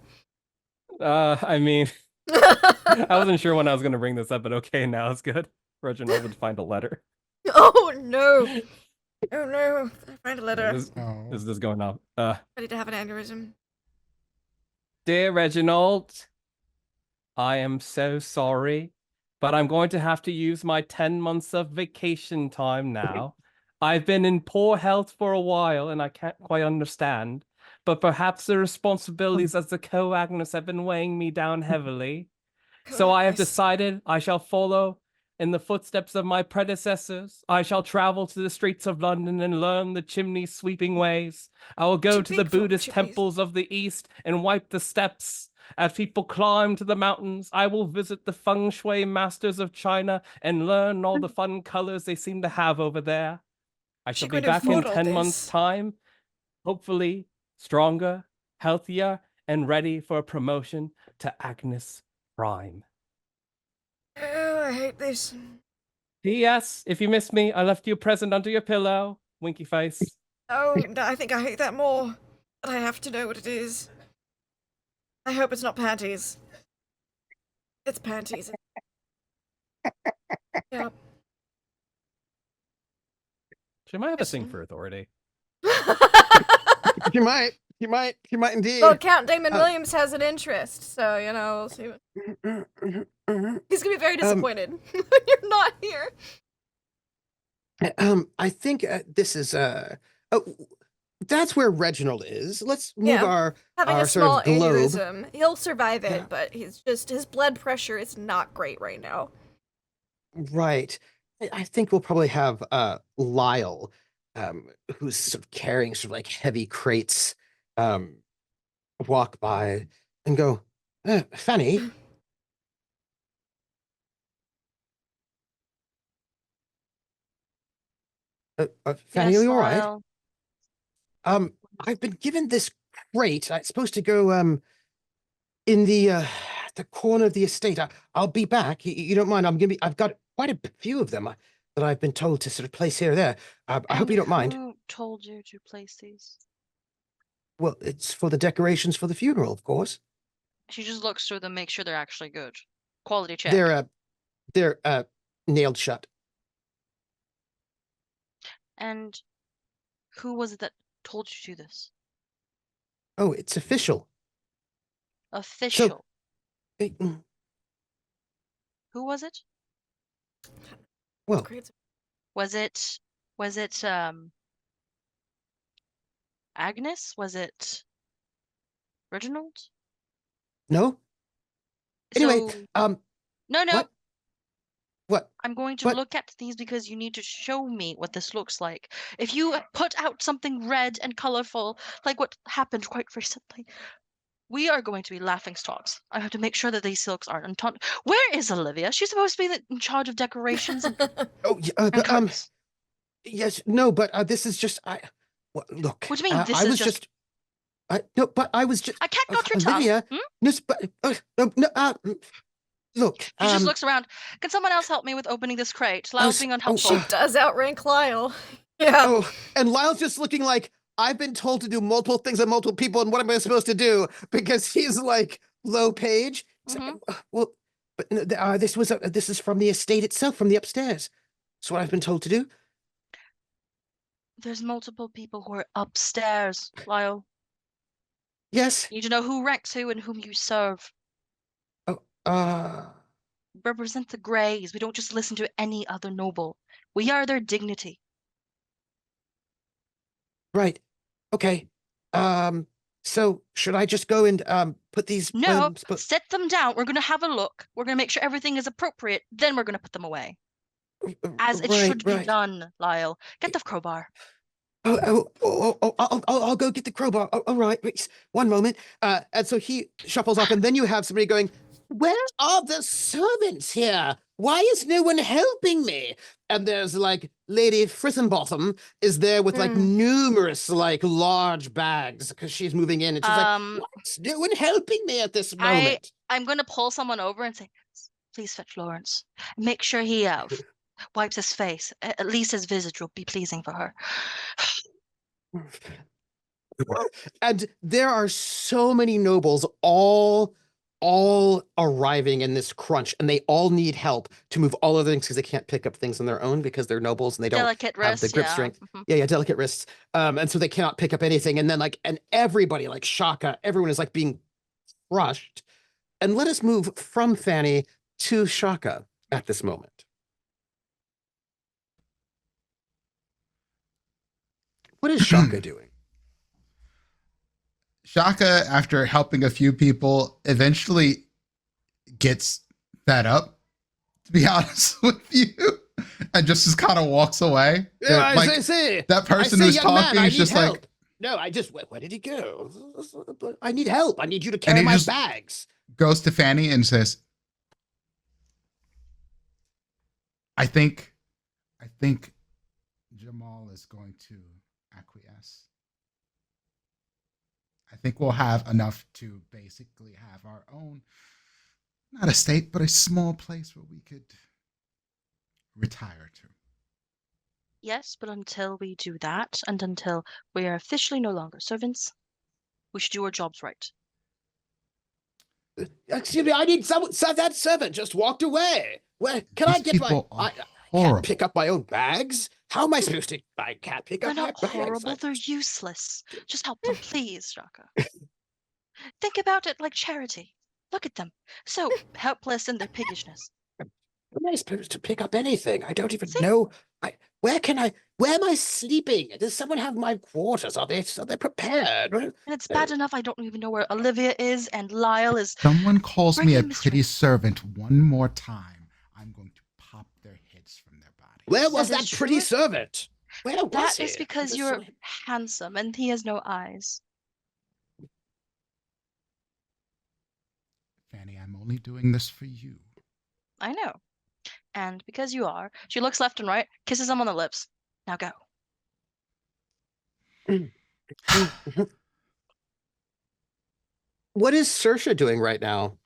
I mean, I wasn't sure when I was going to bring this up, but okay, now it's good. Reginald would find a letter. Oh no! Oh no! I find a letter. This is going off. Ready to have an aneurysm. Dear Reginald, I am so sorry, but I'm going to have to use my 10 months of vacation time now. I've been in poor health for a while and I can't quite understand, but perhaps the responsibilities as the co-Agnes have been weighing me down heavily. So I have decided I shall follow in the footsteps of my predecessors. I shall travel to the streets of London and learn the chimney-sweeping ways. I will go to the Buddhist temples of the East and wipe the steps. As people climb to the mountains, I will visit the feng shui masters of China and learn all the fun colors they seem to have over there. I shall be back in 10 months' time, hopefully stronger, healthier, and ready for a promotion to Agnes Prime. Oh, I hate this. P.S. If you miss me, I left you a present under your pillow. Winky face. Oh, I think I hate that more. But I have to know what it is. I hope it's not panties. It's panties. Yeah. She might have a thing for authority. You might indeed. Well, Count Damon Williams has an interest, so we'll see. He's gonna be very disappointed when you're not here. I think this is that's where Reginald is. Let's move our having a sort small of globe. aneurysm. He'll survive it, but his blood pressure is not great right now. Right. I think we'll probably have Lyle, who's sort of carrying sort of like heavy crates, walk by and go, Fanny. Fanny, yes, are you all right? Lyle. I've been given this crate. It's supposed to go in the corner of the estate. I'll be back. You don't mind? I've got quite a few of them that I've been told to sort of place here or there. I hope you don't mind. Who told you to place these? Well, it's for the decorations for the funeral, of course. She just looks through them, make sure they're actually good. Quality check. They're nailed shut. And who was it that told you to do this? Oh, it's official. Official. So, who was it? well, Was it Agnes? Was it Reginald? no. Anyway, So, no. What? I'm going to look at these because you need to show me what this looks like. If you put out something red and colorful, like what happened quite recently, we are going to be laughing stocks. I have to make sure that these silks aren't untouched. Where is Olivia? She's supposed to be in charge of decorations. And, but yes, no, but this is just look. What do you mean? This I is was just. No, but I was just. I can't got your Olivia. tongue. No, but look. She just looks around. Can someone else help me with opening this crate? Lyle's being unhelpful. She does outrank Lyle. Yeah. Oh, and Lyle's just looking like, I've been told to do multiple things on multiple people, and what am I supposed to do? Because he's like low page. Well, but this is from the estate itself, from the upstairs. That's what I've been told to do. There's multiple people who are upstairs, Lyle. Yes. You need to know who ranks who and whom you serve. Represent the Greys. We don't just listen to any other noble. We are their dignity. Right. Okay. So should I just go and put these? No, set them down. We're going to have a look. We're going to make sure everything is appropriate. Then we're going to put them away. As it should be done, Lyle. Get the crowbar. I'll go get the crowbar. All right. Wait, one moment. And so he shuffles off, and then you have somebody going, "Where are the servants here? Why is no one helping me?" And there's like Lady Frithenbottom is there with like numerous like large bags because she's moving in, and she's like, "What's no one helping me at this moment?" I'm going to pull someone over and say, "Please fetch Lawrence. Make sure he wipes his face. At least his visage will be pleasing for her." And there are so many nobles all arriving in this crunch, and they all need help to move all of the things because they can't pick up things on their own because they're nobles and they don't have the grip strength. Yeah, delicate wrists. And so they cannot pick up anything. And then and everybody, like Shaka, everyone is like being crushed. And let us move from Fanny to Shaka at this moment. What is Shaka doing? Shaka, after helping a few people, eventually gets fed up, to be honest with you, and just kind of walks away. Yeah, like, that person who's talking is just help. Like, "No, where did he go? I need help. I need you to carry my bags." Goes to Fanny and says, I think Jamal is going to acquiesce. I think we'll have enough to basically have our own, not estate, but a small place where we could retire to. Yes, but until we do that, and until we are officially no longer servants, we should do our jobs right. Excuse me, I need that servant just walked away. Where can I get my? I can't pick up my own bags. How am I supposed to? I can't pick up my bags. They're not horrible. They're useless. Just help them, please, Shaka. Think about it like charity. Look at them, so helpless in their piggishness. How am I supposed to pick up anything? I don't even know. Where am I sleeping? Does someone have my quarters? Are they prepared? And it's bad enough I don't even know where Olivia is and Lyle is. Someone calls me a pretty servant one more time, I'm going to pop their heads from their bodies. Where was that pretty servant? Where was that he? is because you're handsome and he has no eyes. Fanny, I'm only doing this for you. I know. And because you are, she looks left and right, kisses him on the lips. Now go. What is Saoirse doing right now?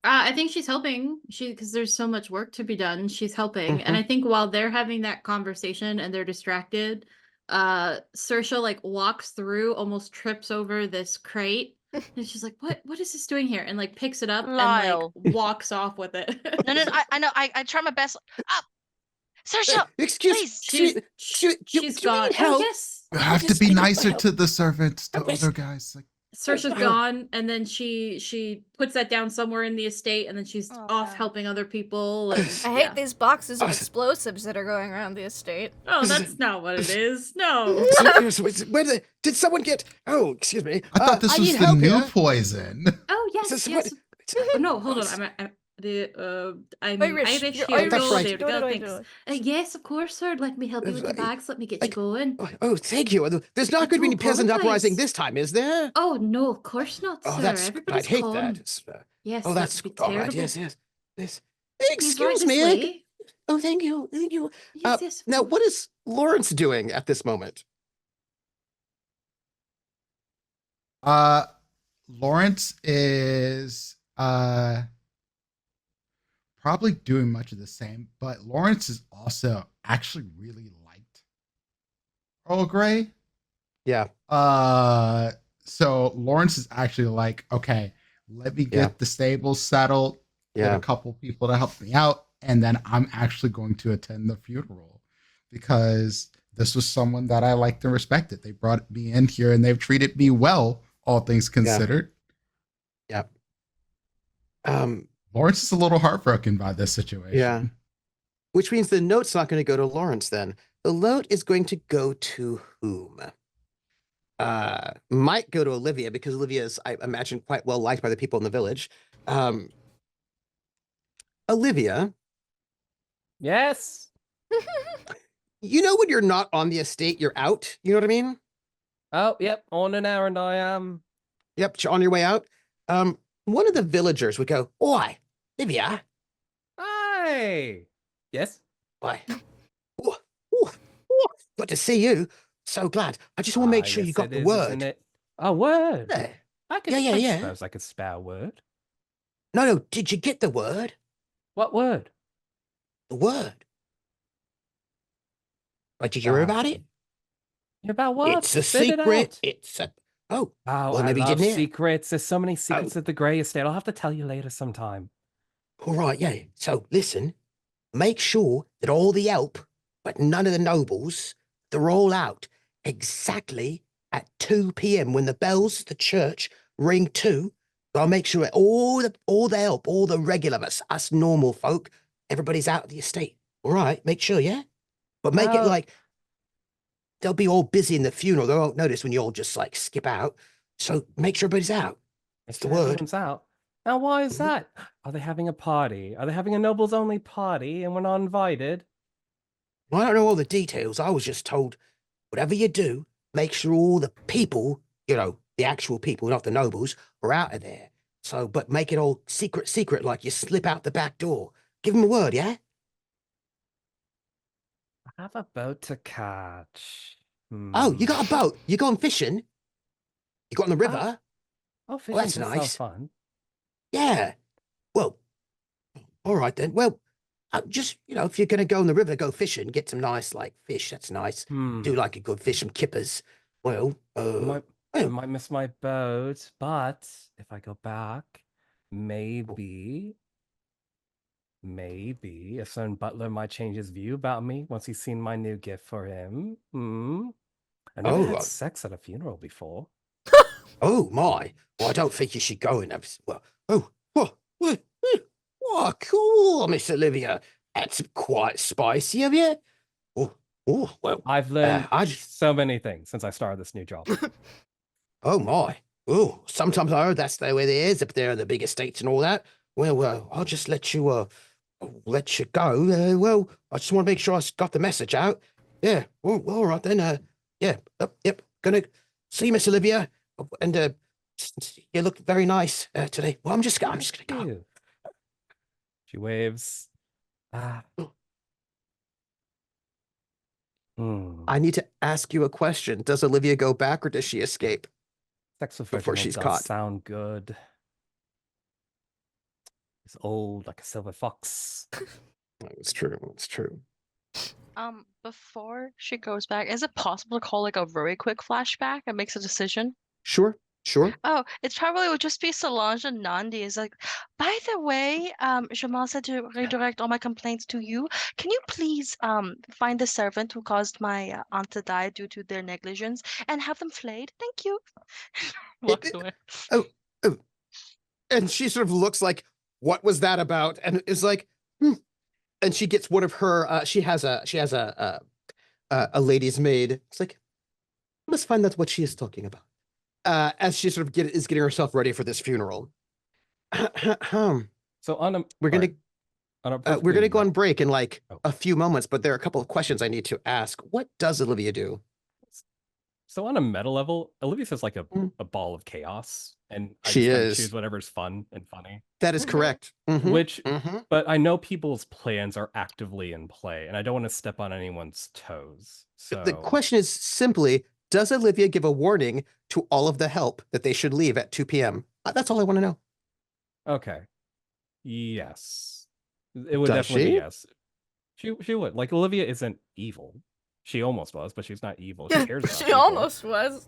I think she's helping. Because there's so much work to be done. She's helping, and I think while they're having that conversation and they're distracted, Saoirse like walks through, almost trips over this crate, and she's like, "What is this doing here?" And like picks it up Lyle. and like walks off with it. No, I know. I try my best. Up, Saoirse, please. She's gone. help? Oh yes. You have to be nicer to the servants, to other guys. Like, Saoirse's gone, and then she puts that down somewhere in the estate, and then she's off Okay. helping other people. And, I hate these boxes of explosives that are going around the estate. Oh, that's not what it is. No. Did someone get? Oh, excuse me. I thought this I was need the help new here. poison. Oh yes, This is yes. Oh, no, hold on. I'm Irish. Irish You're here. Irish. That's right. There we go. Totally, Thanks. totally. Yes, of course, sir. Let me help you with the bags. Let me get you going. Oh, thank you. There's not going to be any do peasant uprising apologize. this time, is there? Oh no, of course not, Oh, sir. that's. Everybody's I'd hate calm. that. Yes, Oh, that that's would be all terrible. right. Yes. Please Excuse ride this me. way. Oh, thank you. Yes, yes. of Now, course. what is Lawrence doing at this moment? Lawrence is probably doing much of the same, but Lawrence is also actually really liked Earl Grey. Yeah. So Lawrence is actually like, okay, let me get the stables settled, get a couple people to help me out, and then I'm actually going to attend the funeral because this was someone that I liked and respected. They brought me in here and they've treated me well, all things considered. Yeah. Lawrence is a little heartbroken by this situation. Yeah. Which means the note's not going to go to Lawrence then. The note is going to go to whom? Might go to Olivia because Olivia is, I imagine, quite well liked by the people in the village. Olivia. Yes. You know when you're not on the estate, you're out. You know what I mean? Oh, yep. On an errand I am. Yep, you're on your way out. One of the villagers would go, "Oi, Olivia." Hi. Yes. Oi. Good to see you. So glad. I just want to make sure you yes, got it the is, word. isn't it? A word. Yeah. I could. Yeah. I suppose I could spare a word. No. Did you get the word? What word? The word. Did you hear about it? About what? It's a Spit it secret. out. It's a. Oh, well, I maybe you love didn't hear. secrets. There's so many secrets at the Grey Estate. I'll have to tell you later sometime. All right, yeah. So listen, make sure that all the help, but none of the nobles, they're all out exactly at 2 p.m. when the bells at the church ring 2. I'll make sure that all the help, all the regular us normal folk, everybody's out of the estate. All right, make sure, yeah? But make it like they'll be all busy in the funeral. They won't notice when you all just like skip out. So make sure everybody's out. That's the word. Everyone's out. Now, why is that? Are they having a party? Are they having a nobles only party and we're not invited? Well, I don't know all the details. I was just told, whatever you do, make sure all the people, the actual people, not the nobles, are out of there. So, but make it all secret, like you slip out the back door. Give them a word, yeah? I have a boat to catch. Oh, you got a boat? You going fishing? You got on the river? Oh, fishing that's nice. Fun. Yeah. Well, all right then. Well, just, if you're going to go in the river, go fishing, get some nice, fish. That's nice. Do like a good fish, some kippers. Well, I might miss my boat, but if I go back, maybe a certain butler might change his view about me once he's seen my new gift for him. I never had sex at a funeral before. Oh my! Well, I don't think you should go in there. Well, cool, Miss Olivia. That's quite spicy of you. Well, I've learned so many things since I started this new job. Oh my! Oh, sometimes I heard that's the way it is up there in the big estates and all that. Well, I'll just let you go. Well, I just want to make sure I got the message out. Yeah. Well, all right then. Yeah. Yep. Gonna see you, Miss Olivia. And you look very nice today. Well, I'm just gonna go. She waves. I need to ask you a question. Does Olivia go back or does she escape? Sex with Before Reginald she's does caught. sound good. He's old like a silver fox. It's true. It's true. Before she goes back, is it possible to call like a very quick flashback and makes a decision? Sure. Oh, it's probably would just be Solange and Nandi. Is like, by the way, Jamal said to redirect all my complaints to you. Can you please find the servant who caused my aunt to die due to their negligence and have them flayed? Thank you. Walks away. Oh, and she sort of looks like, what was that about? And is like, and she gets one of her. She has a lady's maid. It's like, let's find out what she is talking about. As she sort of is getting herself ready for this funeral. So on a we're gonna go on break in like Oh. a few moments, but there are a couple of questions I need to ask. What does Olivia do? So on a meta level, Olivia says like a ball of chaos, and I She just kinda is. choose whatever's fun and funny. That is correct. Which, but I know people's plans are actively in play, and I don't want to step on anyone's toes. So The question is simply, does Olivia give a warning to all of the help that they should leave at 2 p.m.? That's all I want to know. Okay. Yes. It would Does definitely she? be yes. She would. Like, Olivia isn't evil. She almost was, but she's not evil. She cares about She people. almost was.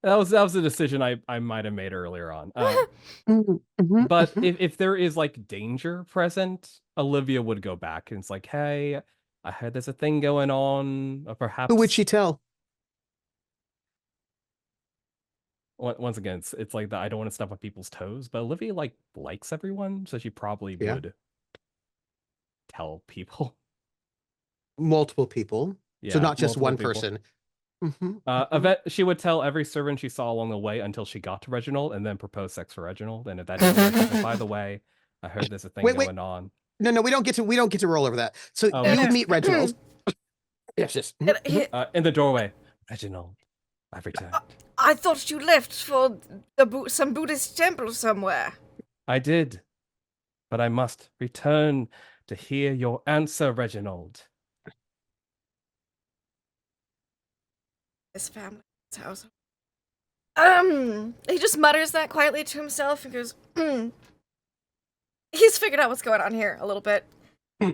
That was a decision I might have made earlier on. But if there is like danger present, Olivia would go back and it's like, hey, I heard there's a thing going on. Or perhaps Who would she tell? once again, it's like that I don't want to step on people's toes, but Olivia likes everyone, so she probably would tell people. Multiple people. Yeah, So not just multiple one people. person. She would tell every servant she saw along the way until she got to Reginald, and then propose sex for Reginald. And if that didn't work, she said, by the way, I heard there's a thing going on. No, we don't get to roll over that. So Oh, you okay. meet Reginald. Yes. In the doorway, Reginald, I've returned. I thought you left for some Buddhist temple somewhere. I did, but I must return to hear your answer, Reginald. This family's house. He just mutters that quietly to himself and goes, He's figured out what's going on here a little bit.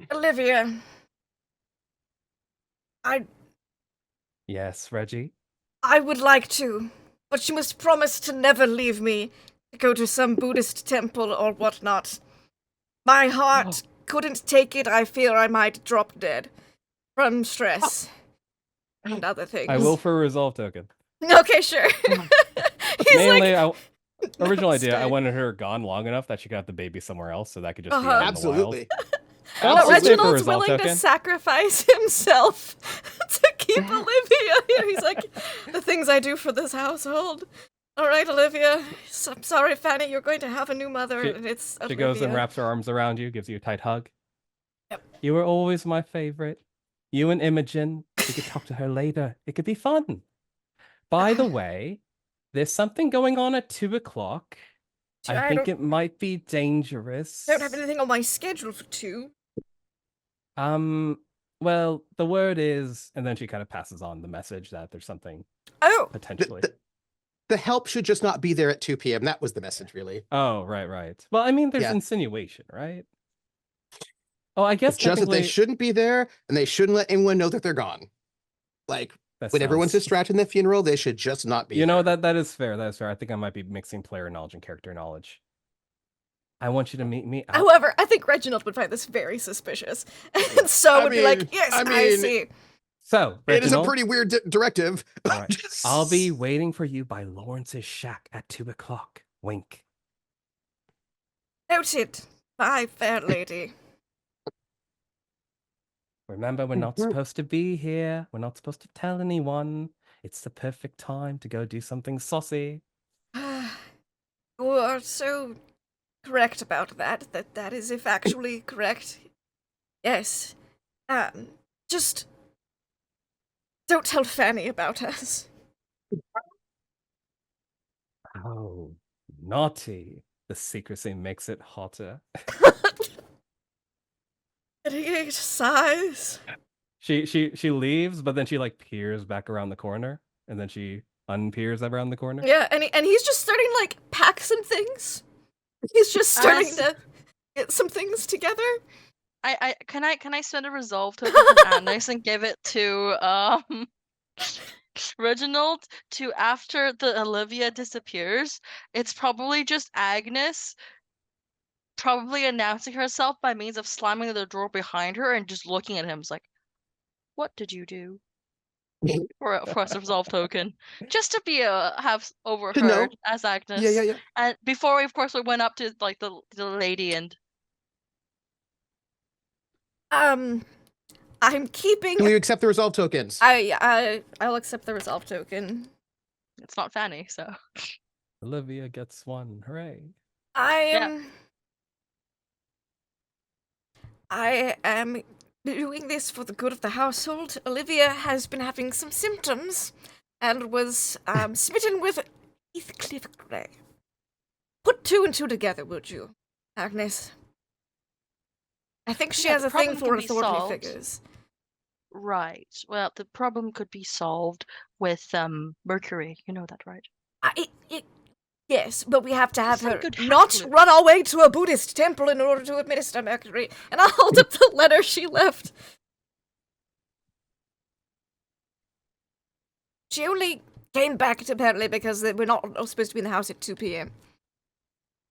Olivia. Yes, Reggie? I would like to, but you must promise to never leave me to go to some Buddhist temple or whatnot. My heart couldn't take it. I fear I might drop dead from stress and other things. I will for a resolve token. Okay, sure. He's Mainly, original idea, I wanted her gone long enough that she could have the baby somewhere else, so that could just be out in the Absolutely. But Reginald's resolve willing to token. sacrifice himself to keep Olivia here. He's like, the things I do for this household. All right, Olivia. I'm sorry, Fanny, you're going to have a new mother, and it's She Olivia. goes and wraps her arms around you, gives you a tight hug. Yep. You were always my favorite. You and Imogen. We could talk to her later. It could be fun. By the way, there's something going on at 2 o'clock. I think it might be dangerous. I don't have anything on my schedule for 2. Well, the word is, and then she kind of passes on the message that there's something potentially. The help should just not be there at 2 p.m. That was the message, really. Oh, right. Well, I mean, there's insinuation, right? Oh, I guess It's just that they shouldn't be there, and they shouldn't let anyone know that they're gone. Like, when everyone's distracted in the funeral, they should just not be there. That is fair. That is fair. I think I might be mixing player knowledge and character knowledge. I want you to meet me. However, I think Reginald would find this very suspicious. And so would be like, yes, I see. So, Reginald, it is a pretty weird directive. Right. I'll be waiting for you by Lawrence's shack at 2 o'clock. Wink. Noted. Bye, fair lady. Remember, we're not supposed to be here. We're not supposed to tell anyone. It's the perfect time to go do something saucy. You are so correct about that. That is factually correct. Yes. Just don't tell Fanny about us. Oh, naughty. The secrecy makes it hotter. And he sighs. She leaves, but then she like peers back around the corner, and then she unpeers around the corner. Yeah, and he's just starting to like pack some things. He's just starting to get some things together. Can I spend a resolve token from Agnes and give it to Reginald to after the Olivia disappears? It's probably just Agnes probably announcing herself by means of slamming the door behind her and just looking at him. It's like, what did you do? for a resolve token, just to be have overheard as Agnes. Yeah. And before we, of course, we went up to like the lady and. I'm keeping. Will you accept the resolve tokens? I'll accept the resolve token. It's not Fanny, so. Olivia gets one. Hooray! I am doing this for the good of the household. Olivia has been having some symptoms and was smitten with Heathcliff Grey. Put 2 and 2 together, would you, Agnes? I think she has a thing for authority figures. Right. Well, the problem could be solved with Mercury. You know that, right? Yes, but we have to have her not run away to a Buddhist temple in order to administer Mercury. And I'll hold up the letter she left. She only came back apparently because we're not supposed to be in the house at 2 p.m.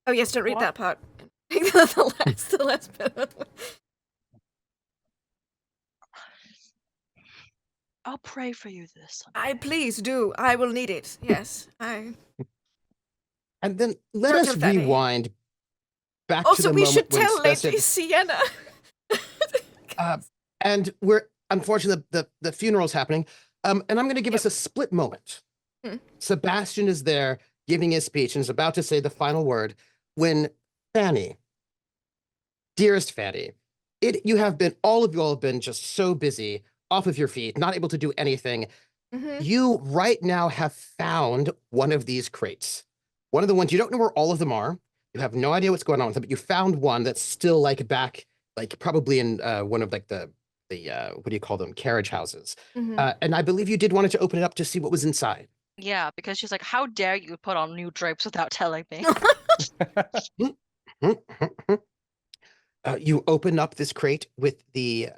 Oh yes, don't read that part. the last bit. I'll pray for you this Sunday. Please do. I will need it. Yes. And then let us rewind back to the moment when we should tell Lady Sienna. And we're unfortunately the funeral's happening. And I'm going to give us a split moment. Sebastian is there giving his speech and is about to say the final word when Fanny, dearest Fanny, all of you have been just so busy, off of your feet, not able to do anything. You right now have found one of these crates. One of the ones, you don't know where all of them are. You have no idea what's going on with them, but you found one that's still like back, like probably in one of like the what do you call them? Carriage houses. And I believe you did want to open it up to see what was inside. Yeah, because she's like, how dare you put on new drapes without telling me? You open up this crate with a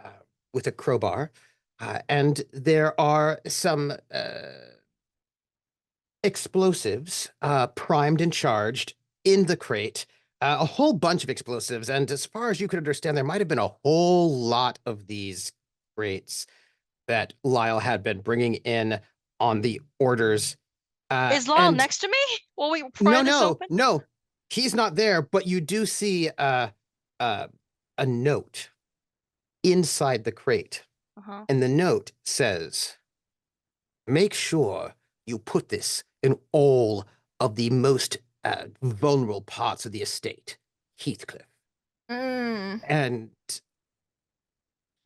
crowbar, and there are some explosives primed and charged in the crate. A whole bunch of explosives, and as far as you could understand, there might have been a whole lot of these crates that Lyle had been bringing in on the orders. Is Lyle next to me? Will we pry this open? No, he's not there. But you do see a note inside the crate, and the note says, "Make sure you put this in all of the most vulnerable parts of the estate, Heathcliff." And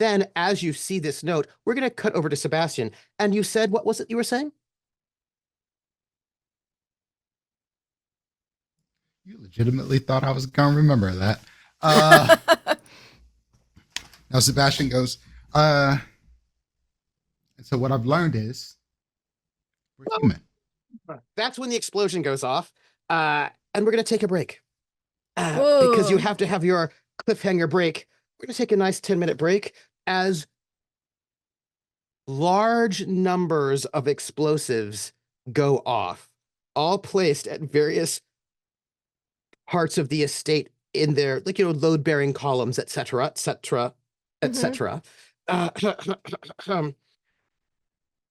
then as you see this note, we're going to cut over to Sebastian. And you said, what was it you were saying? You legitimately thought I was going to remember that. Now Sebastian goes, and so what I've learned is we're human. That's when the explosion goes off. And we're going to take a break. Because you have to have your cliffhanger break. We're going to take a nice 10-minute break as large numbers of explosives go off, all placed at various parts of the estate in their, like, load-bearing columns, etc., etc., etc. We're going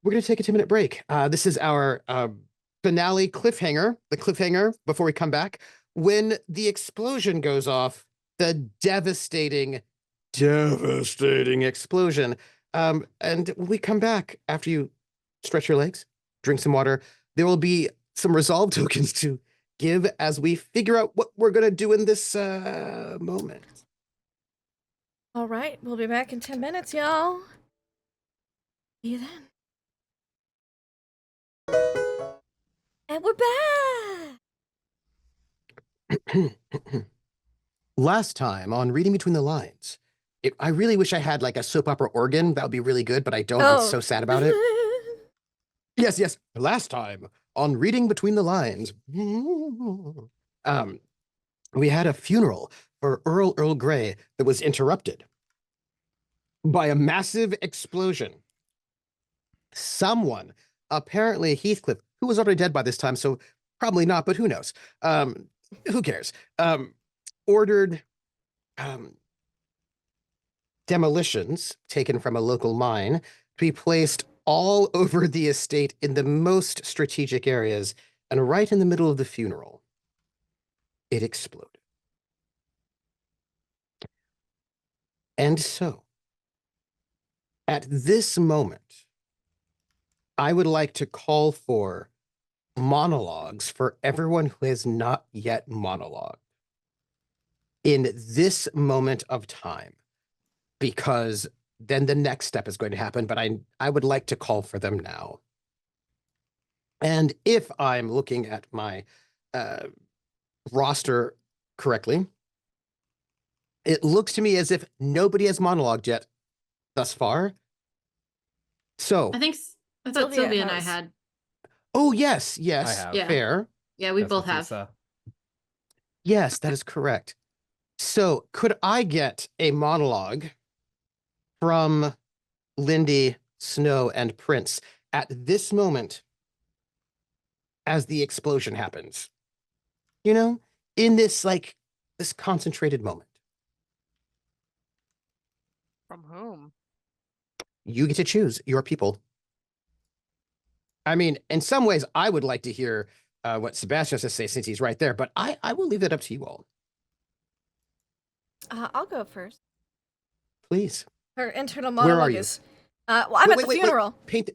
to take a 10-minute break. This is our finale cliffhanger, the cliffhanger before we come back. When the explosion goes off, the devastating explosion. And when we come back, after you stretch your legs, drink some water, there will be some resolve tokens to give as we figure out what we're going to do in this moment. All right, we'll be back in 10 minutes, y'all. See you then. And we're back! Last time on Reading Between the Lines, I really wish I had like a soap opera organ. That would be really good, but I don't. I'm so sad about it. Yes, yes. Last time on Reading Between the Lines, we had a funeral for Earl Grey that was interrupted by a massive explosion. Someone, apparently Heathcliff, who was already dead by this time, so probably not, but who knows? Who cares? Ordered demolitions taken from a local mine to be placed all over the estate in the most strategic areas, and right in the middle of the funeral, it exploded. And so, at this moment, I would like to call for monologues for everyone who has not yet monologued in this moment of time, because then the next step is going to happen, but I would like to call for them now. And if I'm looking at my roster correctly, it looks to me as if nobody has monologued yet thus far. So I thought Sylvia and I has. had. Oh, yes, yes, have. Yeah. fair. Yeah, we That's both with have. Lisa. Yes, that is correct. So could I get a monologue from Lindy, Snow, and Prince at this moment as the explosion happens? You know, in this, like, this concentrated moment. From whom? You get to choose your people. I mean, in some ways, I would like to hear what Sebastian has to say since he's right there, but I will leave it up to you all. I'll go first. Please. Her internal Where are monologue you? is, well, I'm at the funeral. Paint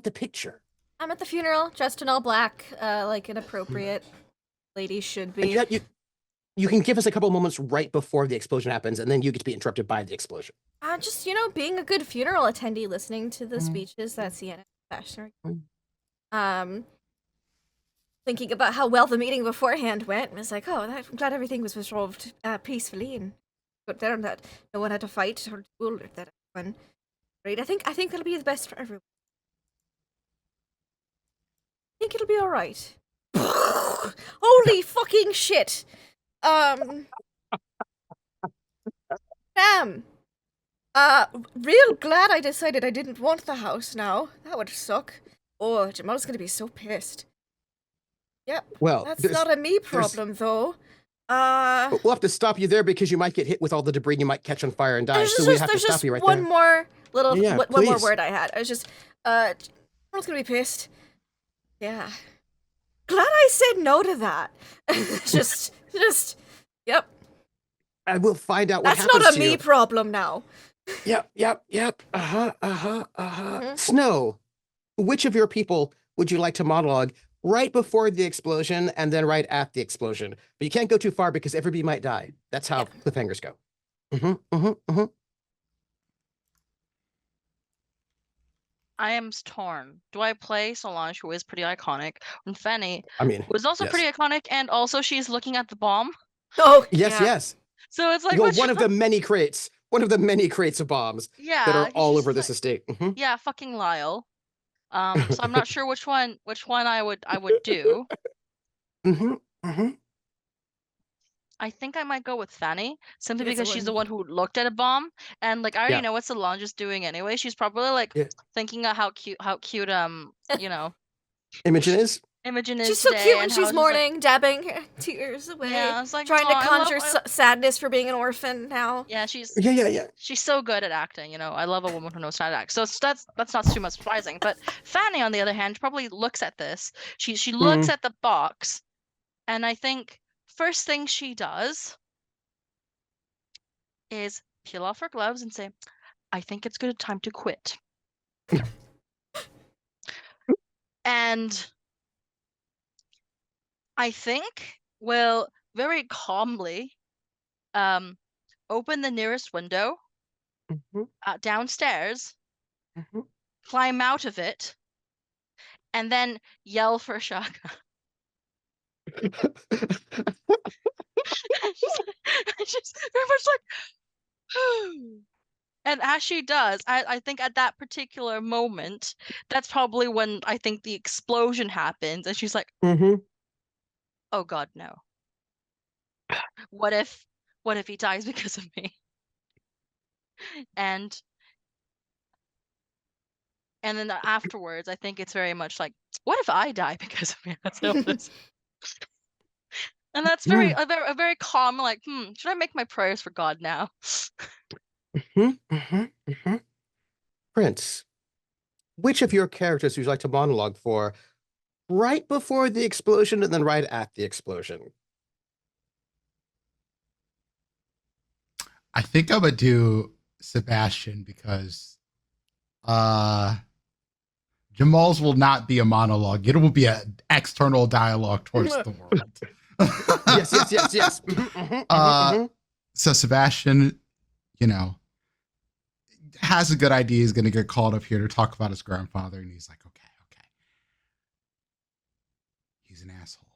the picture. I'm at the funeral, dressed in all black, like an appropriate lady should be. You can give us a couple moments right before the explosion happens, and then you get to be interrupted by the explosion. Just, being a good funeral attendee, listening to the speeches that Sienna thinking about how well the meeting beforehand went, and was like, I'm glad everything was resolved peacefully, and that no one had to fight or duel, or that everyone. Right? I think that'll be the best for everyone. I think it'll be all right. Holy fucking shit! Damn. Real glad I decided I didn't want the house now. That would suck. Oh, Jamal's gonna be so pissed. Yep. Well, that's not a me problem, though. We'll have to stop you there because you might get hit with all the debris and you might catch on fire and die. So we have to stop you right there. One more little, one more please. word I had. I was just, Jamal's gonna be pissed. Yeah. Glad I said no to that. just, yep. And we'll find out what That's happens not a to me you. problem now. Yep. Snow, which of your people would you like to monologue right before the explosion and then right at the explosion? But you can't go too far because everybody might die. That's how cliffhangers go. I am torn. Do I play Solange, who is pretty iconic, when Fanny was also yes. pretty iconic, and also she's looking at the bomb? Oh, yes. So it's like one of the many crates of bombs that are all over this estate. Yeah, fucking Lyle. So I'm not sure which one I would do. I think I might go with Fanny, simply because she's the one who looked at a bomb, and like I already know what Solange is doing anyway. She's probably like thinking of how cute Imogen is. She's so cute when she's mourning, dabbing her tears away. Yeah, it's like trying to conjure sadness for being an orphan now. Yeah, she's She's so good at acting. I love a woman who knows how to act. So that's not too much surprising. But Fanny, on the other hand, probably looks at this. She looks at the box, and I think first thing she does is peel off her gloves and say, "I think it's good time to quit." And I think will very calmly open the nearest window downstairs, climb out of it, and then yell for Shaka. She's very much like, And as she does, I think at that particular moment, that's probably when I think the explosion happens, and she's like, "Oh God, no! What if he dies because of me?" And then afterwards, I think it's very much like, "What if I die because of me?" And that's a very calm, like, should I make my prayers for God now? Prince, which of your characters would you like to monologue for right before the explosion and then right at the explosion? I think I'm gonna do Sebastian because Jamal's will not be a monologue. It will be an external dialogue towards the world. Yes. So Sebastian, has a good idea. He's going to get called up here to talk about his grandfather. And he's like, okay. He's an asshole,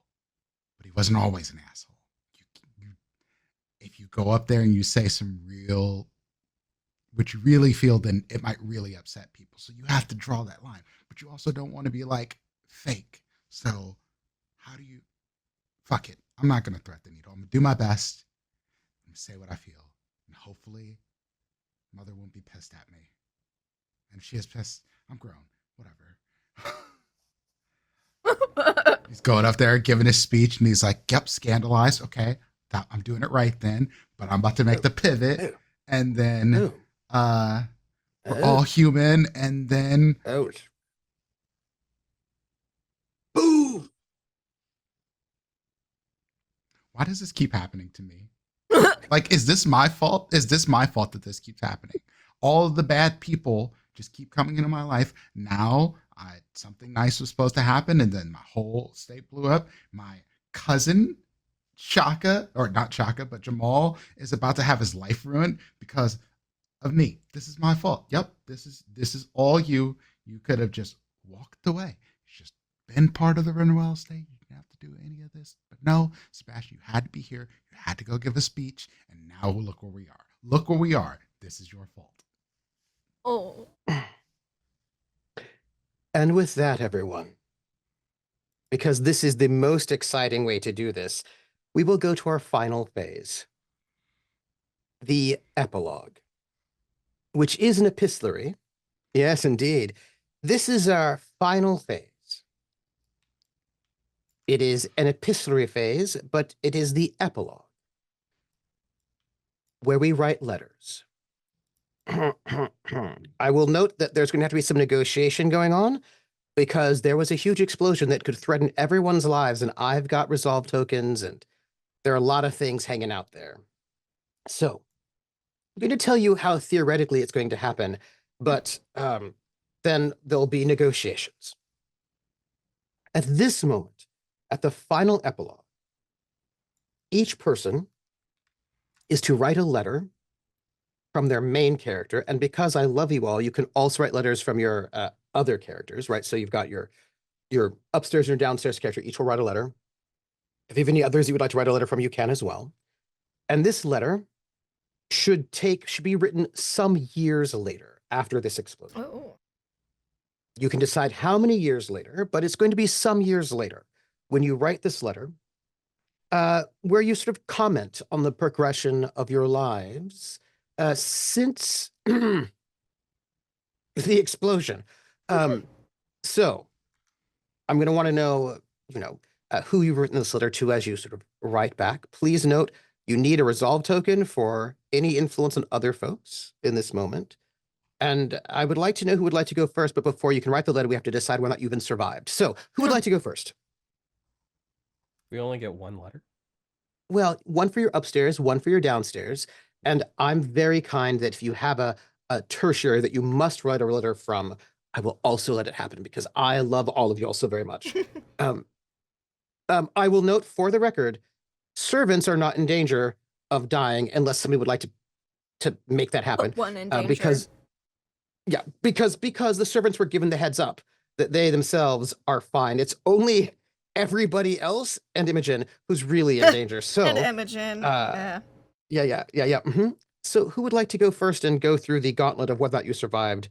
but he wasn't always an asshole. If you go up there and you say what you really feel, then it might really upset people. So you have to draw that line, but you also don't want to be like fake. So how do you, fuck it. I'm not going to thread the needle. I'm going to do my best. I'm going to say what I feel. And hopefully Mother won't be pissed at me. And if she is pissed, I'm grown. Whatever. He's going up there giving his speech and he's like, yep, scandalized. Okay, I'm doing it right then. But I'm about to make the pivot. And then we're all human. And then Boo! Why does this keep happening to me? Like, is this my fault? Is this my fault that this keeps happening? All of the bad people just keep coming into my life. Now, something nice was supposed to happen, and then my whole state blew up. My cousin, Shaka, or not Shaka, but Jamal, is about to have his life ruined because of me. This is my fault. Yep, this is all you. You could have just walked away. It's just been part of the Renewal estate. You didn't have to do any of this. But no, Sebastian, you had to be here. You had to go give a speech. And now look where we are. Look where we are. This is your fault. Oh. And with that, everyone, because this is the most exciting way to do this, we will go to our final phase. The epilogue, which is an epistolary. Yes, indeed. This is our final phase. It is an epistolary phase, but it is the epilogue, where we write letters. I will note that there's going to have to be some negotiation going on because there was a huge explosion that could threaten everyone's lives, and I've got resolve tokens, and there are a lot of things hanging out there. So I'm going to tell you how theoretically it's going to happen, but then there'll be negotiations. At this moment, at the final epilogue, each person is to write a letter from their main character. And because I love you all, you can also write letters from your other characters, right? So you've got your upstairs and your downstairs character, each will write a letter. If you have any others you would like to write a letter from, you can as well. And this letter should be written some years later after this explosion. Oh. You can decide how many years later, but it's going to be some years later when you write this letter, where you sort of comment on the progression of your lives since the explosion. So I'm going to want to know, who you've written this letter to as you sort of write back. Please note, you need a resolve token for any influence on other folks in this moment. And I would like to know who would like to go first, but before you can write the letter, we have to decide whether or not you've been survived. So who would like to go first? We only get one letter? Well, one for your upstairs, one for your downstairs. And I'm very kind that if you have a tertiary that you must write a letter from, I will also let it happen because I love all of you all so very much. I will note for the record, servants are not in danger of dying unless somebody would like to make that happen. One in danger. Because the servants were given the heads up that they themselves are fine. It's only everybody else and Imogen who's really in danger. So and Imogen. Yeah. So who would like to go first and go through the gauntlet of whether or not you survived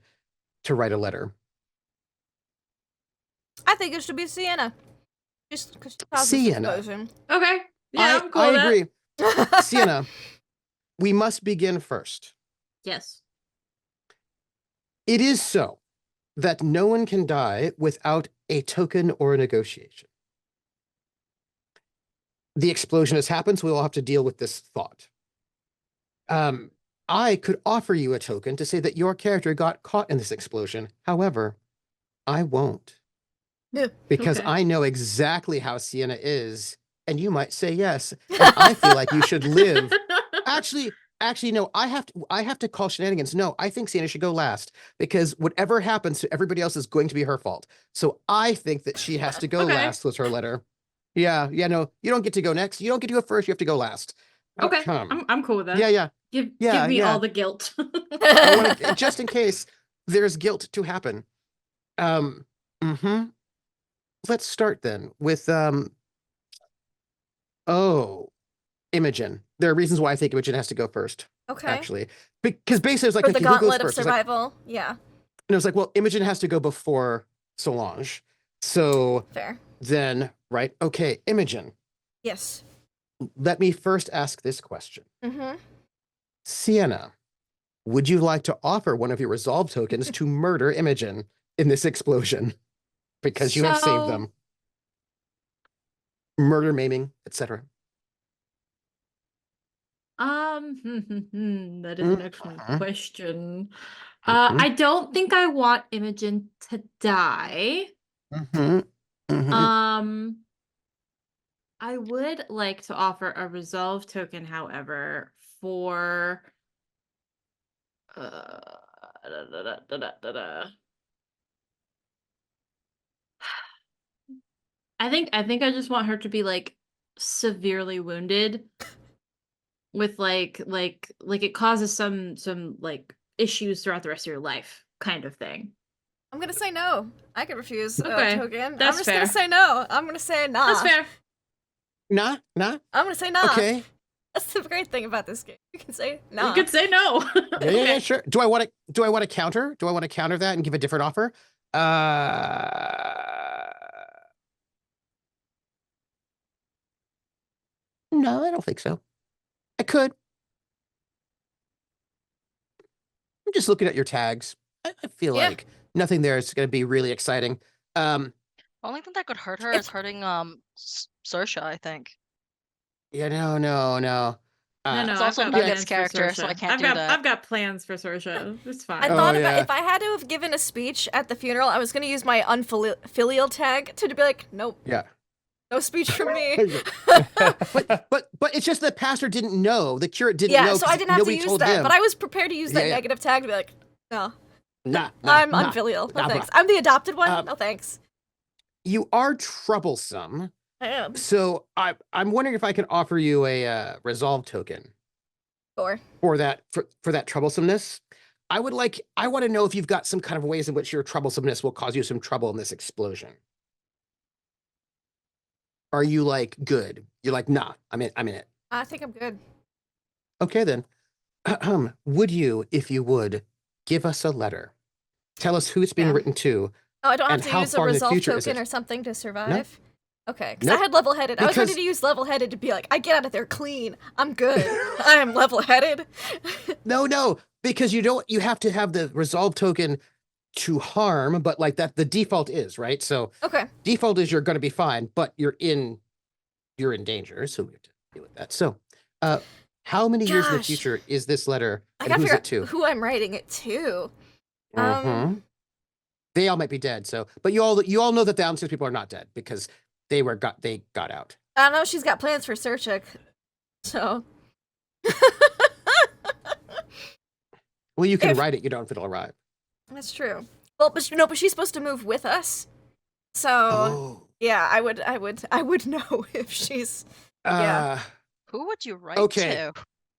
to write a letter? I think it should be Sienna. Just because she caused Sienna. this explosion. Okay. Yeah, I'm cool I with that. agree. Sienna, we must begin first. Yes. It is so that no one can die without a token or a negotiation. The explosion has happened, so we all have to deal with this thought. I could offer you a token to say that your character got caught in this explosion. However, I won't. Yeah. Because Okay. I know exactly how Sienna is, and you might say yes. And I feel like you should live. Actually, no, I have to call shenanigans. No, I think Sienna should go last because whatever happens to everybody else is going to be her fault. So I think that she has to go Okay. last was her letter. Yeah, no, you don't get to go next. You don't get to go first. You have to go last. Okay. Come. I'm cool with that. Yeah. Give Yeah, me yeah. all the guilt. I wanna, just in case there's guilt to happen. Let's start then with Imogen. There are reasons why I think Imogen has to go first. Okay. Actually, because basically it's like For the okay, who goes gauntlet of first? It's like- survival. Yeah. and it was like, well, Imogen has to go before Solange. So Fair. then, right? Okay, Imogen. Yes. Let me first ask this question. Mm-hmm. Sienna, would you like to offer one of your resolve tokens to murder Imogen in this explosion? Because you have saved So- them. Murder, maiming, etc. That is an excellent Mhm. question. Mhm. I don't think I want Imogen to die. I would like to offer a resolve token, however, for I think I just want her to be like severely wounded with like it causes some like issues throughout the rest of your life kind of thing. I'm gonna say no. I could refuse Okay, a token. that's I'm just fair. gonna say no. I'm gonna say nah. That's fair. Nah. I'm gonna say nah. Okay. That's the great thing about this game. You can say nah. You could say no. Yeah, sure. Do I want to counter? Do I want to counter that and give a different offer? No, I don't think so. I could. I'm just looking at your tags. I feel Yeah. like nothing there is going to be really exciting. Only thing that could hurt her If- is hurting Saoirse, I think. Yeah, no. No, It's I've also got Nugget's plans for character, so I Saoirse. can't do that. I've got plans for Saoirse. It's fine. I Oh, thought yeah. about if I had to have given a speech at the funeral, I was gonna use my unfilial tag to be like, nope, Yeah. no speech from me. but it's just the pastor didn't know. The curate didn't Yeah, know. so 'cause I didn't have to nobody use told that, him. but I was prepared to use that Yeah. negative tag to be like, no, Nah, I'm nah. unfilial. No Nah, thanks. I'm the adopted one. Um, No thanks. You are troublesome. I am. So I'm wondering if I can offer you a resolve token Sure. for that troublesomeness. I want to know if you've got some kind of ways in which your troublesomeness will cause you some trouble in this explosion. Are you like good? You're like, nah, I'm in it. I think I'm good. Okay then. Would you, if you would, give us a letter? Tell us who it's being Yeah. written to. Oh, I don't have And to how use a far in the resolve future is token it? or something to survive? Okay, because Nope. I had level-headed. I was ready Because- to use level-headed to be like, I get out of there clean. I'm good. I am level-headed. No, because you have to have the resolve token to harm, but like that the default is, right? So Okay. default is you're going to be fine, but you're in danger, so we have to deal with that. So, how many years in the Gosh. future is this letter, I and gotta who's figure it to? out who I'm writing it to. Mhm. They all might be dead. So, but you all know that the downstairs people are not dead because they got out. I know she's got plans for Serchuk, so. Well, you can If- write it. You don't know if it'll arrive. That's true. Well, but but she's supposed to move with us. So Oh. yeah, I would know if she's yeah. Who would you write Okay.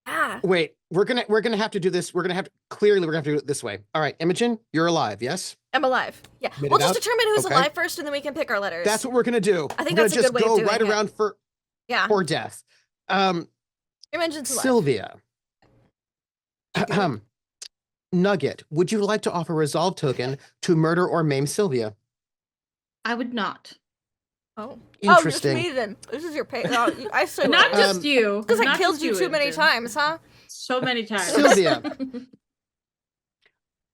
to? Wait. We're gonna have to do this. We're gonna have to do it this way. All right, Imogen, you're alive. Yes. I'm alive. Yeah. Made We'll it just out? determine who's Okay. alive first, and then we can pick our letters. That's what we're gonna do. I think we're that's a gonna good way just of go right doing it. around yeah. for death. Imogen's alive. Sylvia, Nugget, would you like to offer a resolve token to murder or maim Sylvia? I would not. Oh. Interesting. Oh, just me then. This is your pay. Oh, I say Not just you. because I Not killed just you too many Imogen. times, huh? So many times. Sylvia.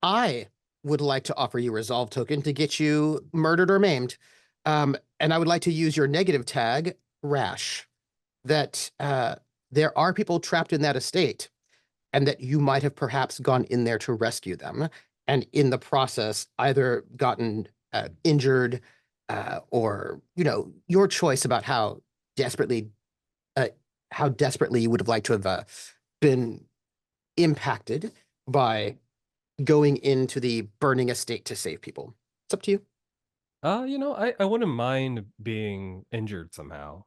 I would like to offer you a resolve token to get you murdered or maimed. And I would like to use your negative tag, rash, that there are people trapped in that estate and that you might have perhaps gone in there to rescue them. And in the process, either gotten injured or, your choice about how desperately you would have liked to have been impacted by going into the burning estate to save people. It's up to you. I wouldn't mind being injured somehow.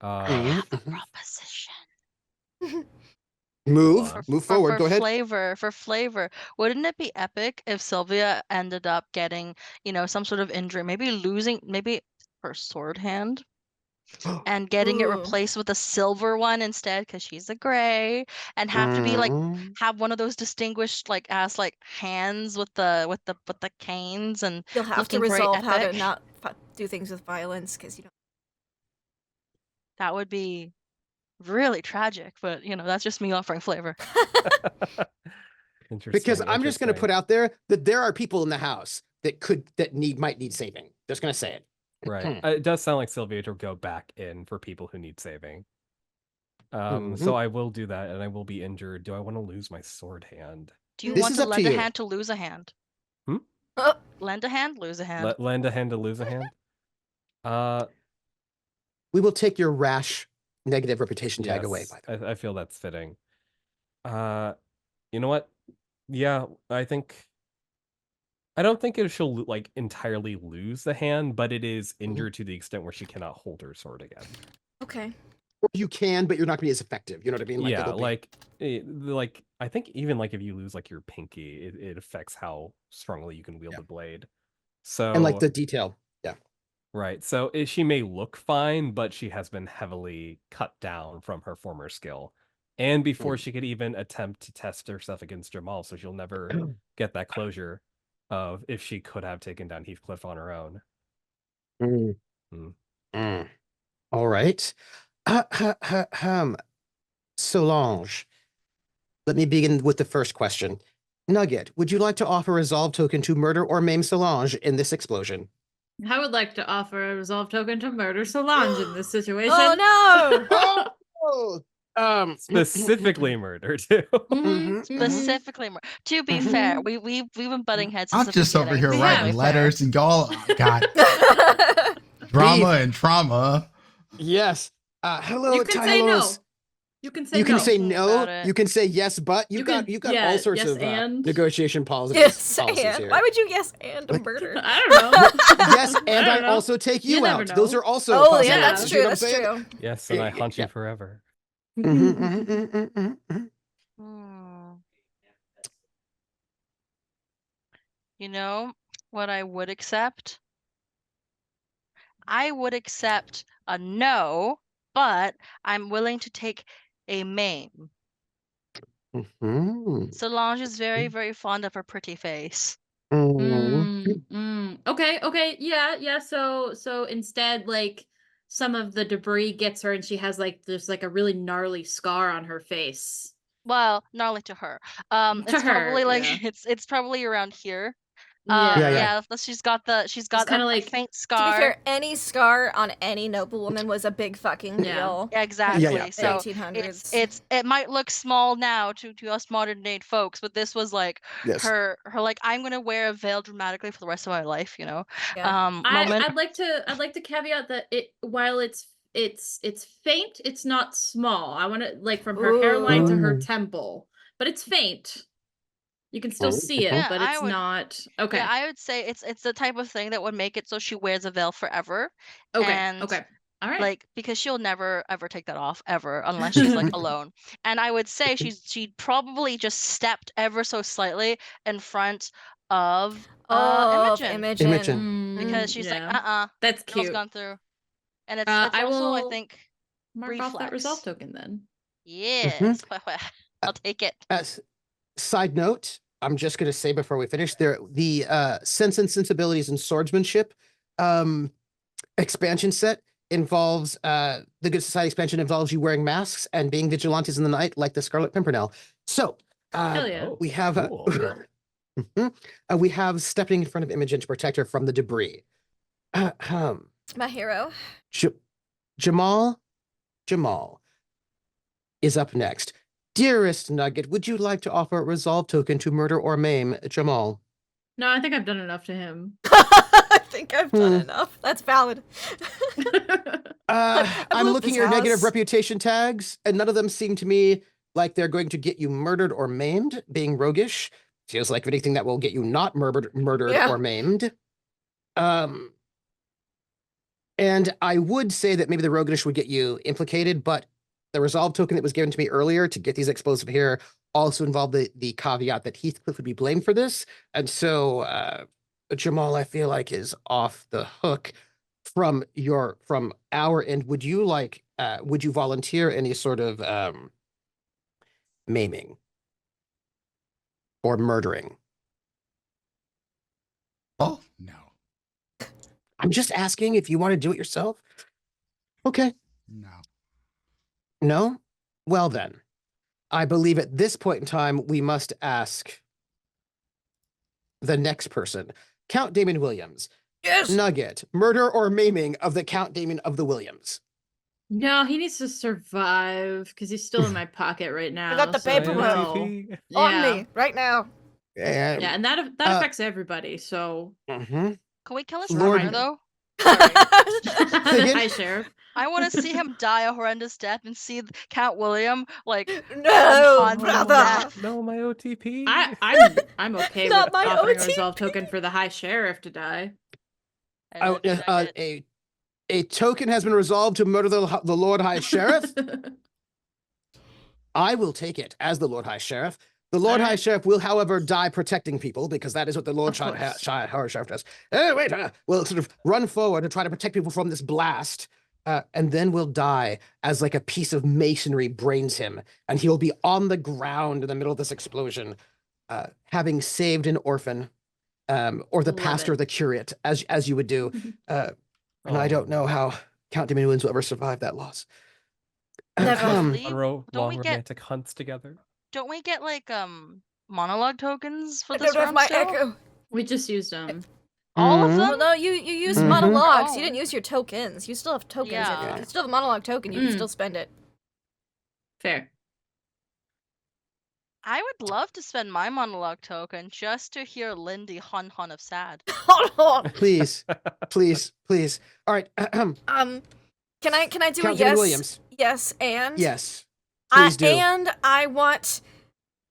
I have a proposition. Move For forward. Go ahead. For flavor, wouldn't it be epic if Sylvia ended up getting, some sort of injury, maybe losing, her sword hand, and getting it replaced with a silver one instead, because she's a gray, and have to be like have one of those distinguished hands with the canes, and you'll have to resolve how to not do things with violence because you don't. That would be really tragic, but that's just me offering flavor. Interesting. Because I'm just going to put out there that there are people in the house that might need saving. Just going to say it. Right. It does sound like Sylvia to go back in for people who need saving. So I will do that, and I will be injured. Do I want to lose my sword hand? Do you want to lend a hand to lose a hand? Lend a hand, lose a hand. Lend a hand to lose a hand? We will take your rash negative reputation tag away. By the way. I feel that's fitting. You know what? Yeah, I don't think she'll entirely lose the hand, but it is injured to the extent where she cannot hold her sword again. Okay. Or you can, but you're not going to be as effective. You know what I mean? I think even if you lose your pinky, it affects how strongly you can wield the blade. So and the detail. Yeah. Right. So she may look fine, but she has been heavily cut down from her former skill. And before she could even attempt to test herself against Jamal, so she'll never get that closure of if she could have taken down Heathcliff on her own. All right. Solange, let me begin with the first question. Nugget, would you like to offer a resolve token to murder or maim Solange in this explosion? I would like to offer a resolve token to murder Solange in this situation. Oh no! Specifically murder too. Specifically murder. To be fair, we've been butting heads. I'm just over here writing letters, and y'all got drama and trauma. Yes. Hello, you can say no. You can say no. You can say yes, but you got all sorts of negotiation policies. Yes, policies and here. why would you yes and a murder? I don't know. Yes, and I also take you out. Know. Those are also. Oh yeah, that's true. That's true. Yes, and I haunt you forever. You know what I would accept? I would accept a no, but I'm willing to take a maim. Solange is very, very fond of her pretty face. Okay, yeah. So instead, some of the debris gets her, and she has there's a really gnarly scar on her face. Well, gnarly to her. It's probably it's probably around here. She's got kind of faint scar. To be fair, any scar on any noblewoman was a big fucking deal. Yeah, exactly. Yeah. So 1800s. it might look small now to us modern day folks, but this was her I'm gonna wear a veil dramatically for the rest of my life, moment. I'd like to caveat that while it's faint, it's not small. I want to from her hairline to her temple, but it's faint. You can still see it, but it's not okay. Yeah, I would say it's the type of thing that would make it so she wears a veil forever. Okay. All right. Because she'll never ever take that off ever unless she's alone. And I would say she probably just stepped ever so slightly in front of Imogen. Because she's that's cute. Gone through. And it's also I think mark reflex. off that resolve token then. Yes. I'll take it. Side note, I'm just going to say before we finish, the Sense and Sensibilities and Swordsmanship expansion set involves the Good Society expansion involves you wearing masks and being vigilantes in the night like the Scarlet Pimpernel. So Hell yeah. we have Cool. we have stepping in front of Imogen to protect her from the debris. My hero. Jamal is up next. Dearest Nugget, would you like to offer a resolve token to murder or maim Jamal? No, I think I've done enough to him. I think I've done enough. That's valid. I'm looking at your negative house. reputation tags, and none of them seem to me like they're going to get you murdered or maimed. Being roguish feels like anything that will get you not murdered Yeah. or maimed. And I would say that maybe the roguish would get you implicated, but the resolve token that was given to me earlier to get these explosive here also involved the caveat that Heathcliff would be blamed for this. And so Jamal, I feel like, is off the hook from our end. Would you volunteer any sort of maiming or murdering? Oh, no. I'm just asking if you want to do it yourself. Okay. No. No? Well then, I believe at this point in time, we must ask the next person. Count Damon Williams. Yes. Nugget, murder or maiming of the Count Damon of the Williams. No, he needs to survive because he's still in my pocket right now. got the so paperwork. no. On Yeah. me right now. Yeah, and that affects everybody. So Can we kill his Lord- partner though? hi, Sheriff. I want to see him die a horrendous death and see Count William like No, unconscious brother. death. No, my OTP. I'm okay Not with my offering a OTP. resolve token for the High Sheriff to die. And then Nugget- A token has been resolved to murder the Lord High Sheriff. I will take it as the Lord High Sheriff. The Lord High Sheriff will, however, die protecting people because that is what the Lord High Sheriff does. We'll sort of run forward and try to protect people from this blast, and then we'll die as like a piece of masonry brains him, and he'll be on the ground in the middle of this explosion, having saved an orphan, or the Love pastor, or it. the curate, as you would do. And I don't know how Count Damon Williams will ever survive that loss. Never. Leave- Long don't we get romantic hunts together. don't we get like monologue tokens for I this don't have round my still? echo. We just used them. All of Mhm. Well, them? no, you used Mhm. monologues. You Oh. didn't use your tokens. You still have tokens. Yeah. If you still have a monologue token, you can Mm. still spend it. Fair. I would love to spend my monologue token just to hear Lindy hun of sad. Hold on. Please. All right. Can I do a Count Damon yes? Williams. Yes, and Yes. Please do. And I want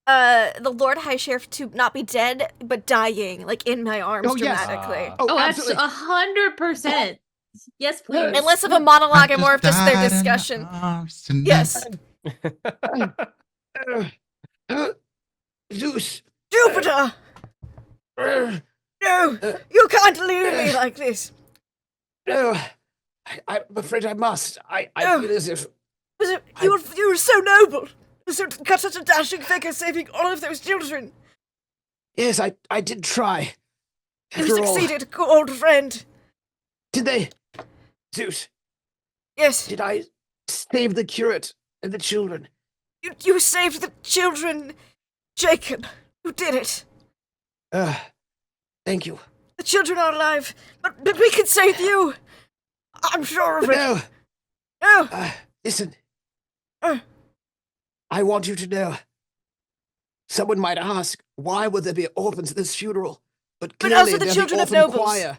the Lord High Sheriff to not be dead but dying, like in my arms Oh, yes. dramatically. Oh, absolutely. 100%. Yes, please. And less of a monologue and more of just their discussion. Yes. Zeus. Jupiter! No. No! You can't leave me like this! I'm afraid I must. I No. feel as if You were so noble! Got such a dashing figure saving all of those children! yes, I did try. You After all, succeeded, old friend! did they? Zeus, Yes, did I save the curate and the children? you saved the children! Jacob, you did it! Thank you. The children are alive, but we can save you! I'm sure of But it! no, No! listen. Uh. I want you to know. Someone might ask, why would there be orphans at this funeral? But But clearly also the there's children of orphan nobles. choir.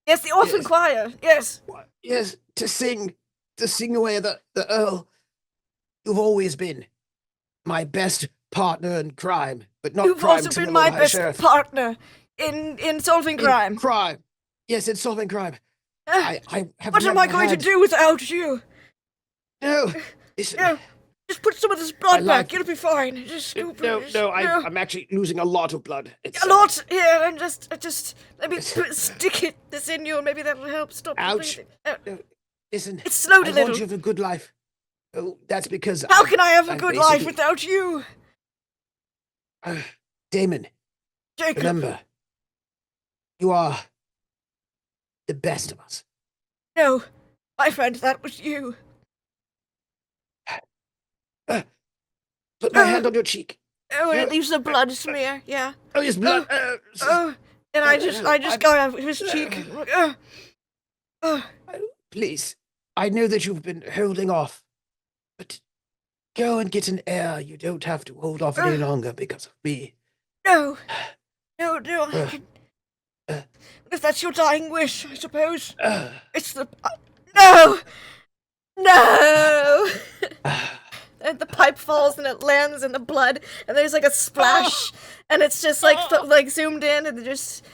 Yes, the orphan Yes. choir, yes! Yes, to sing away the Earl. You've always been my best partner in crime, but not You've crime also to been the my Lord High best Sheriff. partner in solving In crime. crime. Yes, in solving crime. Uh, I have what am I never going had- to do without you? No, listen. No, just put some of this blood like back. It'll be fine. Just scoop No, it. I'm actually losing a lot of blood. It's, A lot here, and just let me stick this in you, and maybe that'll help stop the Ouch. bleeding. Listen, It's slowed a I little. want you to have a good life. Oh, that's because How can I have a I'm good life basically- without you? Damon, Jacob. remember, you are the best of us. No, my friend, that was you. Put my hand on your cheek. Oh, and it leaves a blood smear. Yeah. Oh, yes, blood. And I just got his cheek. Please, I know that you've been holding off, but go and get an heir. You don't have to hold off any longer because of me. No. I can... if that's your dying wish, I suppose. It's the... no! No! And the pipe falls and it lands in the blood, and there's like a splash, and it's just like zoomed in, and just...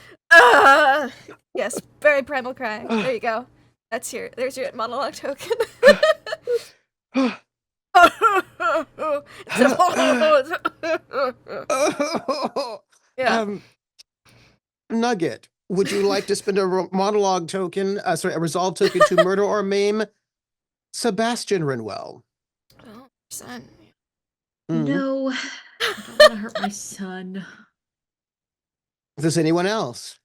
Yes, very primal cry. There you go. There's your monologue token. Yeah. Nugget, would you like to spend a monologue token, a resolve token to murder or maim Sebastian Renwell? Oh, son. No, I don't want to hurt my son. Does anyone else?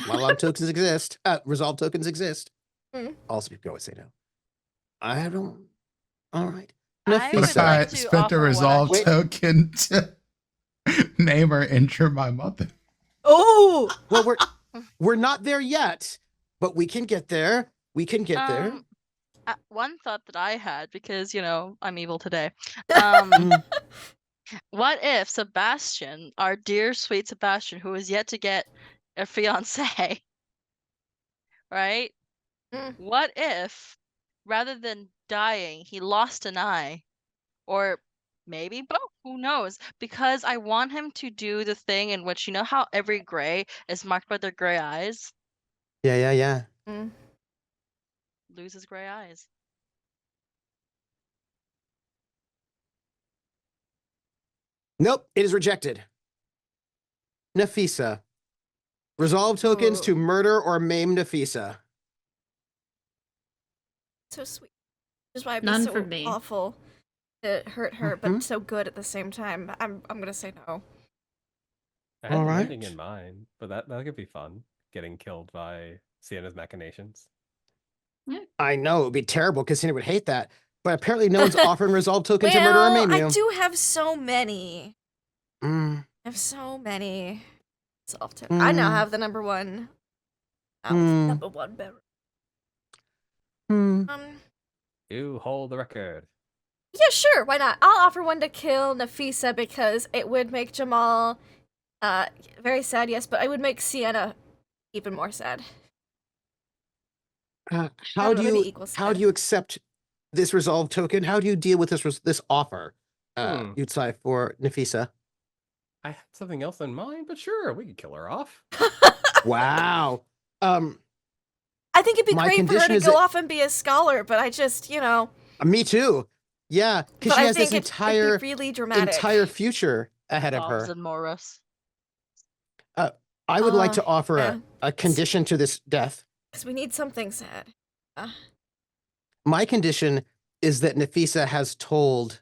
Monologue tokens exist. Resolve tokens exist. Also, you can always say no. I don't. All right. I What would if I like to spent offer a one resolve idea. token to name or injure my mother? Oh! Well, we're not there yet, but we can get there. We can get there. One thought that I had, because I'm evil today. What if Sebastian, our dear sweet Sebastian, who is yet to get a fiance, right? What if, rather than dying, he lost an eye, or maybe both? Who knows? Because I want him to do the thing in which, you know how every gray is marked by their gray eyes? Yeah. Loses gray eyes. Nope, it is rejected. Nafisa. Resolve tokens to murder or maim Nafisa. So sweet. Which is why it'd None be for so me. awful to hurt her, but so good at the same time. I'm gonna say no. I had All an right. ending in mind, but that could be fun. Getting killed by Sienna's machinations. I know, it would be terrible because Sienna would hate that. But apparently no one's offering resolve token to murder or maim you. I do have so many. Mm. I have so many. I now have the number one. Number one bearer. You hold the record. Yeah, sure. Why not? I'll offer one to kill Nafisa because it would make Jamal very sad, yes, but I would make Sienna even more sad. How do you accept this resolve token? How do you deal with this offer, Yutsai, for Nafisa? I had something else in mind, but sure, we could kill her off. Wow. I think it'd be my great for her condition to is go that- off and be a scholar, but I just, Me too. Yeah, because but she I has this think it'd be really dramatic. entire future ahead of her. And Morris. I would like to offer yeah. a condition to this death. Because we need something sad. My condition is that Nafisa has told,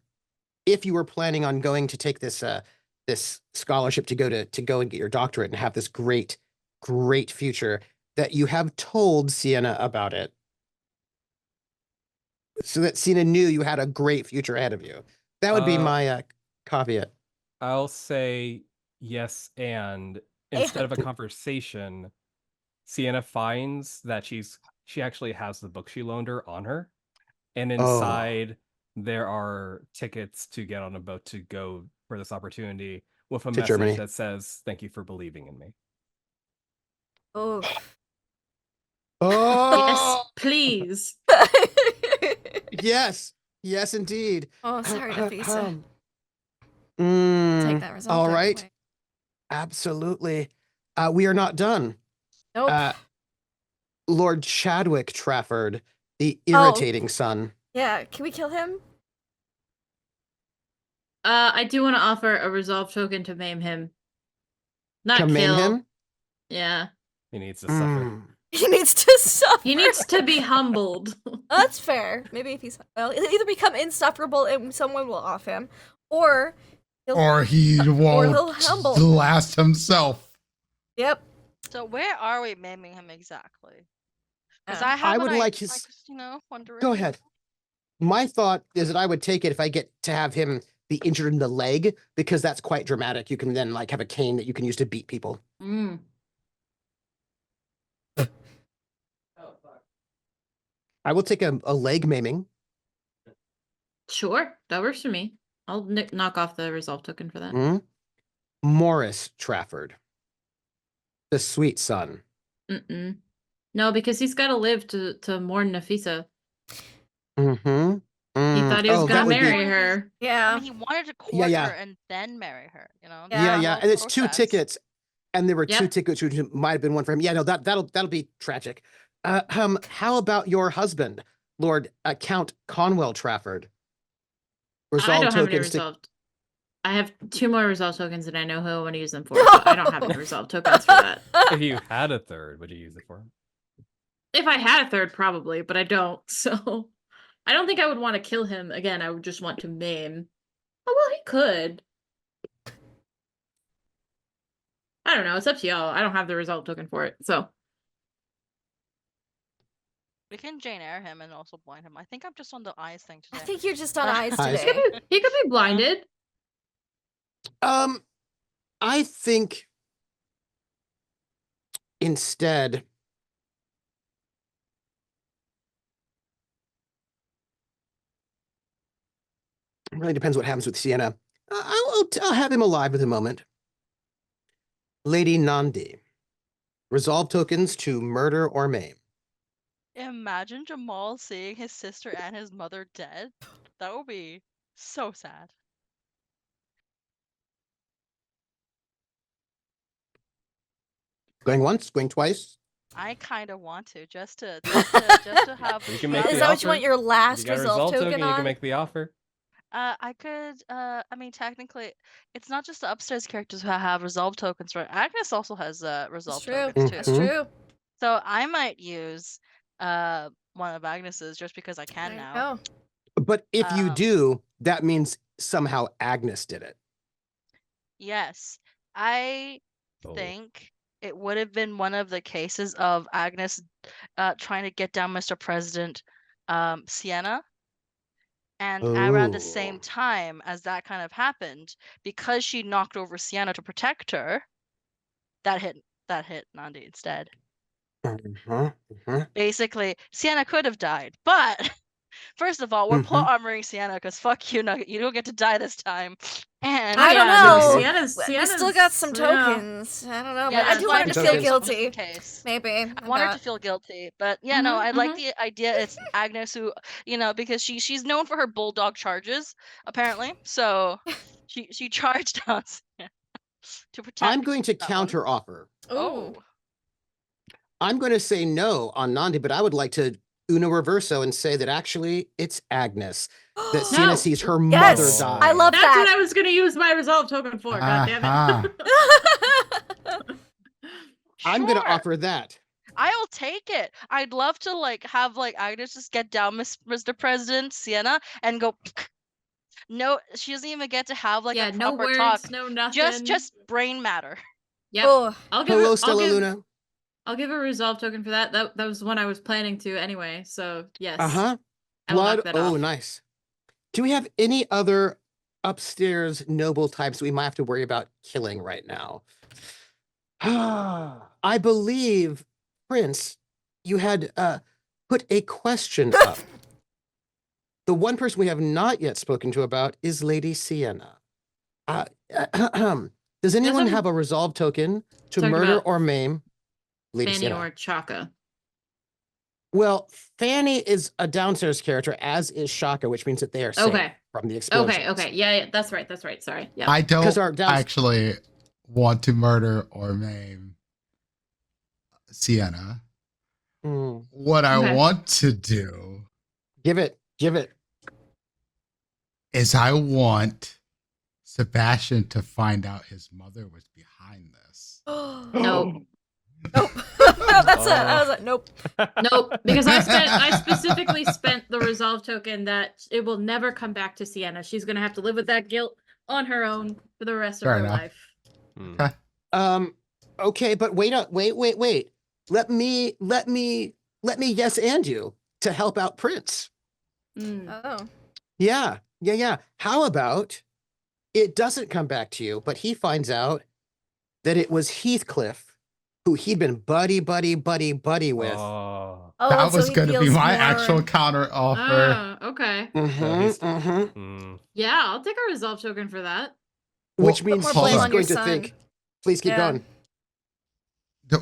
if you were planning on going to take this this scholarship to go and get your doctorate and have this great future, that you have told Sienna about it, so that Sienna knew you had a great future ahead of you. That would be my caveat. I'll say yes, and instead of a conversation, Sienna finds that she actually has the book she loaned her on her, and inside there are tickets to get on a boat to go for this opportunity with a message Germany that says, "Thank you for believing in me." Oh. Yes, please. Yes, indeed. Oh, sorry, Nafisa. Take that result. All right. Away. Absolutely. We are not done. Nope. Lord Chadwick Trafford, the irritating son. Yeah, can we kill him? I do want to offer a resolve token to maim him. Not To kill. maim him? Yeah. He needs to suffer. He needs to suffer. He needs to be humbled. That's fair. Maybe if he'll either become insufferable and someone will off him, or Or he he'll won't humble. blast himself. Yep. So where are we maiming him exactly? Because Um, I have would an like idea, his- wondering. Go ahead. My thought is that I would take it if I get to have him be injured in the leg, because that's quite dramatic. You can then like have a cane that you can use to beat people. Mm. I will take a leg maiming. Sure, that works for me. I'll knock off the resolve token for that. Mhm. Morris Trafford, the sweet son. Mm-mm. No, because he's got to live to mourn Nafisa. Mm-hmm. He thought he was gonna that would be- marry her. I Yeah. mean, he wanted to court yeah. her and then marry her. You know. Yeah, Yeah. yeah, Whole and it's 2 process. tickets, and there were 2 Yep. tickets, which might have been one for him. Yeah, no, that'll be tragic. How about your husband, Lord Count Conwell Trafford? I Resolve don't have any tokens to resolved. I have 2 more resolve tokens, and I know who I want to use them for. So I don't have any resolve tokens for that. If you had a third, would you use it for him? If I had a third, probably, but I don't. So I don't think I would want to kill him again. I would just want to maim. Oh well, he could. I don't know. It's up to y'all. I don't have the resolve token for it, so. We can Jane Eyre him and also blind him. I think I'm just on the eyes thing I today. think you're just on eyes Eyes. today. He could be blinded. I think instead it really depends what happens with Sienna. I'll have him alive at the moment. Lady Nandi. Resolve tokens to murder or maim. Imagine Jamal seeing his sister and his mother dead. That would be so sad. Going once, going twice. I kind of want to just to have. You can make Is the that what you offer. want your You last got a resolve resolve token token, you on? can make the offer. I could. I mean, technically, it's not just the upstairs characters who have resolve tokens, right? Agnes also has resolve true. tokens too. That's true. So I might use one of Agnes's just because I can There you now. go. But if you Um, do, that means somehow Agnes did it. Yes, I Oh. think it would have been one of the cases of Agnes trying to get down Mr. President Sienna. And around the same Oh. time as that kind of happened, because she knocked over Sienna to protect her, that hit Nandi instead. Basically, Sienna could have died, but first of all, we're plot armoring Sienna because fuck you, Nugget. You don't get to die this time. And I don't yeah, know. Sienna's We still got some yeah. tokens. I don't know, Yeah, but I that's do why want I her to just feel wanted guilty. in case. Maybe. I want her to feel guilty, but yeah, no, I like the idea. It's Agnes who, because she's known for her bulldog charges, apparently. So she charged us to protect. I'm going to that one. counter offer. Oh, I'm going to say no on Nandi, but I would like to Uno Reverso and say that actually it's Agnes. That Sienna No. sees her Yes, mother die. I love That's that. what I was gonna use my resolve token for. God damn Uh-huh. it. I'm going to sure. offer that. I'll take it. I'd love to have Agnes just get down Mr. President Sienna and go. No, she doesn't even get to have Yeah, a no proper words, talk. no nothing. Just brain matter. Yep. Oh, Hello, Stella Luna. I'll give a resolve token for that. That was one I was planning to anyway. So yes. Uh-huh. I will knock Blood. that Oh, off. nice. Do we have any other upstairs noble types we might have to worry about killing right now? I believe, Prince, you had put a question up. The one person we have not yet spoken to about is Lady Sienna. Does anyone I'm have a resolve token to talking murder about or maim Lady Fanny Sienna? or Chaka. Well, Fanny is a downstairs character, as is Shaka, which means that they are safe Okay. from the explosion. Okay. Yeah, that's right. Sorry. Yeah. I don't 'Cause our actually want to murder or maim Sienna. What I Okay. want to do Give it. is I want Sebastian to find out his mother was behind this. Nope. Nope. That's it. I was like, nope. Nope. Because I specifically spent the resolve token that it will never come back to Sienna. She's gonna have to live with that guilt on her own for the rest Fair of her enough. life. Hmm. Okay, but wait up, wait. Let me yes and you to help out Prince. Oh. Yeah. How about it doesn't come back to you, but he finds out that it was Heathcliff who he'd been buddy with. Oh. Oh, That and so was he going to be feels my more- actual counter offer. Oh, okay. Yeah, I'll take a resolve token for that. Which Well, means more hold blame he's on. on your going to son. think, please keep Yeah. going.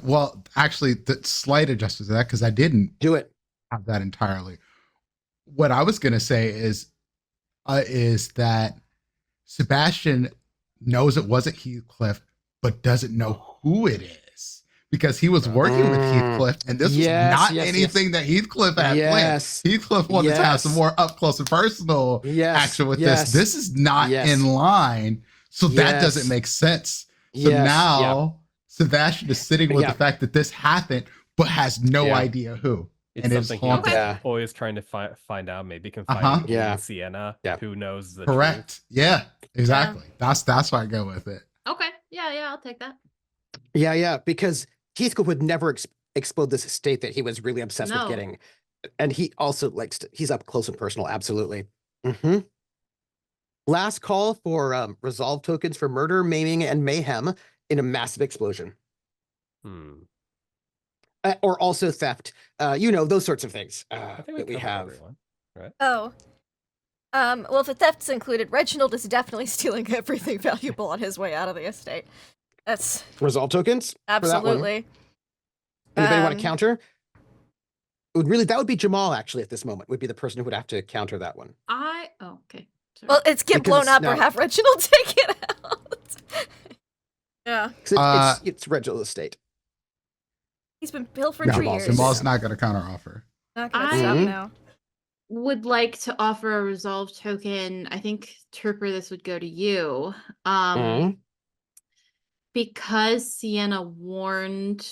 Well, actually, the slight adjustment to that, because I didn't Do it. have that entirely. What I was going to say is that Sebastian knows it wasn't Heathcliff, but doesn't know who it is because he was working with Heathcliff, and this was not anything that Heathcliff had planned. Heathcliff wanted to have some more up close and personal action with this. This is not in line, so that doesn't make sense. So now Sebastian is sitting with the fact that this happened, but has no idea who. It's and something haunted. he's always trying to find out. Maybe confide in Sienna, who knows the Correct. truth. Yeah, exactly. That's why I go with it. Okay. Yeah, I'll take that. Yeah, because Heathcliff would never explode this estate that he was really obsessed with getting. And he also likes to, he's up close and personal, absolutely. Last call for resolve tokens for murder, maiming, and mayhem in a massive explosion. Or also theft. Those sorts of things I think that we have. Everyone, right? Oh. Well, if the theft's included, Reginald is definitely stealing everything valuable on his way out of the estate. That's resolve tokens. Absolutely. Anybody want to counter? That would be Jamal actually at this moment. Would be the person who would have to counter that one. Okay. Sorry. Well, it's get blown up or have Reginald take it out. Yeah. It's Reginald's estate. He's been pilfering for years. Jamal's not going to counter offer. Not going to stop now. Would like to offer a resolve token. I think Turper, this would go to you. Because Sienna warned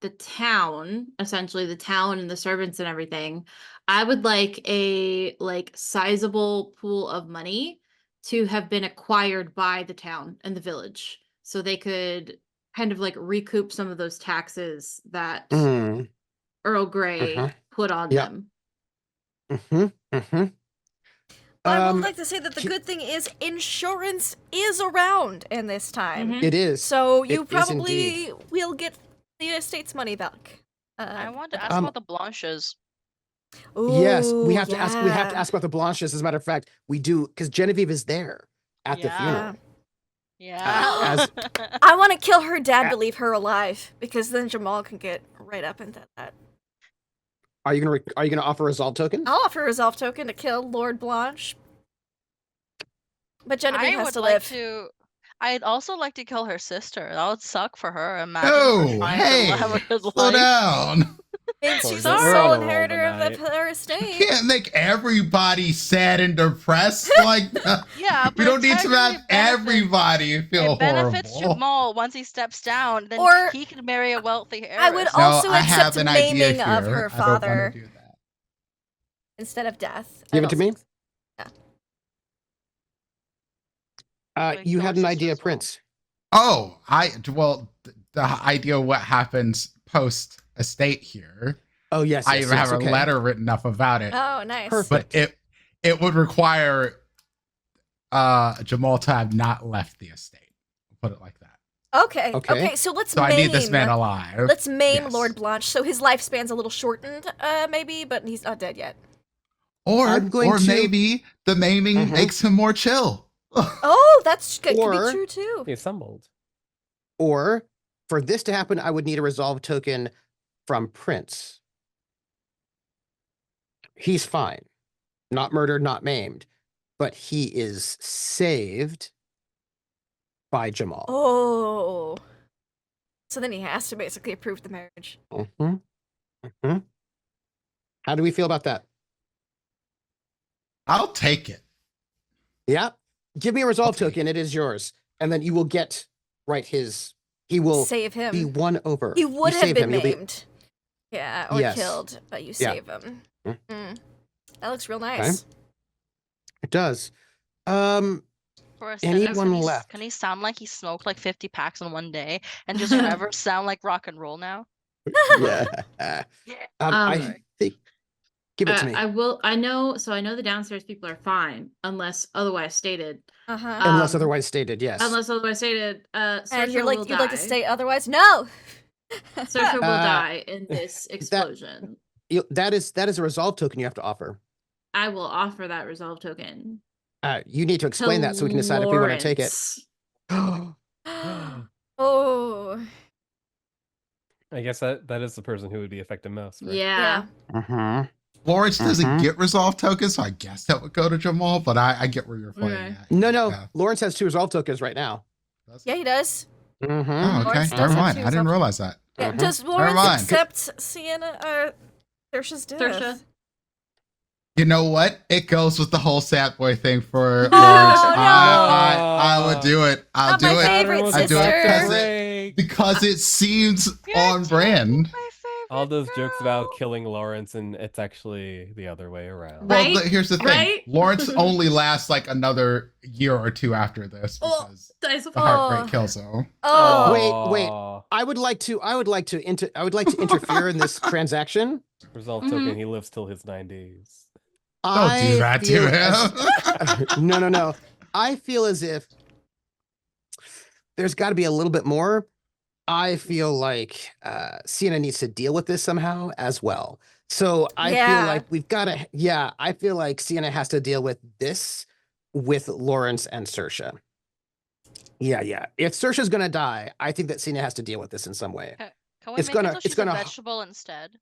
the town, essentially the town and the servants and everything, I would like a sizable pool of money to have been acquired by the town and the village, so they could kind of recoup some of those taxes that Earl Grey put on them. I would like to say that the good thing is insurance is around in this time. It is. So you probably will get the estate's money back. I want to ask about the Blanches. Yes, we have to ask. We have to ask about the Blanches. As a matter of fact, we do, because Genevieve is there at the funeral. Yeah. I want to kill her dad to leave her alive, because then Jamal can get right up into that. Are you gonna offer a resolve token? I'll offer a resolve token to kill Lord Blanche. But Genevieve has to live. I'd also like to kill her sister. That would suck for her. Imagine her trying to have a good slow life. down. She's the sole inheritor of her estate. You can't make everybody sad and depressed like that. Yeah, we don't need to have everybody feel it benefits horrible. Jamal once he steps down. Then he can marry a wealthy heiress. I would also accept maiming of her father do that. instead of death. Give it to me. Yeah. You had an idea, Prince. Oh, the idea of what happens post estate here. Oh yes, I even have a letter written up about it. Oh, nice. Perfect. But it would require Jamal to have not left the estate. Put it like that. Okay. So let's maim. I need this man alive. Let's maim Lord Blanche. So his lifespan's a little shortened, maybe, but he's not dead yet. Or maybe the maiming makes him more chill. Oh, that's could be true too. He assembled. Or for this to happen, I would need a resolve token from Prince. He's fine. Not murdered, not maimed. But he is saved by Jamal. Oh. So then he has to basically approve the marriage. How do we feel about that? I'll take it. Yeah. Give me a resolve token. It is yours. And then you will get he will save him. Be won over. He would have been maimed. Yeah, or killed, but you save him. That looks real nice. Okay. It does. For a sentence, Anyone left? Can he sound like he smoked like 50 packs in one day and just forever sound like rock and roll now? Yeah. I think. Give it to me. I will. I know. So I know the downstairs people are fine, unless otherwise stated. Unless otherwise stated, yes. Unless otherwise stated. And you're like, you'd like to state otherwise? No. Saoirse will die in this explosion. That is a resolve token you have to offer. I will offer that resolve token. You need to explain that so we can decide if we want to take it. Oh. I guess that is the person who would be affected most. Right? Yeah. Lawrence doesn't get resolve tokens, so I guess that would go to Jamal, but I get where you're playing at. No. Yeah. Lawrence has 2 resolve tokens right now. Yeah, he does. Oh, okay. Lawrence Never does have mind. 2 I didn't resolve- realize that. Yeah, does Never Lawrence mind. accept Sienna Saoirse's death? Saoirse. You know what? It goes with the whole sad boy thing for Lawrence. no! I would do it. I'll Not do my it. favorite I do sister. it because it seems on brand. All those jokes about killing Lawrence, and it's actually the other way around. Right? Well, here's the thing. Right? Lawrence only lasts like another year or 2 after this because Dice of the heartbreak kills him. Oh. Wait. I would like to interfere in this transaction. Resolve token. He lives till his 90s. Don't do that to him. No. I feel as if there's got to be a little bit more. I feel like Sienna needs to deal with this somehow as well. So I feel like we've got to. Yeah, I feel like Sienna has to deal with this with Lawrence and Saoirse. Yeah. If Saoirse's gonna die, I think that Sienna has to deal with this in some way. Can we make it so she's a vegetable instead?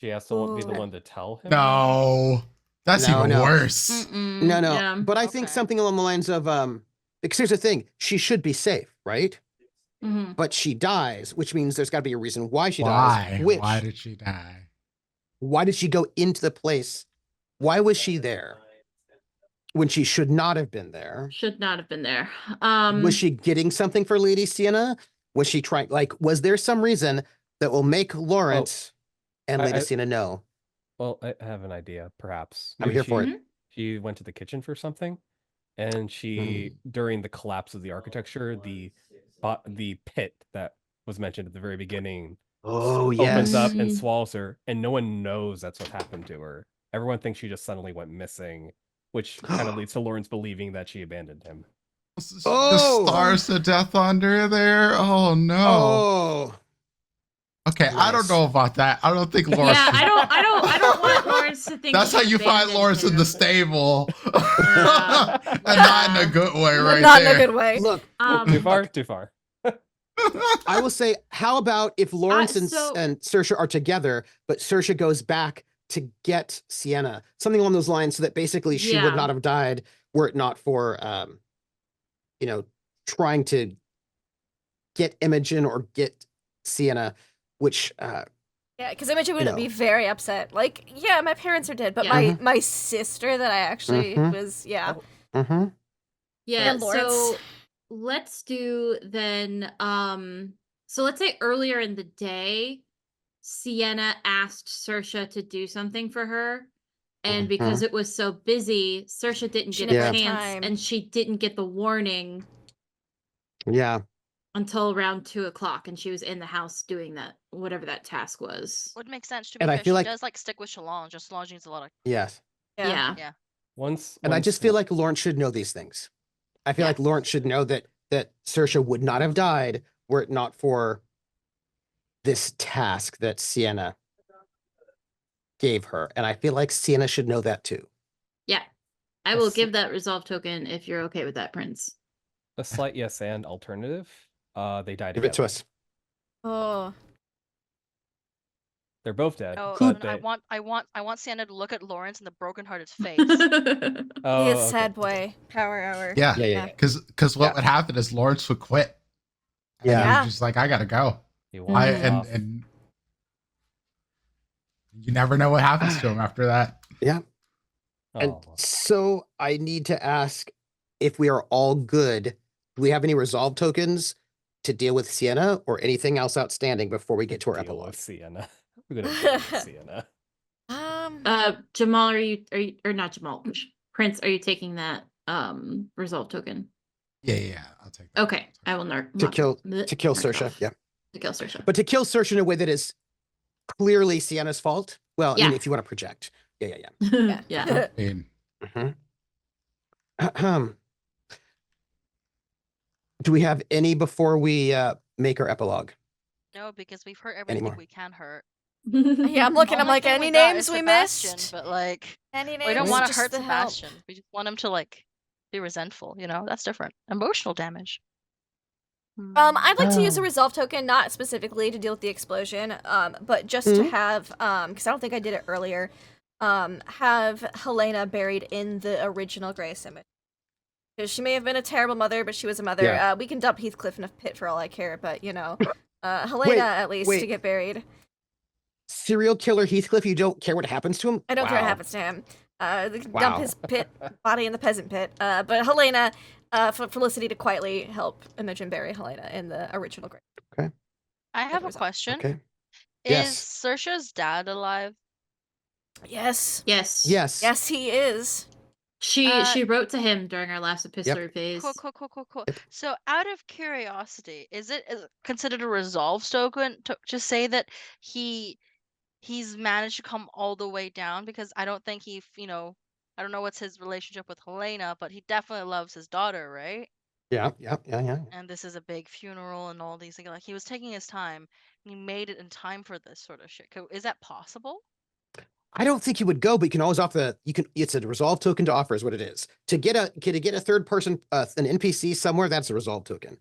She has to be the one to tell him. No, that's even worse. No. Yeah. But I think something along the lines of because here's the thing: she should be safe, right? But she dies, which means there's got to be a reason why she dies. Why did she die? Why did she go into the place? Why was she there when she should not have been there? Should not have been there. Was she getting something for Lady Sienna? Was she trying? Like, was there some reason that will make Lawrence and Lady Sienna know? Well, I have an idea. Perhaps I'm here for it. She went to the kitchen for something, and she during the collapse of the architecture, the pit that was mentioned at the very beginning opens up and swallows her, and no one knows that's what happened to her. Everyone thinks she just suddenly went missing, which kind of leads to Lawrence believing that she abandoned him. The stars to death under there. Oh no. Okay, nice. I don't know about that. I don't think Lawrence. Yeah, I don't want Lawrence to think. That's how you find Lawrence in the stable, and not in a good way, right? Not in a good way. Look, too far. I will say, how about if Lawrence and Saoirse are together, but Saoirse goes back to get Sienna, something along those lines, so that basically she would not have died were it not for, trying to get Imogen or get Sienna, which. Yeah, because Imogen would be very upset. Like, yeah, my parents are dead, but my sister that I actually was, Yeah, so let's do then, so let's say earlier in the day, Sienna asked Saoirse to do something for her, and because it was so busy, Saoirse didn't get a chance, and she didn't get the warning until around 2:00, and she was in the house doing that, whatever that task was. Would make sense to And me. I feel she like does stick with Shalon. Just Shalon needs a lot of Yeah. And I just feel like Lawrence should know these things. I feel like Lawrence should know that Saoirse would not have died were it not for this task that Sienna gave her. And I feel like Sienna should know that too. Yeah. I will give that resolve token if you're okay with that, Prince. A slight yes and alternative. They died Give it to together. us. Oh. They're both dead. Oh, but I want Sienna to look at Lawrence in the brokenhearted face. He is sad boy. Power hour. Yeah. Because what would happen is Lawrence would quit. And he's just like, I gotta go. And you never know what happens to him after that. Yeah. And so I need to ask if we are all good. Do we have any resolve tokens to deal with Sienna or anything else outstanding before we get to our epilogue? Sienna. We're gonna deal with Sienna. Jamal, are you or not Jamal? Prince, are you taking that resolve token? Yeah. I'll take that. Okay, I will To kill Saoirse. off. Yeah. To kill Saoirse. But to kill Saoirse in a way that is clearly Sienna's fault. Well, I mean, Yeah. if you want to project. Yeah. Yeah. Do we have any before we make our epilogue? No, because we've hurt everything Anymore. we can hurt. Yeah, I'm looking. I'm Only like, thing any we got names is we Sebastian, missed? But like, Any names? we don't want to Just hurt the help. Sebastian. We just want him to like be resentful. You know, that's different. Emotional damage. I'd like to use a resolve token, not specifically to deal with the explosion, but just to have, because I don't think I did it earlier, have Helena buried in the original Grey cemetery. Because she may have been a terrible mother, but she was a mother. Yeah. We can dump Heathcliff in a pit for all I care, but you know, Helena at least to get buried. Serial killer Heathcliff, you don't care what happens to him? I don't care what happens to him. They can dump his body in the peasant pit. But Helena, for Felicity to quietly help Imogen bury Helena in the original grave. Okay. I have a question. Okay. Is Yes. Saoirse's dad alive? Yes. Yes. Yes, he is. She wrote to him during our last epistolary phase. Cool. So, out of curiosity, is it considered a resolve token to say that he's managed to come all the way down? Because I don't think I don't know what's his relationship with Helena, but he definitely loves his daughter, right? Yeah. And this is a big funeral and all these things. Like, he was taking his time and he made it in time for this sort of shit. Is that possible? I don't think you would go, but you can always offer it's a resolve token to offer is what it is. To get a third person, an NPC somewhere, that's a resolve token.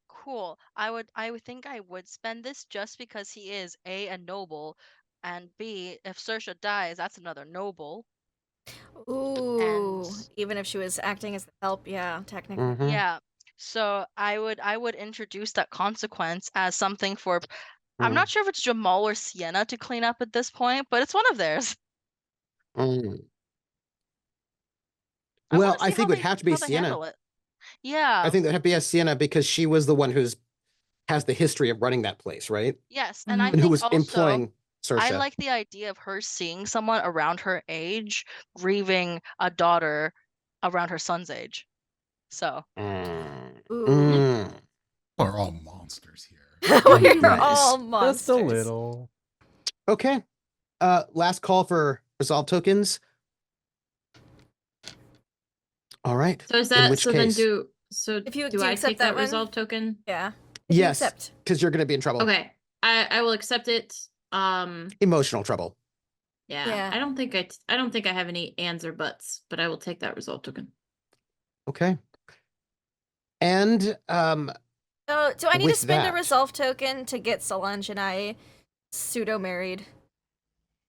Cool. I would think I would spend this just because he is a noble, and B, if Saoirse dies, that's another noble. Ooh. Even if she was acting as the help, yeah, technically. Yeah. So I would introduce that consequence as something for I'm not sure if it's Jamal or Sienna to clean up at this point, but it's one of theirs. Well, I think it would have to be Sienna. Yeah. I think that would have to be Sienna because she was the one has the history of running that place, right? Yes, and I And who think was also, employing Saoirse. I like the idea of her seeing someone around her age grieving a daughter around her son's age. So. Ooh. We're all monsters here. We're all monsters. Just a little. Okay. Last call for resolve tokens. All right. So is that so case, then do I take that resolve token? Yeah. Yes. Because you're gonna be in trouble. Okay. I will accept it. Emotional trouble. Yeah. I don't think I have any ands or buts, but I will take that resolve token. Okay. And so do I need to spend a resolve token to get Solange and I pseudo married?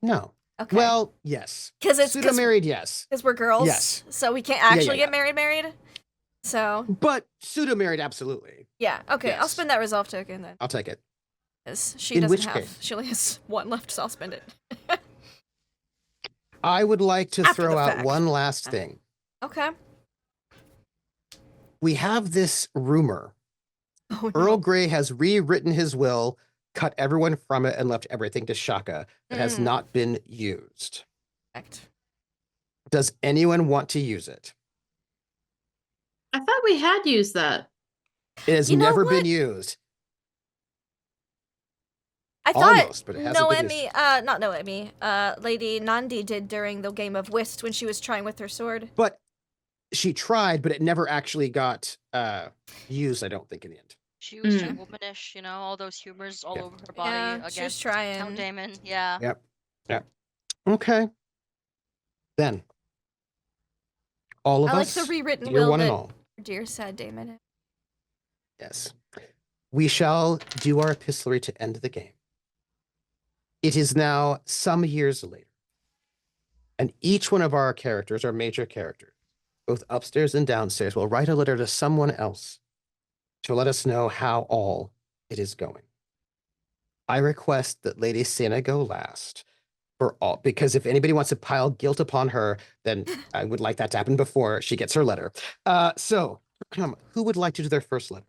No. Okay. Well, yes. Because it's pseudo married, yes. Because we're girls. Yes. So we can't actually get married. So. But pseudo married, absolutely. Yeah. Okay. Yes. I'll spend that resolve token then. I'll take it. She doesn't have. She only has one left, so I'll spend it. I would like to throw out one last thing. Okay. We have this rumor. Oh, Earl Grey has rewritten his will, cut everyone from it, and left everything to Shaka that has not been used. Correct. Does anyone want to use it? I thought we had used that. It has never been used. I thought almost, but it hasn't been used. not Noemi, Lady Nandi did during the game of whist when she was trying with her sword. But she tried, but it never actually got used, I don't think, in the end. She was too womanish, all those humors all over her body against she was trying. Count Damon. Yeah. Yep. Okay. Then, all of us, I like the rewritten dear will one that and all. dear sad Damon. Yes. We shall do our epistolary to end the game. It is now some years later, and each one of our characters, our major characters, both upstairs and downstairs, will write a letter to someone else to let us know how all it is going. I request that Lady Sienna go last for all, because if anybody wants to pile guilt upon her, then I would like that to happen before she gets her letter. So, who would like to do their first letter?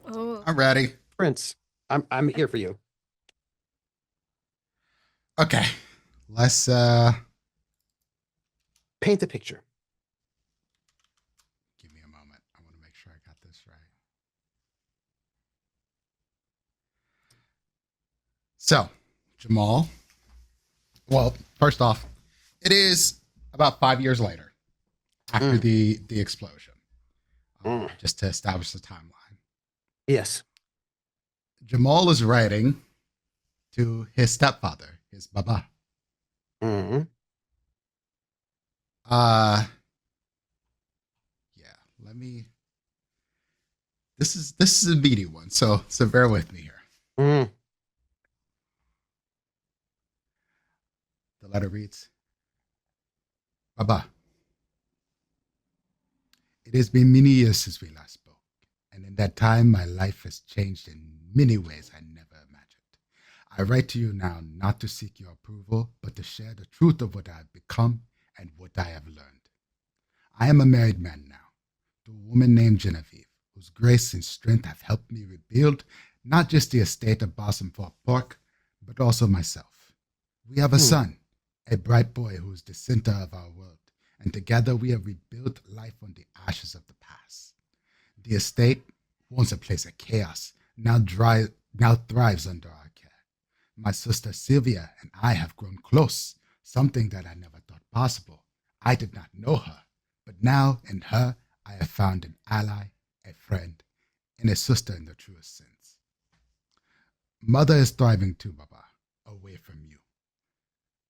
Oh. I'm ready. Prince, I'm here for you. Okay. Let's paint the picture. Give me a moment. this right. So, Jamal. Well, first off, it is about 5 years later after the explosion. Just to establish the timeline. Yes. Jamal is writing to his stepfather, his baba. Mm-hmm. Yeah, let me. This is a meaty one, so bear with me here. The letter reads, Baba, it has been many years since we last spoke, and in that time my life has changed in many ways I never imagined. I write to you now not to seek your approval, but to share the truth of what I have become and what I have learned. I am a married man now, to a woman named Genevieve, whose grace and strength have helped me rebuild not just the estate of Blossomfall Park, but also myself. We have a son, a bright boy who is the center of our world, and together we have rebuilt life on the ashes of the past. The estate, once a place of chaos, now thrives under our care. My sister Sylvia and I have grown close, something that I never thought possible. I did not know her, but now in her I have found an ally, a friend, and a sister in the truest sense. Mother is thriving too, Baba, away from you.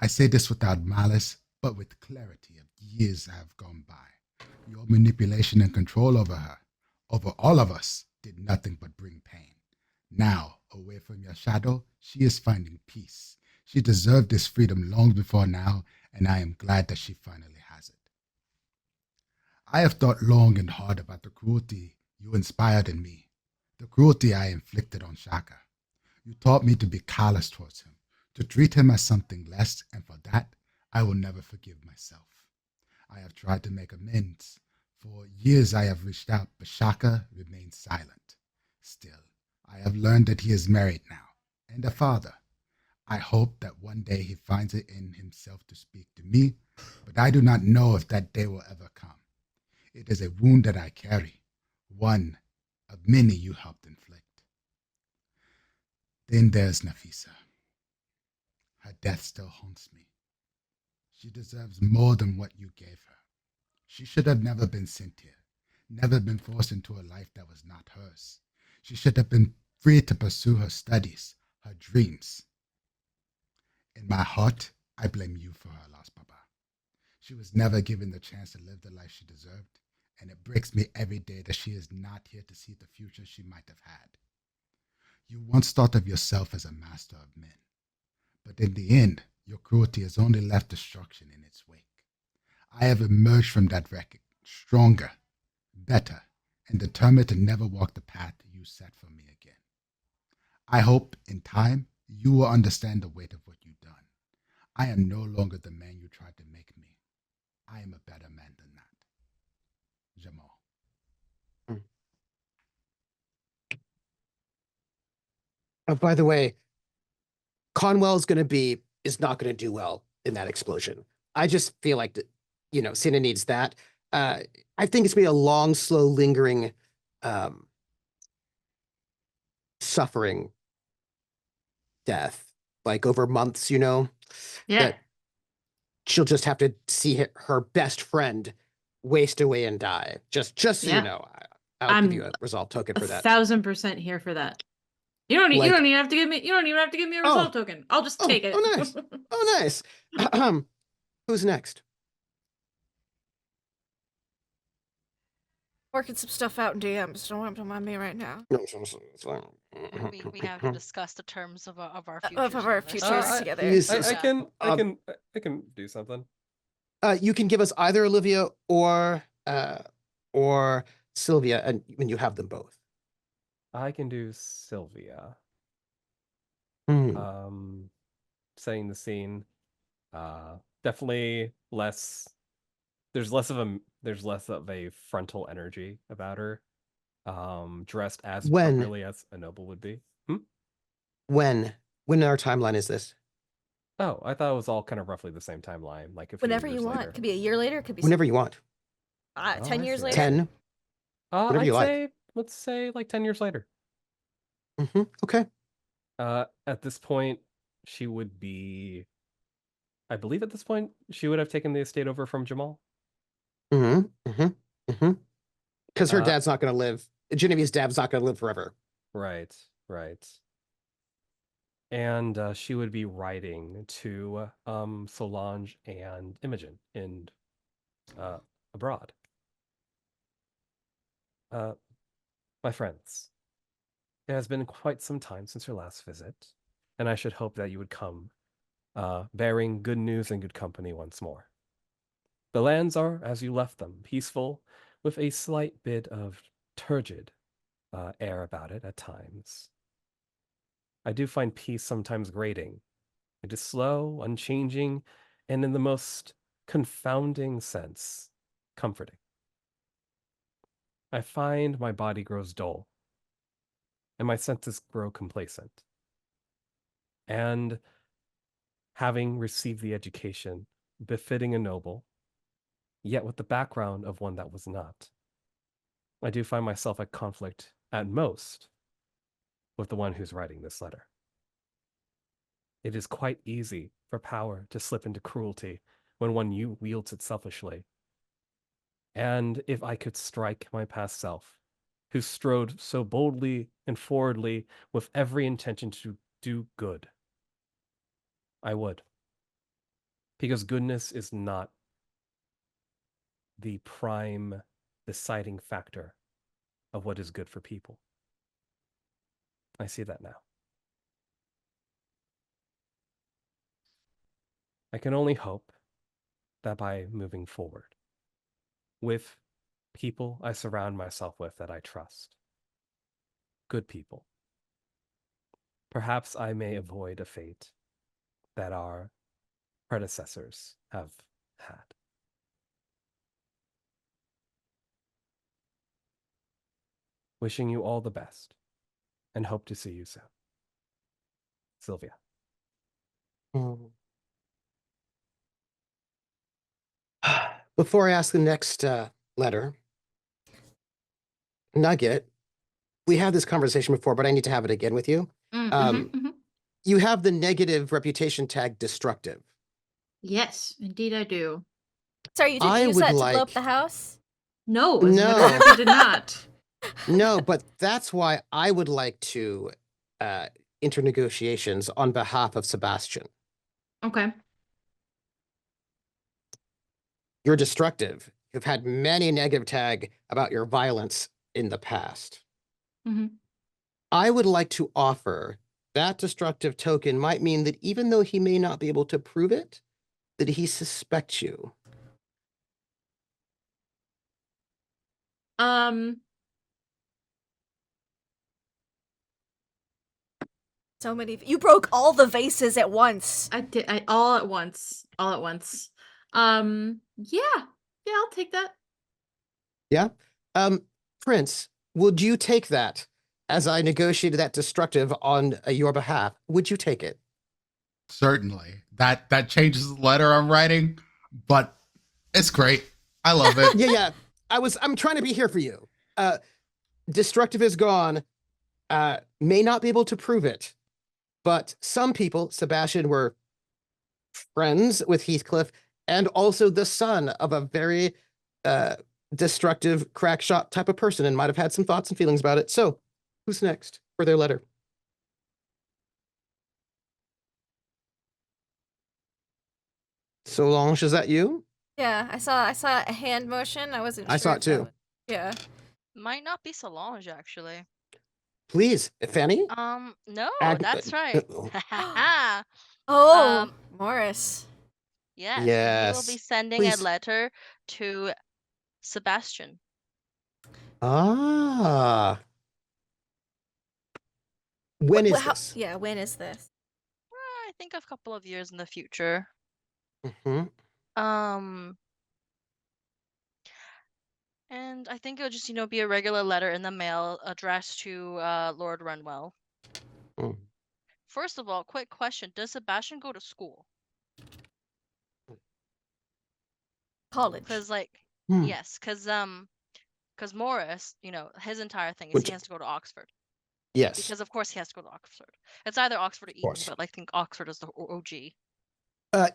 I say this without malice, but with clarity of years have gone by. Your manipulation and control over her, over all of us, did nothing but bring pain. Now, away from your shadow, she is finding peace. She deserved this freedom long before now, and I am glad that she finally has it. I have thought long and hard about the cruelty you inspired in me, the cruelty I inflicted on Shaka. You taught me to be callous towards him, to treat him as something less, and for that, I will never forgive myself. I have tried to make amends. For years I have reached out, but Shaka remains silent. Still, I have learned that he is married now, and a father. I hope that one day he finds it in himself to speak to me, but I do not know if that day will ever come. It is a wound that I carry, one of many you helped inflict. Then there's Nafisa. Her death still haunts me. She deserves more than what you gave her. She should have never been sent here, never been forced into a life that was not hers. She should have been free to pursue her studies, her dreams. In my heart, I blame you for her loss, Baba. She was never given the chance to live the life she deserved, and it breaks me every day that she is not here to see the future she might have had. You once thought of yourself as a master of men, but in the end, your cruelty has only left destruction in its wake. I have emerged from that wreck stronger, better, and determined to never walk the path you set for me again. I hope in time you will understand the weight of what you've done. I am no longer the man you tried to make me. I am a better man than that. Jamal. Oh, by the way, Conwell is not going to do well in that explosion. I just feel like, Sienna needs that. I think it's going to be a long, slow, lingering suffering death, like over months, Yeah. that she'll just have to see her best friend waste away and die. Just so you know, I'll give you a resolve token for that. 1,000% here for that. You don't even have to give me a resolve token. I'll just take it. Oh, nice. Oh, nice. Who's next? Working some stuff out in DMs. Don't mind me right now. No, it's fine. We have to discuss the terms of our futures. Of our futures together. I can do something. You can give us either Olivia or Sylvia, and when you have them both. I can do Sylvia. Setting the scene. Definitely less. There's less of a frontal energy about her. Dressed as properly as a noble would be. When in our timeline is this? Oh, I thought it was all kind of roughly the same timeline. Like whenever you want. It could be a year later. It could be whenever you want. 10 years later. 10. Whatever you like. let's say like 10 years later. Okay. At this point, she would be, I believe at this point, she would have taken the estate over from Jamal. Because her dad's not going to live. Genevieve's dad's not going to live forever. Right. And she would be writing to Solange and Imogen in abroad. My friends, it has been quite some time since your last visit, and I should hope that you would come, bearing good news and good company once more. The lands are, as you left them, peaceful, with a slight bit of turgid air about it at times. I do find peace sometimes grating. It is slow, unchanging, and in the most confounding sense, comforting. I find my body grows dull, and my senses grow complacent. And having received the education befitting a noble, yet with the background of one that was not, I do find myself at conflict, at most, with the one who's writing this letter. It is quite easy for power to slip into cruelty when one wields it selfishly. And if I could strike my past self, who strode so boldly and forwardly with every intention to do good, I would. Because goodness is not the prime deciding factor of what is good for people. I see that now. I can only hope that by moving forward with people I surround myself with that I trust, good people, perhaps I may avoid a fate that our predecessors have had. Wishing you all the best, and hope to see you soon. Sylvia. Before I ask the next letter, Nugget, we had this conversation before, but I need to have it again with you. You have the negative reputation tag destructive. Yes, indeed I do. Sorry, you didn't use that to blow up the house? No, as a matter of fact, I did not. No, but that's why I would like to enter negotiations on behalf of Sebastian. Okay. You're destructive. You've had many negative tag about your violence in the past. I would like to offer that destructive token might mean that even though he may not be able to prove it, that he suspects you. So many. You broke all the vases at once. I did. All at once. All at once. Yeah, I'll take that. Yeah. Prince, would you take that as I negotiated that destructive on your behalf? Would you take it? Certainly. That changes the letter I'm writing, but it's great. I love it. Yeah. I'm trying to be here for you. Destructive is gone. May not be able to prove it, but some people, Sebastian, were friends with Heathcliff and also the son of a very destructive crack shot type of person and might have had some thoughts and feelings about it. So who's next for their letter? Solange, is that you? Yeah, I saw a hand motion. I wasn't sure. I saw it too. Yeah. Might not be Solange, actually. Please, Fanny? No, that's right. Morris. Yes. Yes. We will be sending Please. a letter to Sebastian. Ah. When is this? Yeah, when is this? I think a couple of years in the future. And I think it'll just, be a regular letter in the mail addressed to Lord Runwell. First of all, quick question. Does Sebastian go to school? College. Because, yes, because Because Morris, his entire thing is Went he to- has to go to Oxford. Yes. Because of course he has to go to Oxford. It's either Oxford or Eton, course. but I think Oxford is the OG.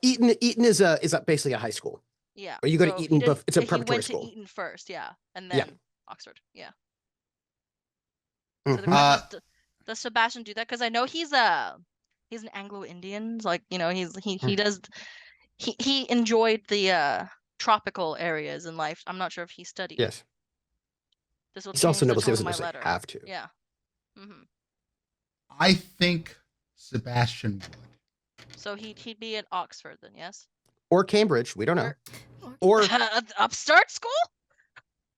Eton is basically a high school. Yeah. Or you go so to he Eton, didn't- it's a he preparatory went school. to Eton first, yeah, and Yeah. then Oxford, yeah. So Mhm. does Sebastian do that? Because I know he's an Anglo-Indian, like he does he enjoyed the tropical areas in life. I'm not sure if he studied. Yes. This will He's change also the noble, so he tone of doesn't my necessarily letter. have to. Yeah. hmm I think Sebastian would. So he'd be at Oxford then, yes. Or Cambridge, we don't know. Or Or upstart school.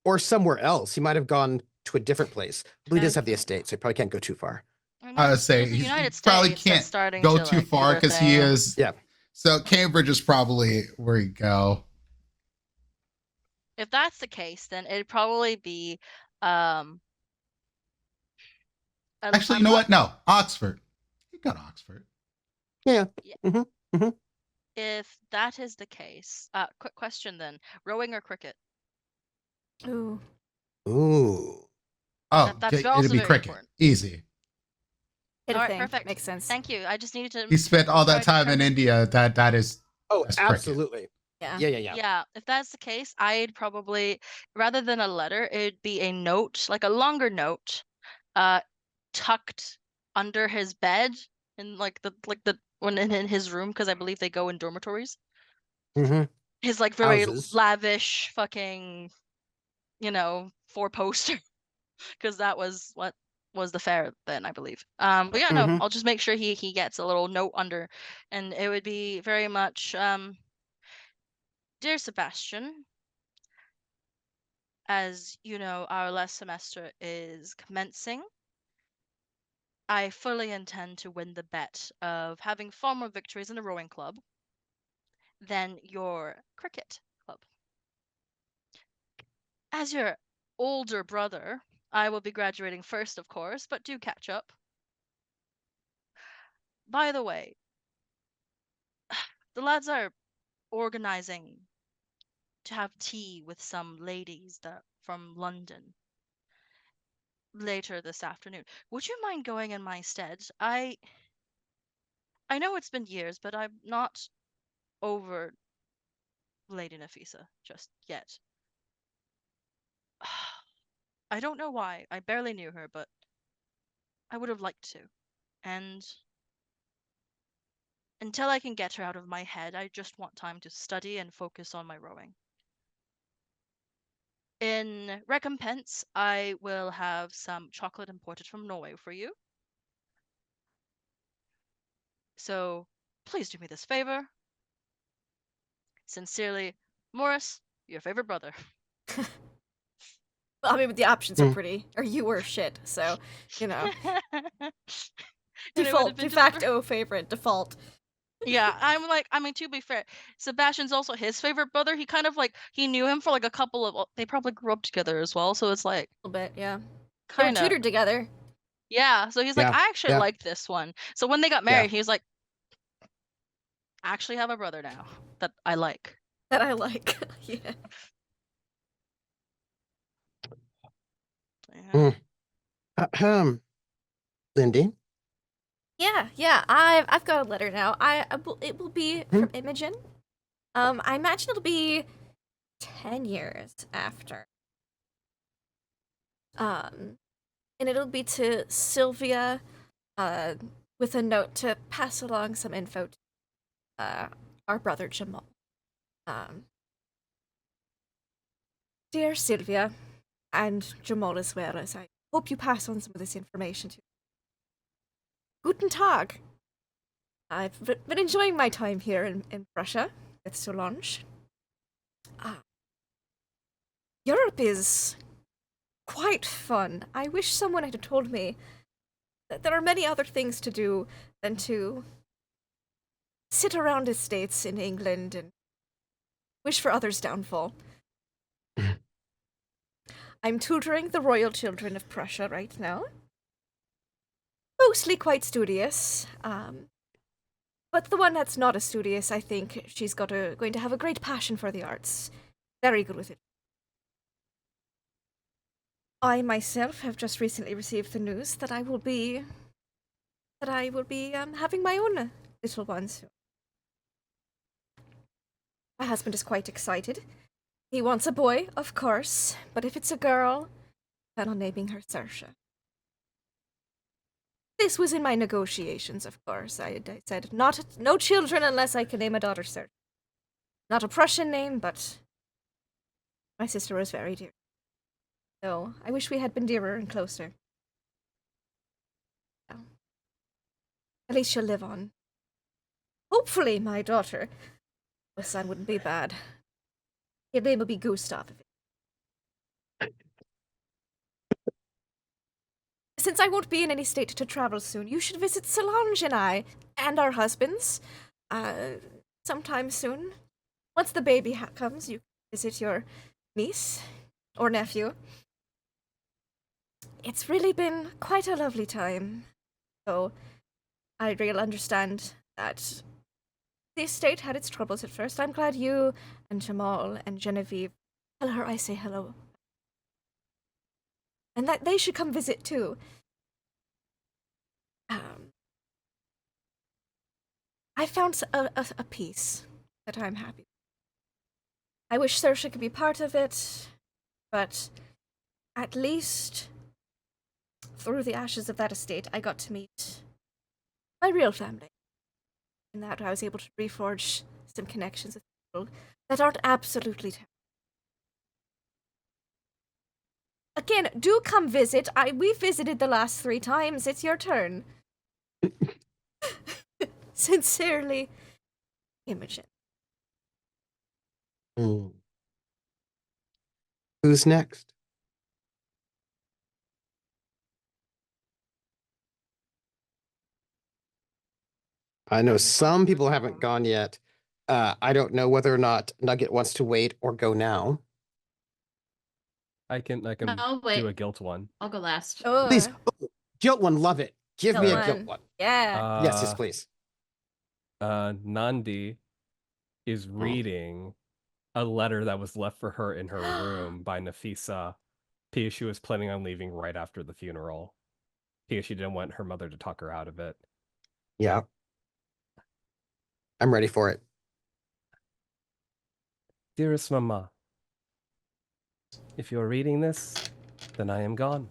or somewhere else. He might have gone to a different place. But he does have the Okay. estate, so he probably can't go too far. I would say the he United probably States that's can't starting go to, too like, do far their because he thing. is. Yeah. So Cambridge is probably where you go. If that's the case, then it'd probably be Actually, I'm you know not- what? No, Oxford. You got Oxford. Yeah. If that is the case, quick question then: rowing or cricket? Ooh. Ooh. Oh, That's it'd also be very cricket. important. Easy. Hit All a right, thing. perfect. Makes sense. Thank you. I just needed to. He spent all that try to time in determine- India. That is. Oh, That's cricket. absolutely. Yeah. Yeah. Yeah, if that's the case, I'd probably, rather than a letter, it'd be a note, like a longer note, tucked under his bed in in his room, because I believe they go in dormitories. hmm His like very Houses. lavish fucking, 4-poster, because that was what was the fare then, I believe. But yeah, no, Mhm. I'll just make sure he gets a little note under, and it would be very much, Dear Sebastian, as you know, our last semester is commencing. I fully intend to win the bet of having far more victories in the rowing club than your cricket club. As your older brother, I will be graduating first, of course, but do catch up. By the way, the lads are organizing to have tea with some ladies from London later this afternoon. Would you mind going in my stead? I know it's been years, but I'm not over Lady Nafisa just yet. I don't know why. I barely knew her, but I would have liked to. And until I can get her out of my head, I just want time to study and focus on my rowing. In recompense, I will have some chocolate imported from Norway for you. So please do me this favor. Sincerely, Morris, your favorite brother. Well, I mean, the options are Mm. pretty, or you were shit, so, And it would default, have been de facto favorite, default. Yeah, I mean, to be fair, Sebastian's also his favorite brother. He kind of he knew him for like a couple of, they probably grew up together as well. So it's like, A little bit, yeah. They were kind of, tutored together. yeah. So he's like, Yeah, I actually yeah. like this one. So when they got married, he was like, I actually have a brother now that I like. That I like. Yeah. Yeah. Lindy. Yeah. I've got a letter now. It will be from Imogen. I imagine it'll be 10 years after. And it'll be to Sylvia, with a note to pass along some info to our brother Jamal. Dear Sylvia, and Jamal as well, as I hope you pass on some of this information to. Guten Tag. I've been enjoying my time here in Prussia with Solange. Europe is quite fun. I wish someone had told me that there are many other things to do than to sit around estates in England and wish for others' downfall. I'm tutoring the royal children of Prussia right now. Mostly quite studious, but the one that's not as studious, I think she's going to have a great passion for the arts. Very good with it. I myself have just recently received the news that I will be having my own little one soon. My husband is quite excited. He wants a boy, of course, but if it's a girl, I plan on naming her Saoirse. This was in my negotiations, of course. I said no children unless I can name a daughter Saoirse. Not a Prussian name, but my sister was very dear. So I wish we had been dearer and closer. Well, at least she'll live on. Hopefully, my daughter. The son wouldn't be bad. His name will be Gustav. Since I won't be in any state to travel soon, you should visit Solange and I, and our husbands, sometime soon. Once the baby comes, you can visit your niece or nephew. It's really been quite a lovely time. So, I really understand that the estate had its troubles at first. I'm glad you and Jamal and Genevieve, tell her I say hello. And that they should come visit too. I found a piece that I'm happy with. I wish Saoirse could be part of it, but at least through the ashes of that estate, I got to meet my real family. And that I was able to reforge some connections with people that aren't absolutely terrible. Again, do come visit. We visited the last 3 times. It's your turn. Sincerely, Imogen. Who's next? I know some people haven't gone yet. I don't know whether or not Nugget wants to wait or go now. I can I'll wait. do a guilt one. I'll go last. Oh, Please, guilt one, love it. Give me a guilt one. Yeah. Yes, please. Nandi is reading a letter that was left for her in her room by Nafisa because she was planning on leaving right after the funeral because she didn't want her mother to talk her out of it. Yeah. I'm ready for it. Dearest Mama, if you're reading this, then I am gone.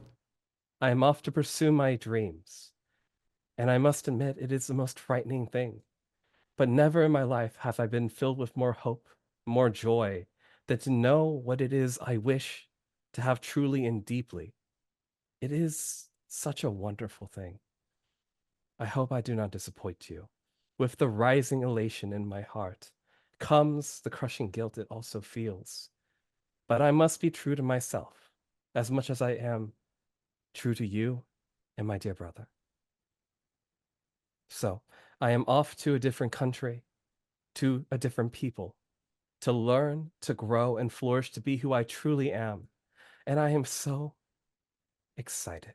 I am off to pursue my dreams. And I must admit, it is the most frightening thing. But never in my life have I been filled with more hope, more joy, than to know what it is I wish to have truly and deeply. It is such a wonderful thing. I hope I do not disappoint you. With the rising elation in my heart comes the crushing guilt it also feels. But I must be true to myself, as much as I am true to you and my dear brother. So, I am off to a different country, to a different people, to learn, to grow, and flourish to be who I truly am. And I am so excited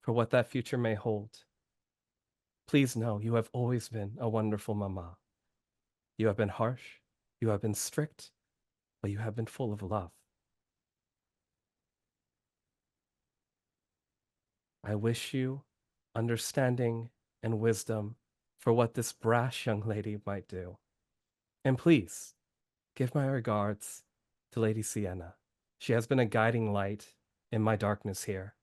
for what that future may hold. Please know you have always been a wonderful mama. You have been harsh, you have been strict, but you have been full of love. I wish you understanding and wisdom for what this brash young lady might do. And please, give my regards to Lady Sienna. She has been a guiding light in my darkness here.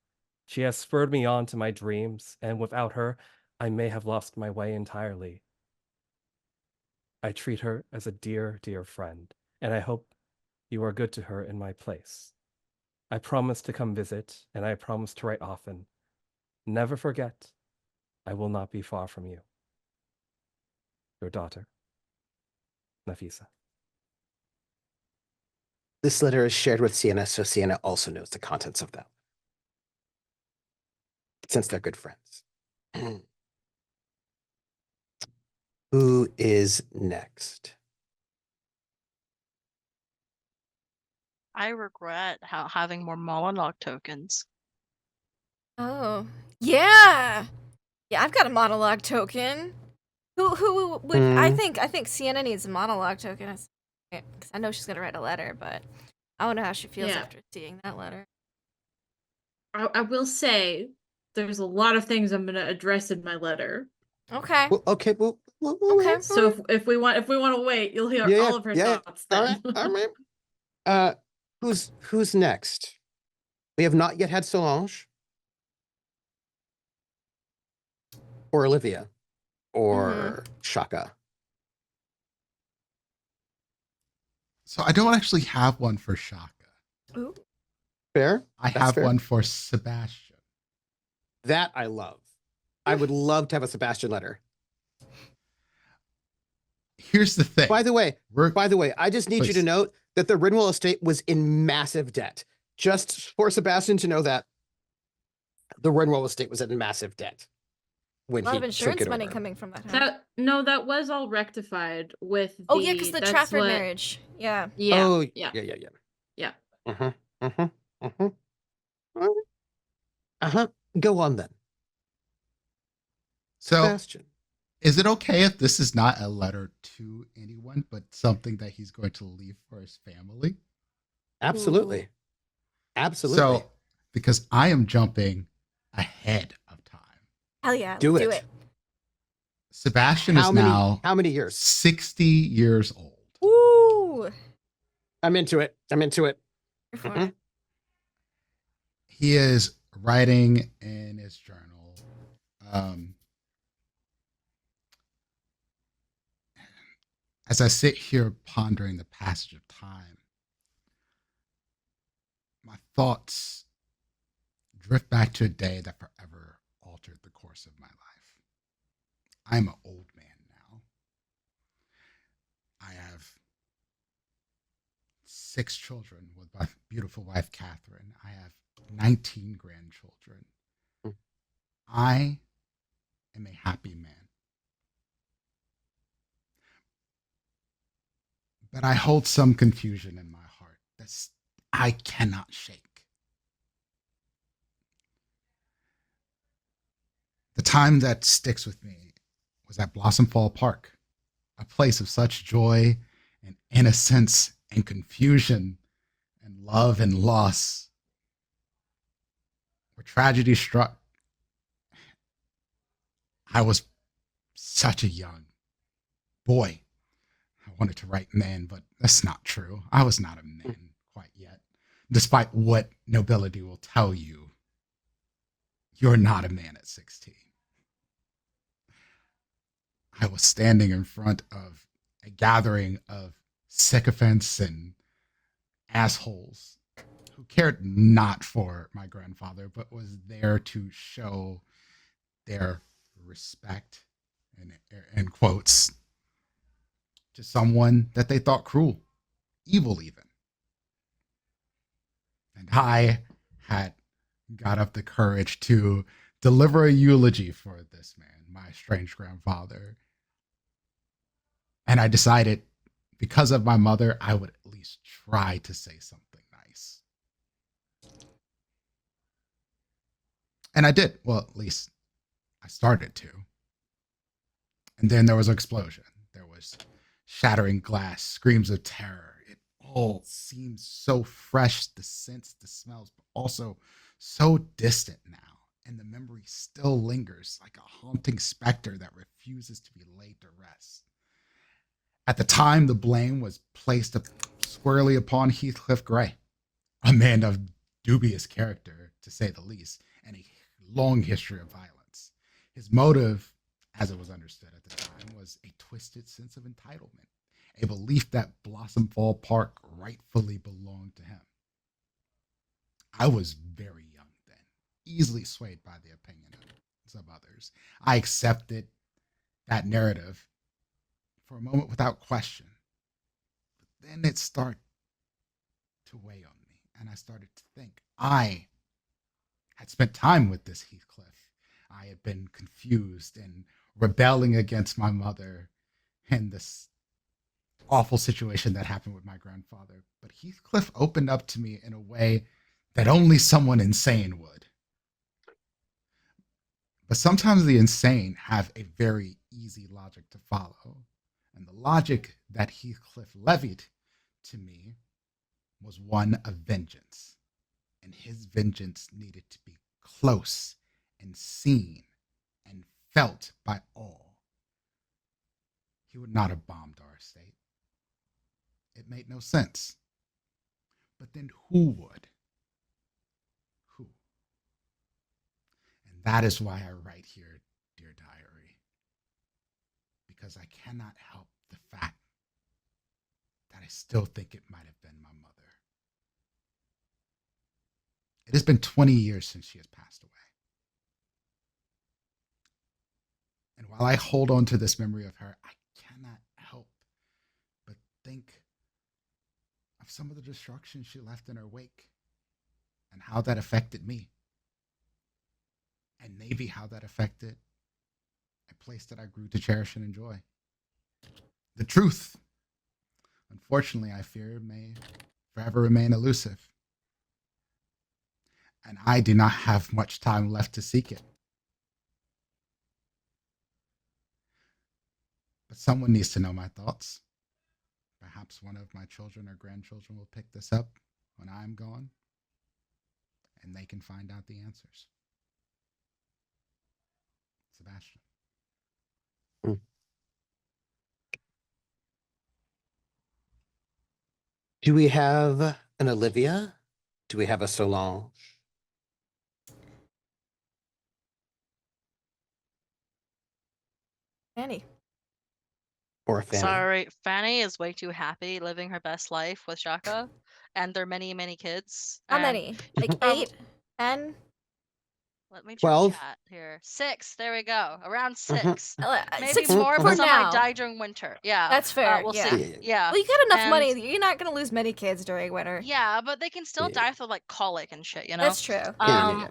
She has spurred me on to my dreams, and without her, I may have lost my way entirely. I treat her as a dear, dear friend, and I hope you are good to her in my place. I promise to come visit, and I promise to write often. Never forget, I will not be far from you. Your daughter, Nafisa. This letter is shared with Sienna, so Sienna also knows the contents of that. Since they're good friends. Who is next? I regret having more monologue tokens. Oh, yeah. Yeah, I've got a monologue token. Who would I think Sienna needs a monologue token. Because I know she's gonna write a letter, but I don't know how she feels after seeing that letter. I will say there's a lot of things I'm gonna address in my letter. Okay. Well, okay. Well, Okay. So if we want to wait, you'll hear all of her thoughts then. All right. Who's next? We have not yet had Solange or Olivia or Shaka. So I don't actually have one for Shaka. Ooh. Fair. I have one for Sebastian. That I love. I would love to have a Sebastian letter. Here's the thing. By the way, I just need you to note that the Rinwell estate was in massive debt. Just for Sebastian to know that the Rinwell estate was in massive debt when A lot he of insurance took it money over. coming from that. Huh? That was all rectified with. Oh yeah, because the Trafford marriage. Yeah. Yeah. Oh yeah. Yeah. Go on then. So, Sebastian. Is it okay if this is not a letter to anyone, but something that he's going to leave for his family? Absolutely. Ooh. Absolutely. So, because I am jumping ahead of time. Hell yeah. Do let's do it. Sebastian is now how many years? 60 years old. Ooh. I'm into it. You're for it. He is writing in his journal. As I sit here pondering the passage of time, my thoughts drift back to a day that forever altered the course of my life. I'm an old man now. I have 6 children with my beautiful wife, Catherine. I have 19 grandchildren. I am a happy man. But I hold some confusion in my heart that I cannot shake. The time that sticks with me was at Blossomfall Park, a place of such joy and innocence and confusion and love and loss, where tragedy struck. I was such a young boy. I wanted to write man, but that's not true. I was not a man quite yet, despite what nobility will tell you. You're not a man at 16. I was standing in front of a gathering of sycophants and assholes who cared not for my grandfather, but was there to show their respect, in quotes, to someone that they thought cruel, evil even. And I had got up the courage to deliver a eulogy for this man, my estranged grandfather. And I decided, because of my mother, I would at least try to say something nice. And I did. Well, at least I started to. And then there was an explosion. There was shattering glass, screams of terror. It all seems so fresh, the scents, the smells, but also so distant now. And the memory still lingers like a haunting specter that refuses to be laid to rest. At the time, the blame was placed squarely upon Heathcliff Grey, a man of dubious character, to say the least, and a long history of violence. His motive, as it was understood at the time, was a twisted sense of entitlement, a belief that Blossomfall Park rightfully belonged to him. I was very young then, easily swayed by the opinion of others. I accepted that narrative for a moment without question. But then it started to weigh on me, and I started to think. I had spent time with this Heathcliff. I had been confused and rebelling against my mother in this awful situation that happened with my grandfather. But Heathcliff opened up to me in a way that only someone insane would. But sometimes the insane have a very easy logic to follow. And the logic that Heathcliff levied to me was one of vengeance. and his vengeance needed to be close and seen and felt by all, he would not have bombed our estate. It made no sense. But then who would? Who? And that is why I write here, dear diary, because I cannot help the fact that I still think it might have been my mother. It has been 20 years since she has passed away. And while I hold on to this memory of her, I cannot help but think of some of the destruction she left in her wake and how that affected me. And maybe how that affected a place that I grew to cherish and enjoy. The truth, unfortunately, I fear may forever remain elusive. And I do not have much time left to seek it. But someone needs to know my thoughts. Perhaps one of my children or grandchildren will pick this up when I'm gone, and they can find out the answers. Sebastian. Do we have an Olivia? Do we have a Solange? Fanny. Or a Fanny? Sorry, Fanny is way too happy living her best life with Shaka, and there are many, many kids. How and many? Like 8, 10? Let me check 12? chat here. 6. There we go. Around 6. Maybe 6 more, for but some now. might die during winter. Yeah. That's fair. We'll yeah. see. Yeah. Well, you got enough And- money. You're not gonna lose many kids during winter. Yeah, but they can still Yeah. die through like colic and shit, you know? That's true. Yeah.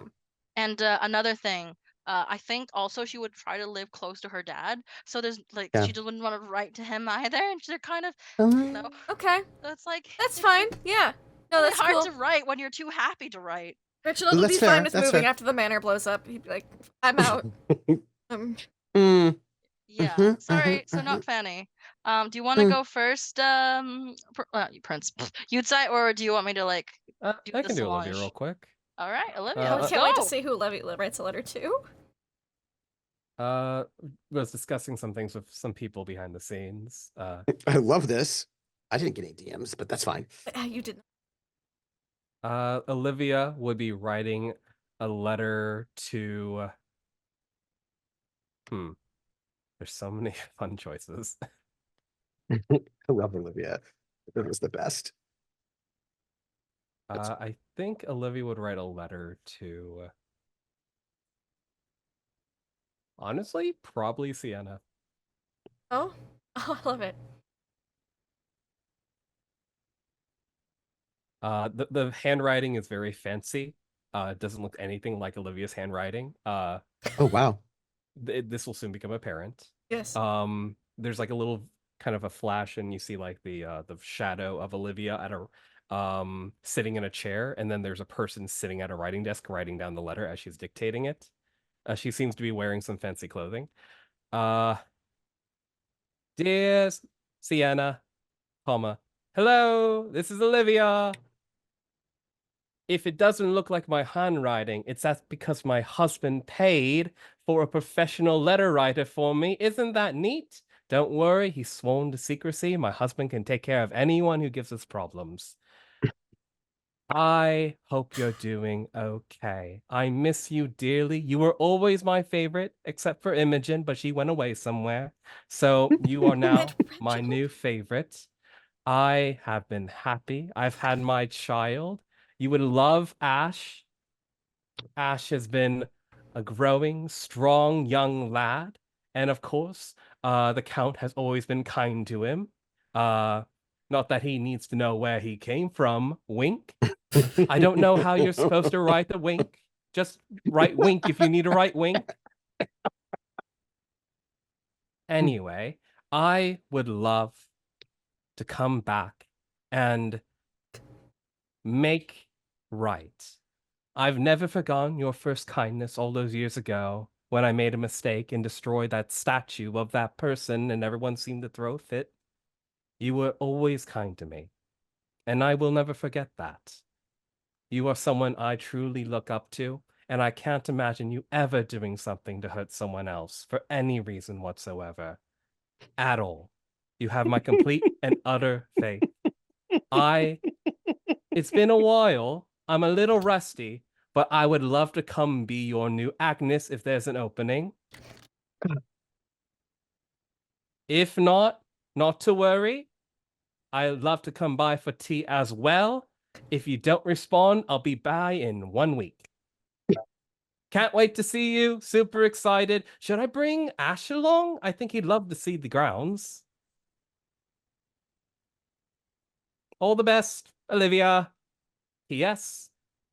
And another thing, I think also she would try to live close to her dad. So there's like Yeah. she just wouldn't want to write to him either, and they're kind of no. Okay, That's like that's it's fine. Yeah. No, really that's hard cool. to write when you're too happy to write. Reginald would That's be fair, fine with that's moving fair. after the manor blows up. He'd be like, I'm out. Mm, Yeah. Mhm, Sorry. mhm, So not mhm. Fanny. Do you want to Mm. go first, Prince? You'd say, or do you want me to like I do can the do Olivia Solange? real quick. All right, Olivia. I Let's can't wait to go. see who Levy writes a letter to. Was discussing some things with some people behind the scenes. I love this. I didn't get any DMs, but that's fine. You didn't. Olivia would be writing a letter to. There's so many fun choices. I love Olivia. It was the best. I think Olivia would write a letter to. Honestly, probably Sienna. Oh, I love it. The handwriting is very fancy. It doesn't look anything like Olivia's handwriting. Oh, wow. This will soon become apparent. Yes. There's like a little kind of a flash, and you see like the shadow of Olivia at a sitting in a chair, and then there's a person sitting at a writing desk writing down the letter as she's dictating it. She seems to be wearing some fancy clothing. Dear Sienna, comma, hello, this is Olivia. If it doesn't look like my handwriting, that's because my husband paid for a professional letter writer for me. Isn't that neat? Don't worry, he's sworn to secrecy. My husband can take care of anyone who gives us problems. I hope you're doing okay. I miss you dearly. You were always my favorite, except for Imogen, but she went away somewhere. So you are now my new favorite. I have been happy. I've had my child. You would love Ash. Ash has been a growing, strong young lad. And of course, the Count has always been kind to him. Not that he needs to know where he came from. Wink. I don't know how you're supposed to write the wink. Just write wink if you need to write wink. Anyway, I would love to come back and make right. I've never forgotten your first kindness all those years ago when I made a mistake and destroyed that statue of that person and everyone seemed to throw a fit. You were always kind to me, and I will never forget that. You are someone I truly look up to, and I can't imagine you ever doing something to hurt someone else for any reason whatsoever. At all. You have my complete and utter faith. It's been a while. I'm a little rusty, but I would love to come be your new Agnes if there's an opening. If not to worry. I'd love to come by for tea as well. If you don't respond, I'll be by in 1 week. Can't wait to see you. Super excited. Should I bring Ash along? I think he'd love to see the grounds. All the best, Olivia. P.S.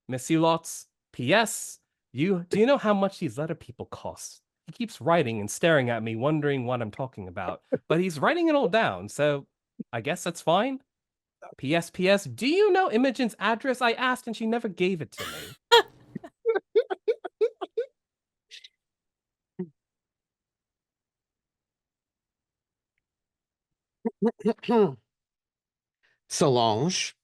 Miss you lots. P.S. Do you know how much these letter people cost? He keeps writing and staring at me, wondering what I'm talking about. But he's writing it all down, so I guess that's fine. P.S. P.S. Do you know Imogen's address? I asked and she never gave it to me. Solange.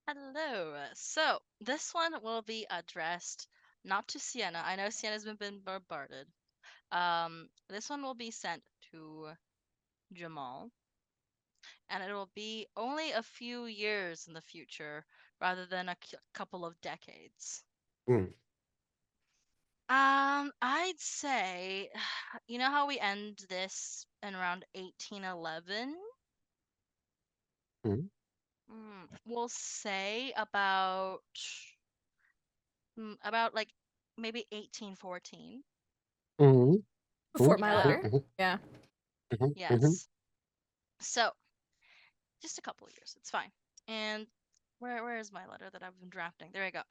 Hello. So this one will be addressed not to Sienna. I know Sienna's been bombarded. This one will be sent to Jamal, and it will be only a few years in the future rather than a couple of decades. I'd say, you know how we end this in around 1811? We'll say about like maybe 1814. Before my letter. Yeah. Yes. So, just a couple of years. It's fine. And where is my letter that I've been drafting? There we go.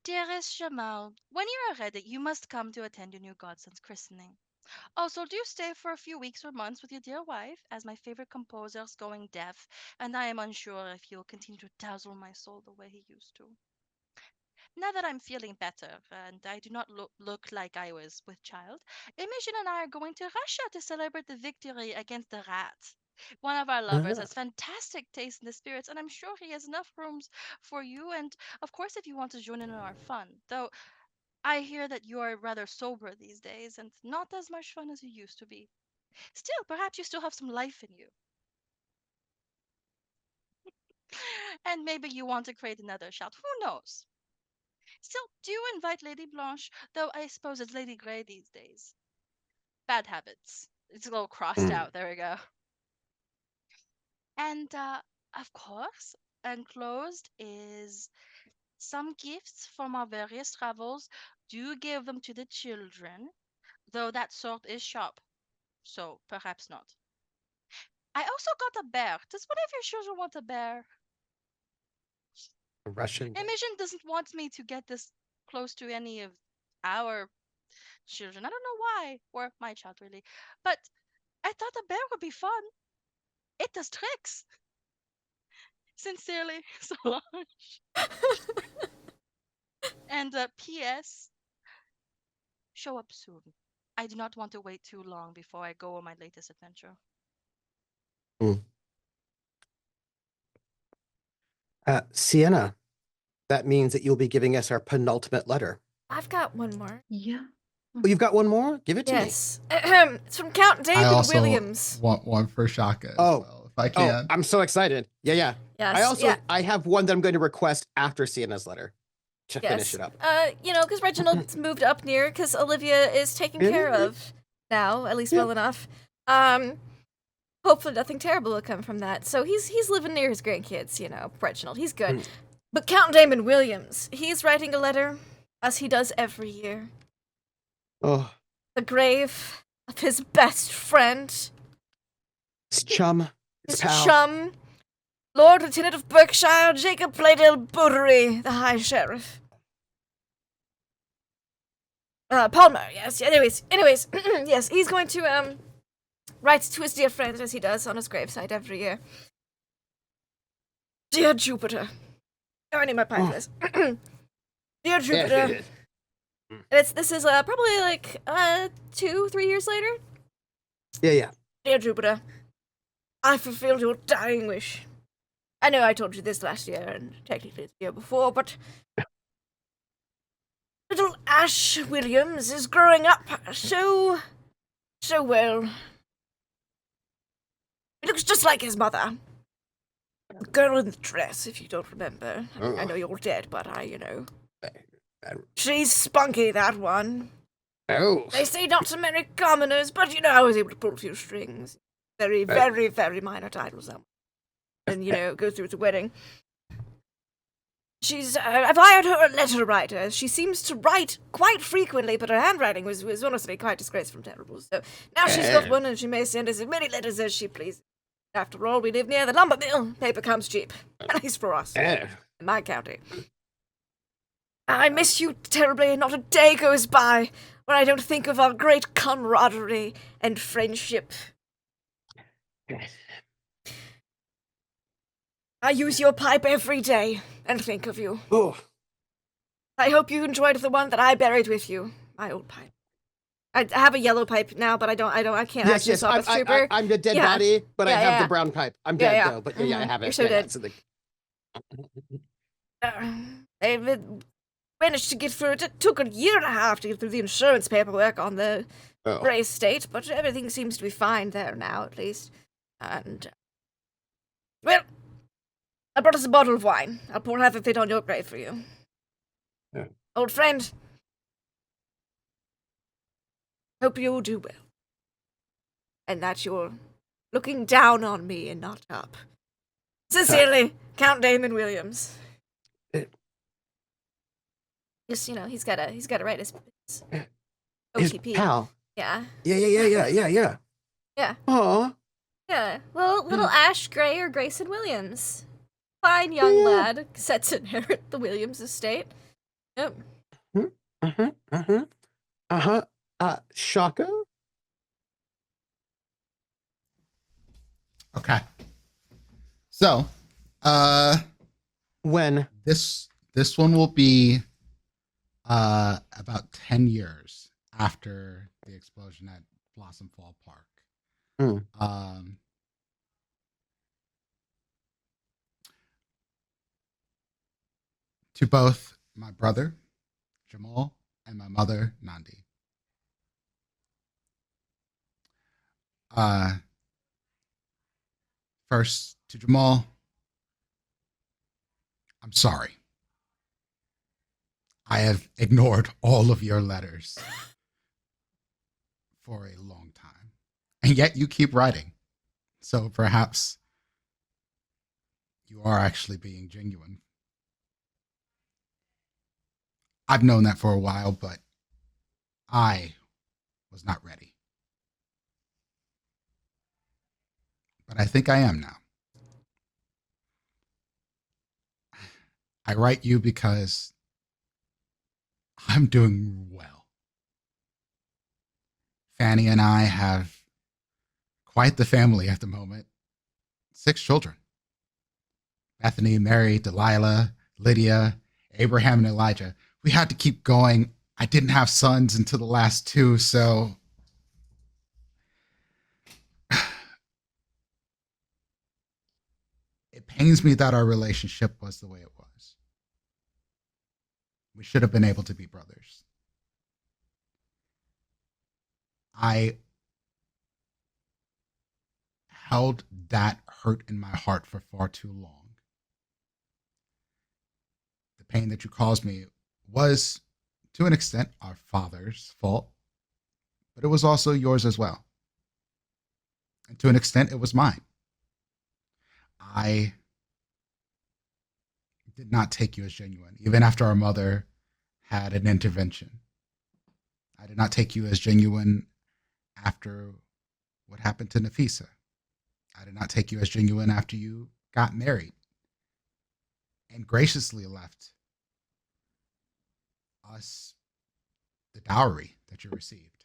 Dearest Jamal, when you are ready, you must come to attend your new godson's christening. Also, do stay for a few weeks or months with your dear wife, as my favorite composer's going deaf, and I am unsure if he will continue to dazzle my soul the way he used to. Now that I'm feeling better, and I do not look like I was with child, Imogen and I are going to Russia to celebrate the victory against the rat. One of our lovers has fantastic taste in the spirits, and I'm sure he has enough rooms for you, and of course if you want to join in our fun. Though I hear that you are rather sober these days, and not as much fun as you used to be. Still, perhaps you still have some life in you. And maybe you want to create another shout. Who knows? Still, do you invite Lady Blanche? Though I suppose it's Lady Grey these days. Bad habits. It's a little crossed out. There we go. And, of course, enclosed is some gifts from our various travels. Do give them to the children, though that sort is sharp. So, perhaps not. I also got a bear. Does one of your children want a bear? A Russian bear. Imogen doesn't want me to get this close to any of our children. I don't know why. Or my child, really. But I thought a bear would be fun. It does tricks. Sincerely, Solange. And P.S. Show up soon. I do not want to wait too long before I go on my latest adventure. Sienna, that means that you'll be giving us our penultimate letter. I've got one more. Yeah. Oh, you've got one more? Give it to me. Yes. It's from Count David Williams. Want one for Shaka as well, if I can. I'm so excited. Yeah. Yes. I have one that I'm going to request after Sienna's letter to finish it up. Because Reginald's moved up near, because Olivia is taken care of now, at least well enough. Hopefully nothing terrible will come from that. So he's living near his grandkids, Reginald. He's good. But Count Damon Williams, he's writing a letter, as he does every year. Oh. The grave of his best friend. His chum. His chum. Lord Lieutenant of Berkshire, Jacob Playdale Bootery, the High Sheriff. Palmer, yes. Anyways, yes, he's going to, write to his dear friend, as he does on his gravesite every year. Dear Jupiter. Oh, I need my pie for this. Dear Jupiter. This is probably like 2-3 years later. Yeah. Dear Jupiter, I fulfilled your dying wish. I know I told you this last year, and technically the year before, but little Ash Williams is growing up so well. He looks just like his mother. The girl in the dress, if you don't remember. I know you're dead, but she's spunky, that one. Oh. They say not to marry commoners, but, I was able to pull a few strings. Very, very, very minor titles. And, go through with the wedding. I've hired her a letter writer. She seems to write quite frequently, but her handwriting was honestly quite disgraceful and terrible. So now she's got one, and she may send us as many letters as she pleases. After all, we live near the lumber mill. Paper comes cheap. At least for us. In my county. I miss you terribly, and not a day goes by when I don't think of our great camaraderie and friendship. I use your pipe every day and think of you. Oh. I hope you enjoyed the one that I buried with you. My old pipe. I have a yellow pipe now, but I can't actually stop a trooper. I'm the dead body, but I have the brown pipe. I'm dead though, but I have it. You're so dead. They managed to get through it. It took a year and a half to get through the insurance paperwork on the Gray estate, but everything seems to be fine there now, at least. And, well, I brought us a bottle of wine. I'll pour half of it on your grave for you. Yeah. Old friend, hope you'll do well. And that you're looking down on me and not up. Sincerely, Count Damon Williams. Just, he's gotta write his OTP. His pal. Yeah. Yeah. Yeah. Aw. Yeah. Well, little Ash Gray or Grayson Williams. Fine young lad, set to inherit the Williams estate. Yep. Shaka? Okay. So, when this one will be about 10 years after the explosion at Blossomfall Park. To both my brother, Jamal, and my mother, Nandi. First, to Jamal, I'm sorry. I have ignored all of your letters for a long time. And yet you keep writing. So perhaps you are actually being genuine. I've known that for a while, but I was not ready. But I think I am now. I write you because I'm doing well. Fanny and I have quite the family at the moment. 6 children. Bethany, Mary, Delilah, Lydia, Abraham, and Elijah. We had to keep going. I didn't have sons until the last 2, so it pains me that our relationship was the way it was. We should have been able to be brothers. I held that hurt in my heart for far too long. The pain that you caused me was, to an extent, our father's fault, but it was also yours as well. And to an extent, it was mine. I did not take you as genuine, even after our mother had an intervention. I did not take you as genuine after what happened to Nafisa. I did not take you as genuine after you got married and graciously left us the dowry that you received,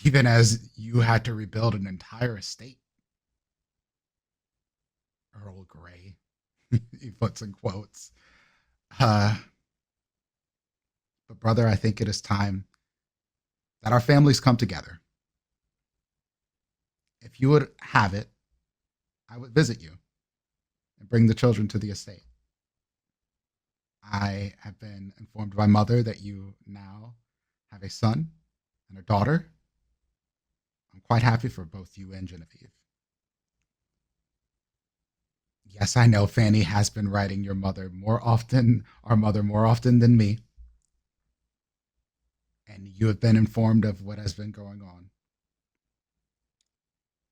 even as you had to rebuild an entire estate. Earl Grey, he puts in quotes. But brother, I think it is time that our families come together. If you would have it, I would visit you and bring the children to the estate. I have been informed by mother that you now have a son and a daughter. I'm quite happy for both you and Genevieve. Yes, I know Fanny has been writing our mother more often than me. And you have been informed of what has been going on.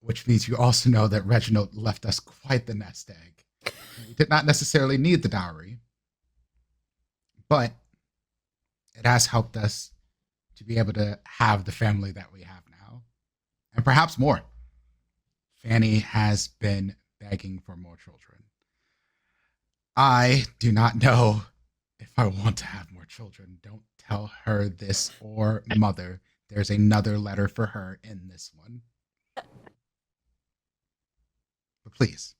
Which means you also know that Reginald left us quite the nest egg. We did not necessarily need the dowry, but it has helped us to be able to have the family that we have now, and perhaps more. Fanny has been begging for more children. I do not know if I want to have more children. Don't tell her this or mother. There's another letter for her in this one. But please,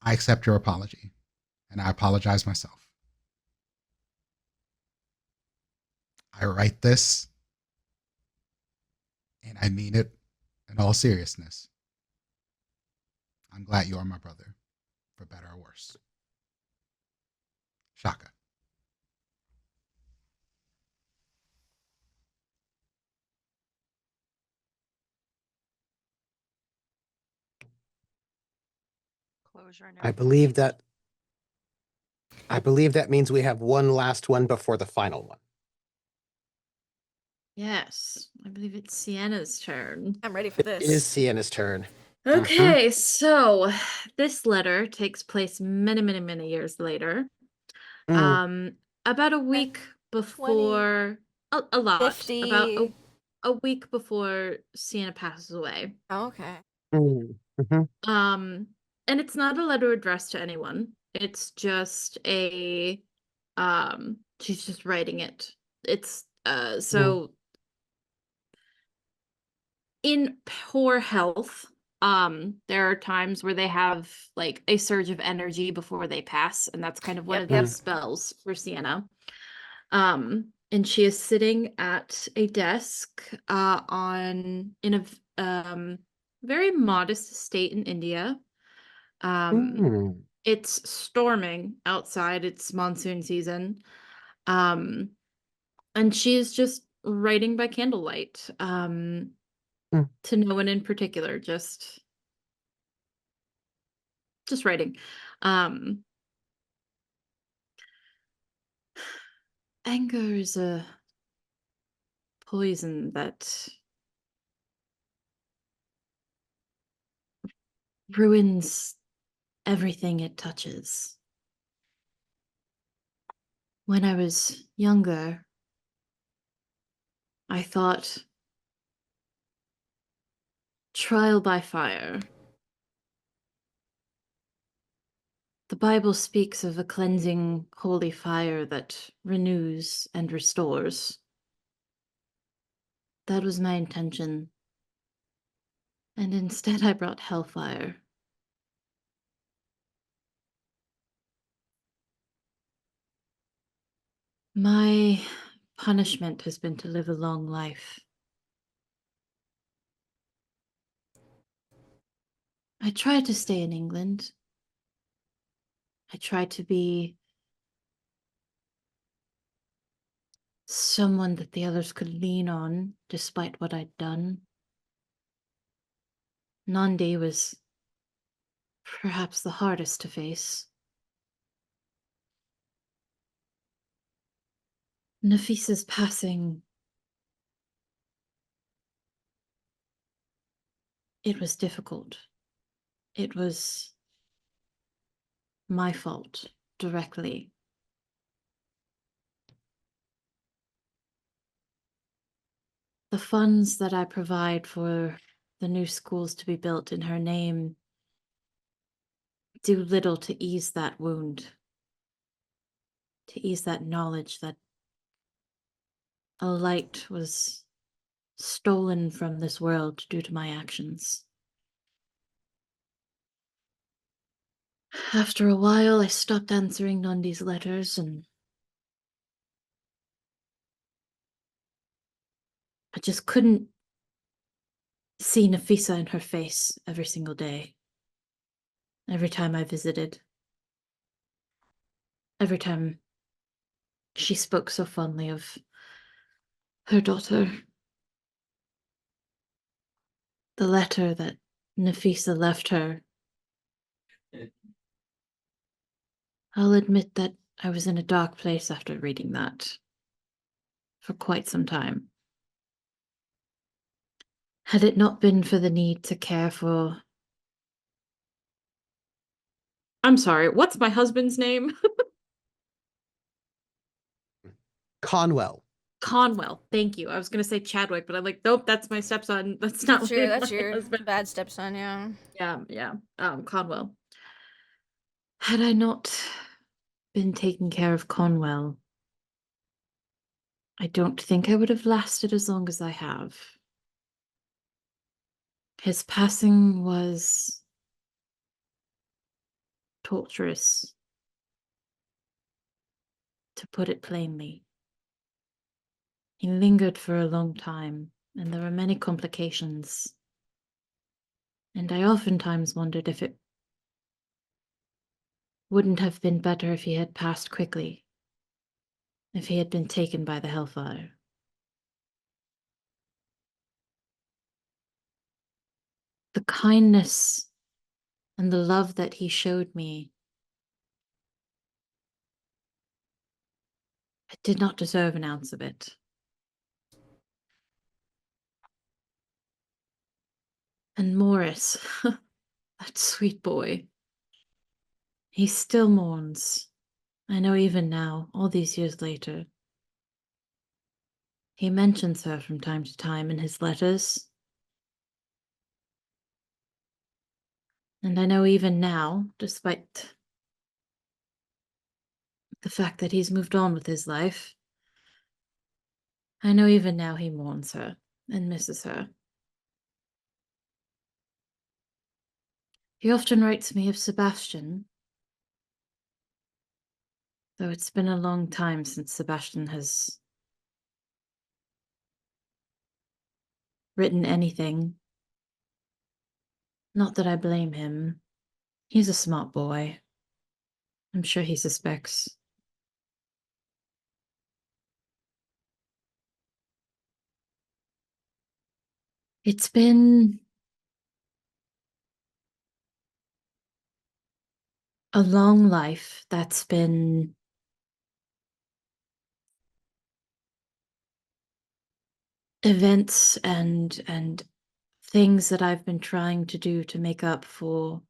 I accept your apology, and I apologize myself. I write this, and I mean it in all seriousness. I'm glad you are my brother, for better or worse. Shaka. Closure. I believe that means we have one last one before the final one. Yes, I believe it's Sienna's turn. I'm ready for It is this. Sienna's turn. Okay, so this letter takes place many, many, many years later. About a week before a lot. 50. About a week before Sienna passes away. Oh, okay. And it's not a letter addressed to anyone. It's just a she's just writing it. It's so in poor health, there are times where they have like a surge of energy before they pass, and that's kind of one of those spells for Sienna. And she is sitting at a desk in a very modest estate in India. It's storming outside, it's monsoon season. And she is just writing by candlelight. To no one in particular, just writing. Anger is a poison that ruins everything it touches. When I was younger, I thought trial by fire. The Bible speaks of a cleansing holy fire that renews and restores. That was my intention. And instead I brought hellfire. My punishment has been to live a long life. I tried to stay in England. I tried to be someone that the others could lean on, despite what I'd done. Nandi was perhaps the hardest to face. Nafisa's passing, it was difficult. It was my fault, directly. The funds that I provide for the new schools to be built in her name do little to ease that wound, to ease that knowledge that a light was stolen from this world due to my actions. After a while, I stopped answering Nandi's letters, and I just couldn't see Nafisa in her face every single day. every time I visited. Every time she spoke so fondly of her daughter. The letter that Nafisa left her. I'll admit that I was in a dark place after reading that. For quite some time. Had it not been for the need to care for... I'm sorry, what's my husband's name? Conwell. Conwell, thank you. I was gonna say Chadwick, but I'm like, nope, that's my stepson. That's not That's my your husband. bad stepson, yeah. Yeah. Conwell. Had I not been taking care of Conwell, I don't think I would have lasted as long as I have. His passing was torturous, to put it plainly. He lingered for a long time, and there were many complications. And I oftentimes wondered if it wouldn't have been better if he had passed quickly, if he had been taken by the Hellfire. The kindness and the love that he showed me, I did not deserve an ounce of it. And Morris, that sweet boy, he still mourns. I know even now, all these years later. He mentions her from time to time in his letters. And I know even now, despite the fact that he's moved on with his life, I know even now he mourns her and misses her. He often writes me of Sebastian, though it's been a long time since Sebastian has written anything. Not that I blame him. He's a smart boy. I'm sure he suspects. It's been a long life that's been events and things that I've been trying to do to make up for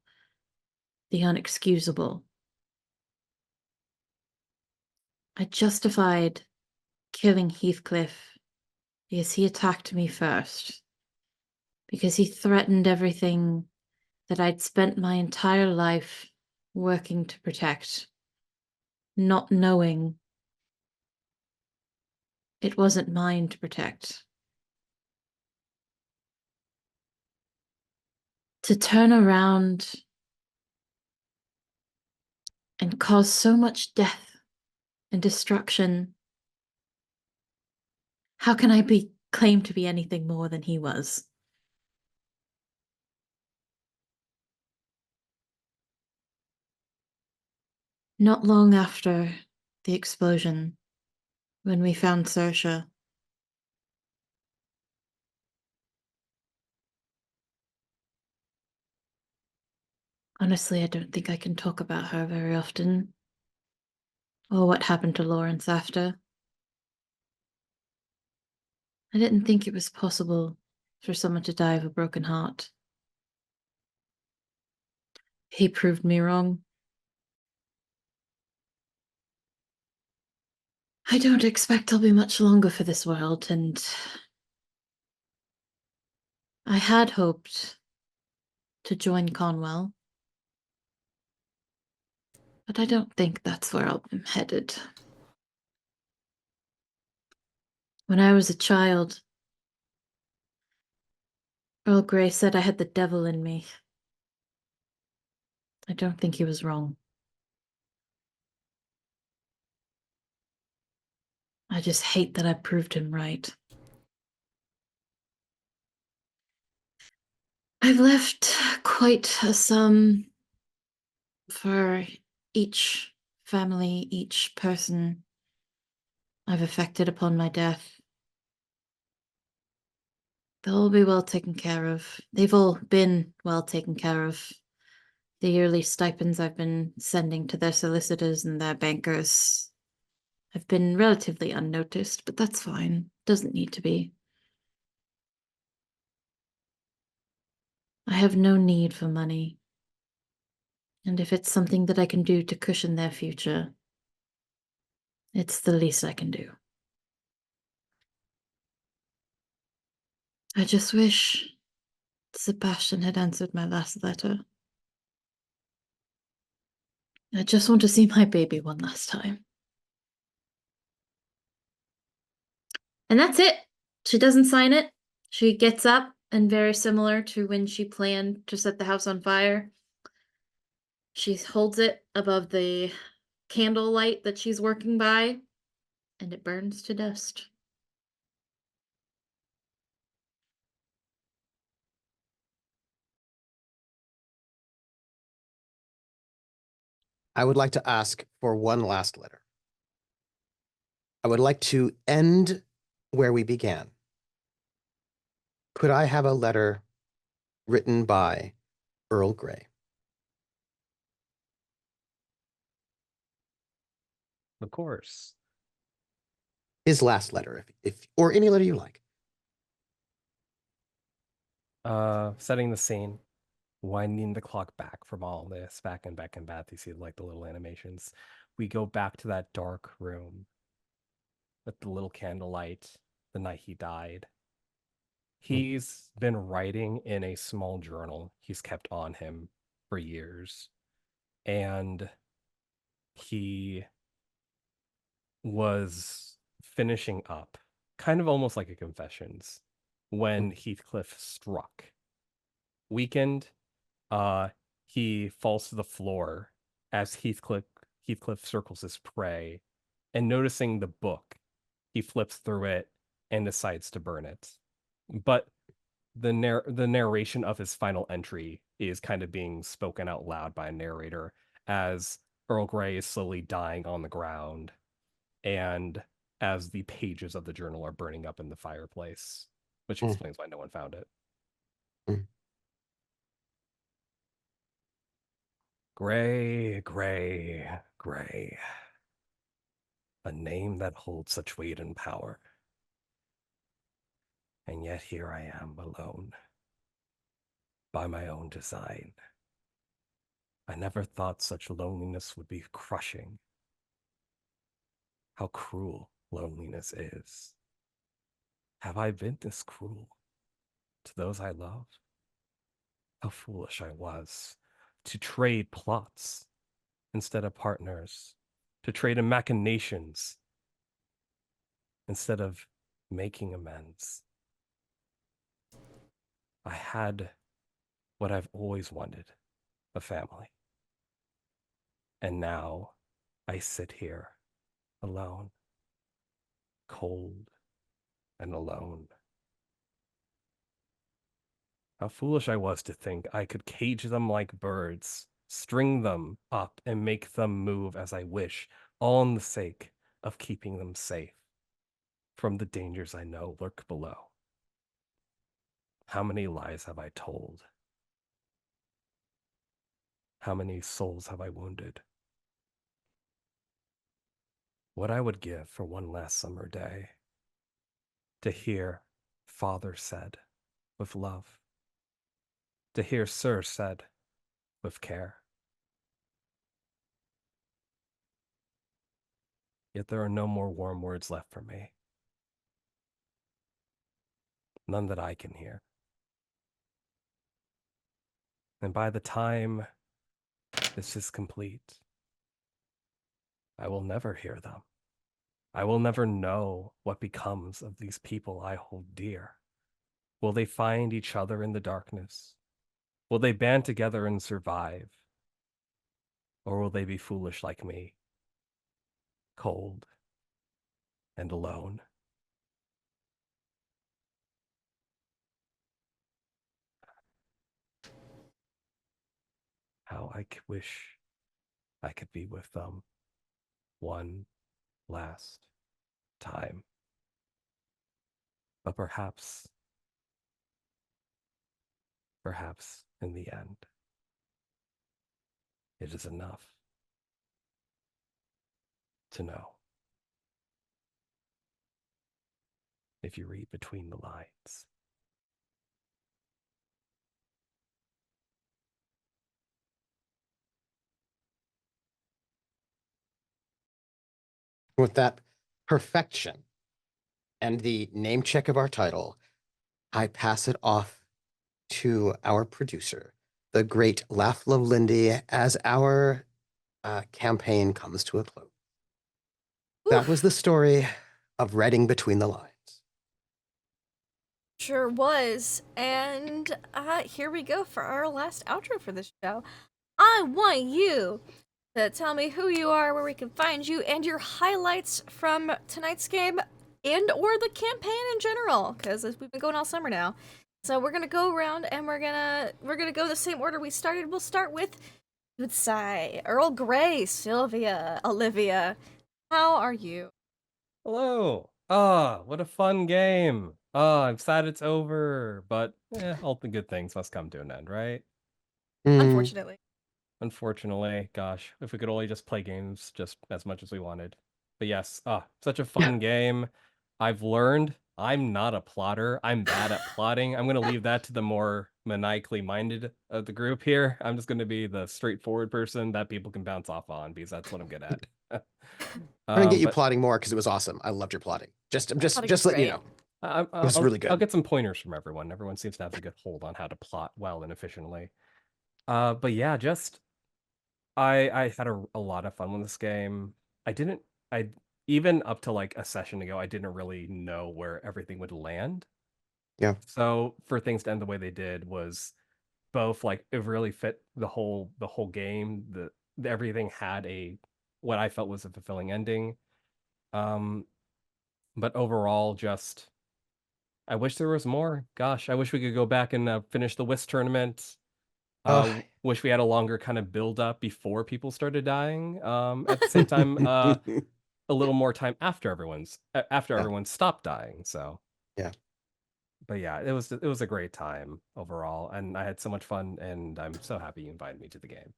the unexcusable. I justified killing Heathcliff because he attacked me first, because he threatened everything that I'd spent my entire life working to protect, not knowing it wasn't mine to protect. To turn around and cause so much death and destruction, how can I be claimed to be anything more than he was? Not long after the explosion, when we found Saoirse, honestly, I don't think I can talk about her very often, or what happened to Lawrence after. I didn't think it was possible for someone to die of a broken heart. He proved me wrong. I don't expect I'll be much longer for this world, and I had hoped to join Conwell, but I don't think that's where I'm headed. When I was a child, Earl Grey said I had the devil in me. I don't think he was wrong. I just hate that I proved him right. I've left quite a sum for each family, each person I've affected upon my death. They'll all be well taken care of. They've all been well taken care of. The yearly stipends I've been sending to their solicitors and their bankers have been relatively unnoticed, but that's fine. Doesn't need to be. I have no need for money. And if it's something that I can do to cushion their future, it's the least I can do. I just wish Sebastian had answered my last letter. I just want to see my baby one last time. And that's it. She doesn't sign it. She gets up, and very similar to when she planned to set the house on fire, she holds it above the candlelight that she's working by, and it burns to dust. I would like to ask for one last letter. I would like to end where we began. Could I have a letter written by Earl Grey? Of course. His last letter, if or any letter you like. Setting the scene, winding the clock back from all this, back and back and back. You see like the little animations. We go back to that dark room with the little candlelight, the night he died. He's been writing in a small journal he's kept on him for years. And he was finishing up, kind of almost like a confessions, when Heathcliff struck. Weakened, he falls to the floor as Heathcliff circles his prey, and noticing the book, he flips through it and decides to burn it. But the narration of his final entry is kind of being spoken out loud by a narrator as Earl Grey is slowly dying on the ground, and as the pages of the journal are burning up in the fireplace, which explains why no one found it. Grey, Grey, Grey. A name that holds such weight and power. And yet here I am alone. By my own design. I never thought such loneliness would be crushing. How cruel loneliness is. Have I been this cruel to those I love? How foolish I was to trade plots instead of partners, to trade in machinations instead of making amends. I had what I've always wanted, a family. And now I sit here alone, cold and alone. How foolish I was to think I could cage them like birds, string them up and make them move as I wish, all in the sake of keeping them safe from the dangers I know lurk below. How many lies have I told? How many souls have I wounded? What I would give for one last summer day to hear Father said with love, to hear Sir said with care. Yet there are no more warm words left for me. None that I can hear. And by the time this is complete, I will never hear them. I will never know what becomes of these people I hold dear. Will they find each other in the darkness? Will they band together and survive? Or will they be foolish like me, cold and alone? How I wish I could be with them one last time. But perhaps in the end, it is enough to know. If you read between the lines. With that perfection and the name check of our title, I pass it off to our producer, the great Laugh Love Lindy, as our campaign comes to a close. Oof. That was the story of Reading Between the Lines. Sure was. And here we go for our last outro for this show. I want you to tell me who you are, where we can find you, and your highlights from tonight's game and or the campaign in general, because we've been going all summer now. So we're gonna go around and we're gonna go the same order we started. We'll start with Utsai, Earl Grey, Sylvia, Olivia. How are you? Hello. What a fun game. I'm sad it's over, but all the good things must come to an end, right? Unfortunately. Unfortunately, gosh, if we could only just play games just as much as we wanted. But yes, such a fun game. I've learned I'm not a plotter. I'm bad at plotting. I'm going to leave that to the more maniacally minded of the group here. I'm just going to be the straightforward person that people can bounce off on because that's what I'm good at. I'm going to get you plotting more because it was awesome. I loved your plotting. Just letting you know. It was really good. I'll get some pointers from everyone. Everyone seems to have a good hold on how to plot well and efficiently. But yeah, I had a lot of fun with this game. I even up to like a session ago, I didn't really know where everything would land. Yeah. So for things to end the way they did was both like it really fit the whole game. Everything had what I felt was a fulfilling ending. But overall, just I wish there was more. Gosh, I wish we could go back and finish the Whist tournament. Wish we had a longer kind of build up before people started dying. At the same time, a little more time after everyone stopped dying. So yeah. But yeah, it was a great time overall, and I had so much fun, and I'm so happy you invited me to the game.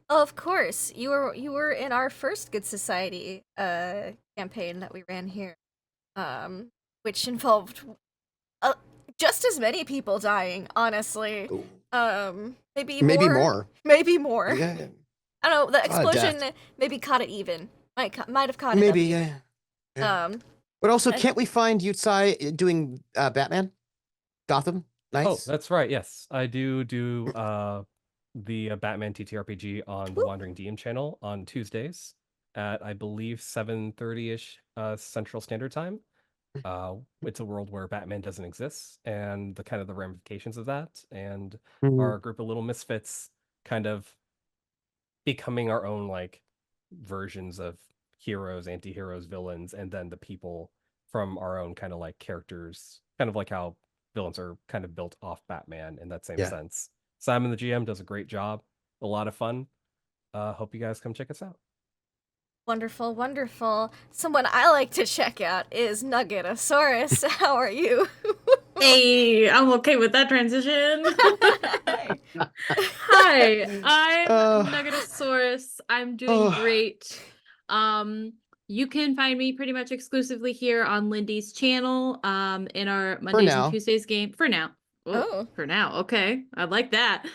Of course, you were in our first Good Society campaign that we ran here, which involved just as many people dying. Honestly, maybe more. Maybe more. Yeah. I don't know. The explosion maybe caught it even. Might have caught it. Maybe yeah. But also, can't we find Utsai doing Batman, Gotham? Nice. Oh, that's right. Yes, I do the Batman TTRPG on the Wandering DM channel on Tuesdays at I believe 7:30ish Central Standard Time. It's a world where Batman doesn't exist, and the ramifications of that, and our group of little misfits kind of becoming our own like versions of heroes, anti-heroes, villains, and then the people from our own kind of like characters, kind of like how villains are kind of built off Batman in that same sense. Simon the GM does a great job. A lot of fun. Hope you guys come check us out. Wonderful, wonderful. Someone I like to check out is Nuggetosaurus. How are you? Hey, I'm okay with that transition. Hi, I'm Nuggetosaurus. I'm doing great. You can find me pretty much exclusively here on Lindy's channel, in our Mondays and Tuesdays game. For now. For now. Okay. I like that.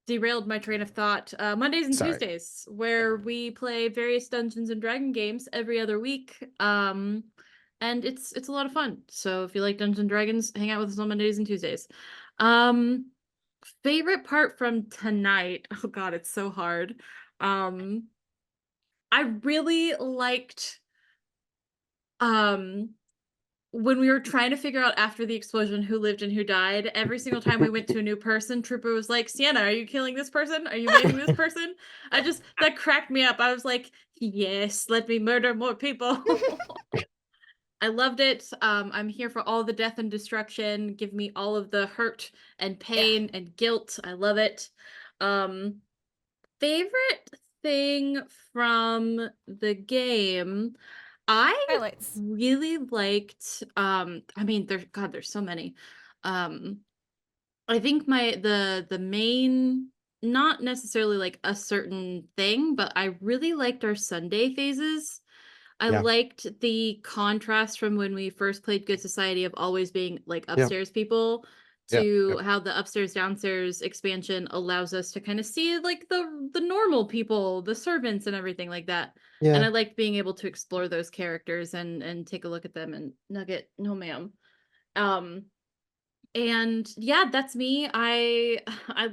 Derailed my train of thought. Mondays and Tuesdays, where we play various Dungeons and Dragon games every other week. And it's a lot of fun. So if you like Dungeons and Dragons, hang out with us on Mondays and Tuesdays. Favorite part from tonight. Oh god, it's so hard. I really liked when we were trying to figure out after the explosion who lived and who died. Every single time we went to a new person, Trooper was like, Sienna, are you killing this person? Are you mating this person? That cracked me up. I was like, yes, let me murder more people. I loved it. I'm here for all the death and destruction. Give me all of the hurt and pain and guilt. I love it. Favorite thing from the game, I Highlights. really liked, I mean, there's so many. I think the main, not necessarily like a certain thing, but I really liked our Sunday phases. I Yeah. liked the contrast from when we first played Good Society of always being like upstairs people to how the upstairs downstairs expansion allows us to kind of see like the normal people, the servants and everything like that. And I Yeah. liked being able to explore those characters and take a look at them. And Nugget, no ma'am. And yeah, that's me. I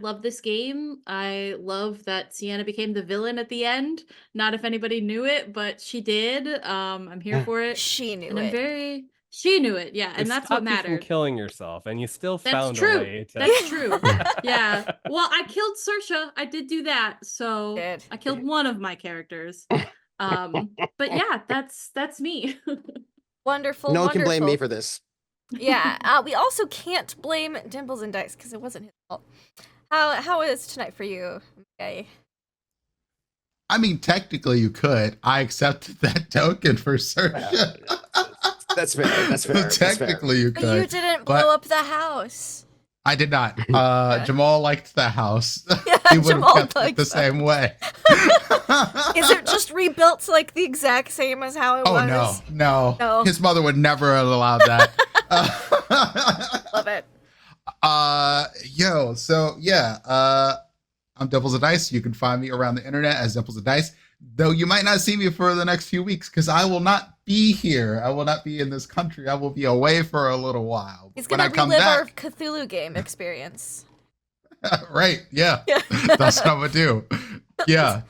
love this game. I love that Sienna became the villain at the end. Not if anybody knew it, but she did. I'm here Yeah. for it. She knew And I'm it. very she knew it, yeah, It and that's what stopped you from mattered. killing yourself, and you still That's found a true. way to. That's true. Yeah. Well, I killed Saoirse. I did do that. So Did. I killed one of my characters. But yeah, that's me. Wonderful. No one can blame me wonderful. for this. Yeah. We also can't blame Dimples and Dice because it wasn't his fault. How is tonight for you? Okay. I mean, technically you could. I accepted that token for Saoirse. That's fair. That's fair. So That's fair. technically you But could. you didn't but- blow up the house. I did not. Jamal liked the house. Yeah, He would have Jamal kept it liked the that. same way. Is it just rebuilt like the exact same as how it Oh was? no. His mother would never have allowed that. Love it. I'm Dimples of Dice. You can find me around the internet as Dimples of Dice, though you might not see me for the next few weeks because I will not be here. I will not be in this country. I will be away for a little while. He's When gonna I come relive our back, Cthulhu game experience. right? Yeah, Yeah. that's what I'm gonna do. Yeah.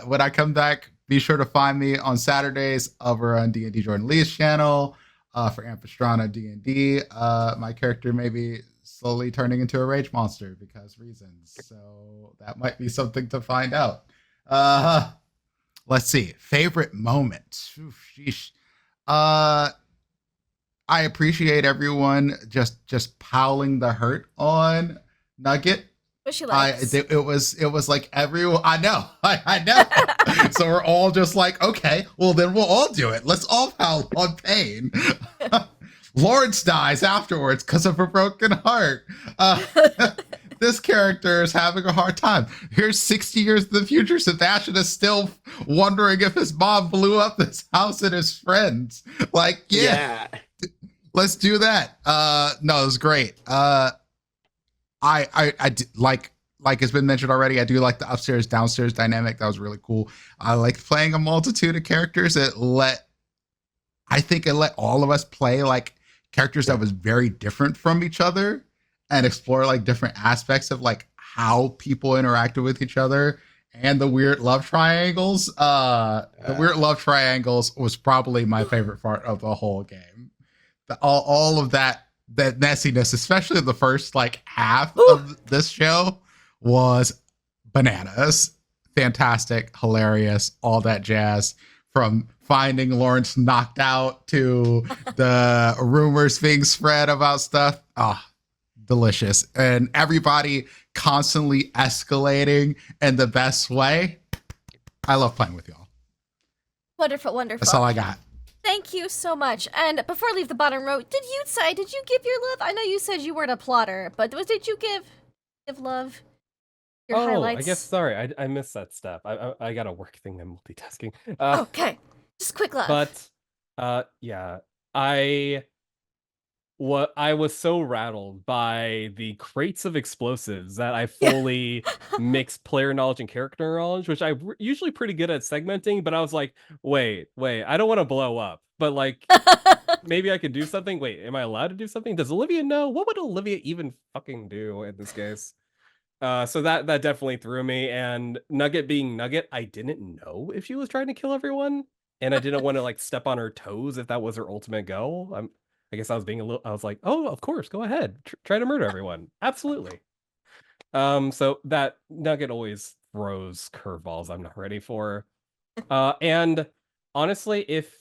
When I come back, be sure to find me on Saturdays over on D&D Jordan Lee's channel for Amphistrana D&D. My character may be slowly turning into a rage monster because reasons. So that might be something to find out. Let's see. Favorite moment. Oof, sheesh. I appreciate everyone just piling the hurt on Nugget. What she likes. It was like everyone. I know. So we're all just like, okay, well then we'll all do it. Let's all pile on pain. Lawrence dies afterwards because of a broken heart. This character is having a hard time. Here's 60 years in the future. Sebastian is still wondering if his mom blew up his house and his friends. Like, yeah. Let's do that. No, it was great. I like it's been mentioned already. I do like the upstairs downstairs dynamic. That was really cool. I like playing a multitude of characters. It let all of us play like characters that was very different from each other and explore like different aspects of like how people interacted with each other and the weird love triangles. The weird love triangles was probably my favorite part of the whole game. All of that messiness, especially the first like half of this show, was bananas. Fantastic, hilarious, all that jazz. From finding Lawrence knocked out to the rumors being spread about stuff. Delicious. And everybody constantly escalating in the best way. I love playing with y'all. Wonderful, wonderful. That's all I got. Thank you so much. And before I leave the bottom row, did you give your love? I know you said you weren't a plotter, but did you give love? Your highlights? I guess, sorry, I missed that step. I got a work thing, I'm multitasking. Okay, just quick love. But, yeah, I was so rattled by the crates of explosives that I fully mixed player knowledge and character knowledge, which I'm usually pretty good at segmenting, but I was like, wait, I don't want to blow up, but like, maybe I could do something. Wait, am I allowed to do something? Does Olivia know? What would Olivia even fucking do in this case? So that definitely threw me, and Nugget being Nugget, I didn't know if she was trying to kill everyone, and I didn't want to like step on her toes if that was her ultimate goal. I guess I was like, oh, of course, go ahead. Try to murder everyone. Absolutely. So that Nugget always throws curveballs I'm not ready for. And honestly, if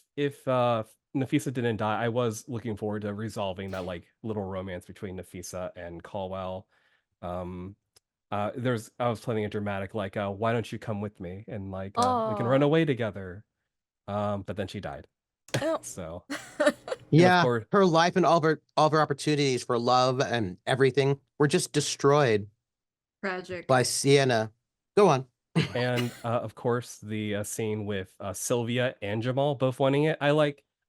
Nafisa didn't die, I was looking forward to resolving that like little romance between Nafisa and Caldwell. I was planning a dramatic like, why don't you come with me and like we can run away together. But then she died. Oh. So yeah, course, her life and all of her opportunities for love and everything were just destroyed. Tragic. By Sienna. Go on. And of course, the scene with Sylvia and Jamal both wanting it. I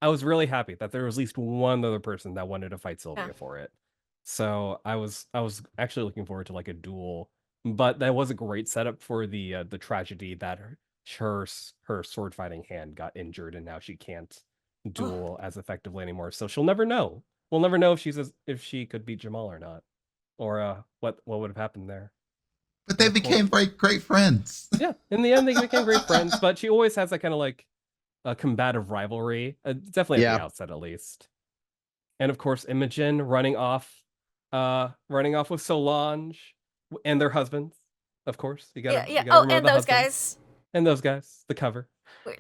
was really happy that there was at least one other person that wanted to fight Sylvia for it. So I was actually looking forward to like a duel, but that was a great setup for the tragedy that her sword fighting hand got injured and now she can't duel as effectively anymore. So she'll never know. We'll never know if she could beat Jamal or not, or what would have happened there. But they became great friends. Yeah, in the end, they became great friends. But she always has that kind of like a combative rivalry, definitely at the outset, at least. And of course, Imogen running off with Solange and their husbands. Of course, you gotta remember and those guys. And those guys, the cover.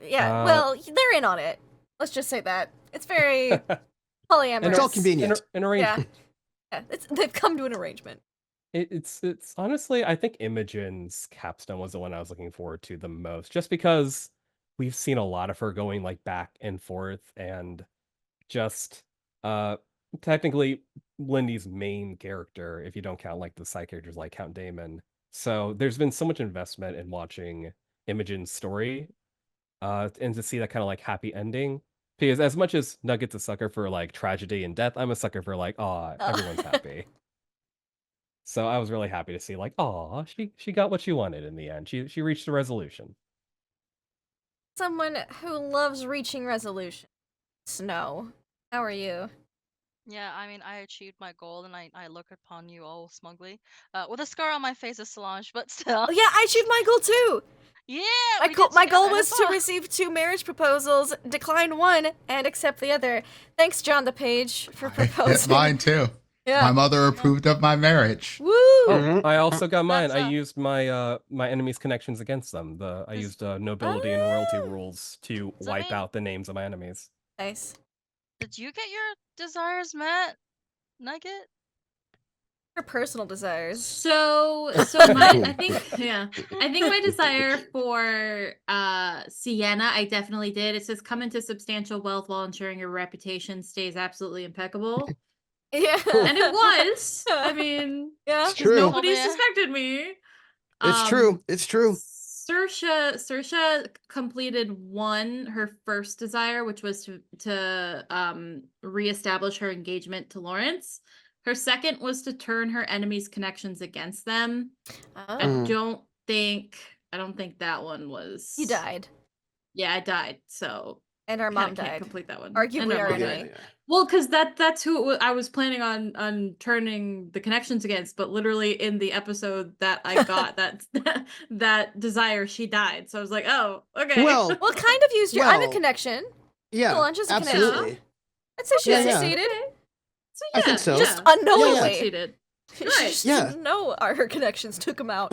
Yeah, well, they're in on it. Let's just say that it's very polyamorous. It's all convenient. An arrangement. Yeah, they've come to an arrangement. It's honestly, I think Imogen's capstone was the one I was looking forward to the most, just because we've seen a lot of her going like back and forth, and just technically Lindy's main character, if you don't count like the side characters like Count Damon. So there's been so much investment in watching Imogen's story, and to see that kind of like happy ending. Because as much as Nugget's a sucker for like tragedy and death, I'm a sucker for like, everyone's happy. So I was really happy to see like, she got what she wanted in the end. She reached a resolution. Someone who loves reaching resolution. Snow, how are you? Yeah, I mean, I achieved my goal, and I look upon you all smugly, with a scar on my face as Solange, but still. Oh yeah, I achieved my goal too. Yeah, my goal was to receive 2 marriage proposals, decline one, and accept the other. Thanks, John the Page, for proposing. Mine too. Yeah. My mother approved of my marriage. Woo! Oh, I also got mine. I used my my enemy's connections against them. I used nobility and royalty rules to wipe out the names of my enemies. Nice. Did you get your desires met, Nugget? Her personal desires. So I think my desire for Sienna, I definitely did. It says come into substantial wealth while ensuring your reputation stays absolutely impeccable. Yeah. And it was. I mean, it's true. Nobody suspected me. It's true. It's true. Saoirse completed her first desire, which was to reestablish her engagement to Lawrence. Her second was to turn her enemies' connections against them. Oh. I don't think that one was. You died. Yeah, I died. So. And our mom can't died. Complete that one. Arguably our enemy. Yeah. Well, because that's who I was planning on turning the connections against, but literally in the episode that I got that desire, she died. So I was like, oh, okay. Well, kind of used your. I'm a connection. Yeah, Solange is a absolutely. connection. I'd say she succeeded. So I think so. Just unknowingly. Succeeded. She just didn't know her connections took him out.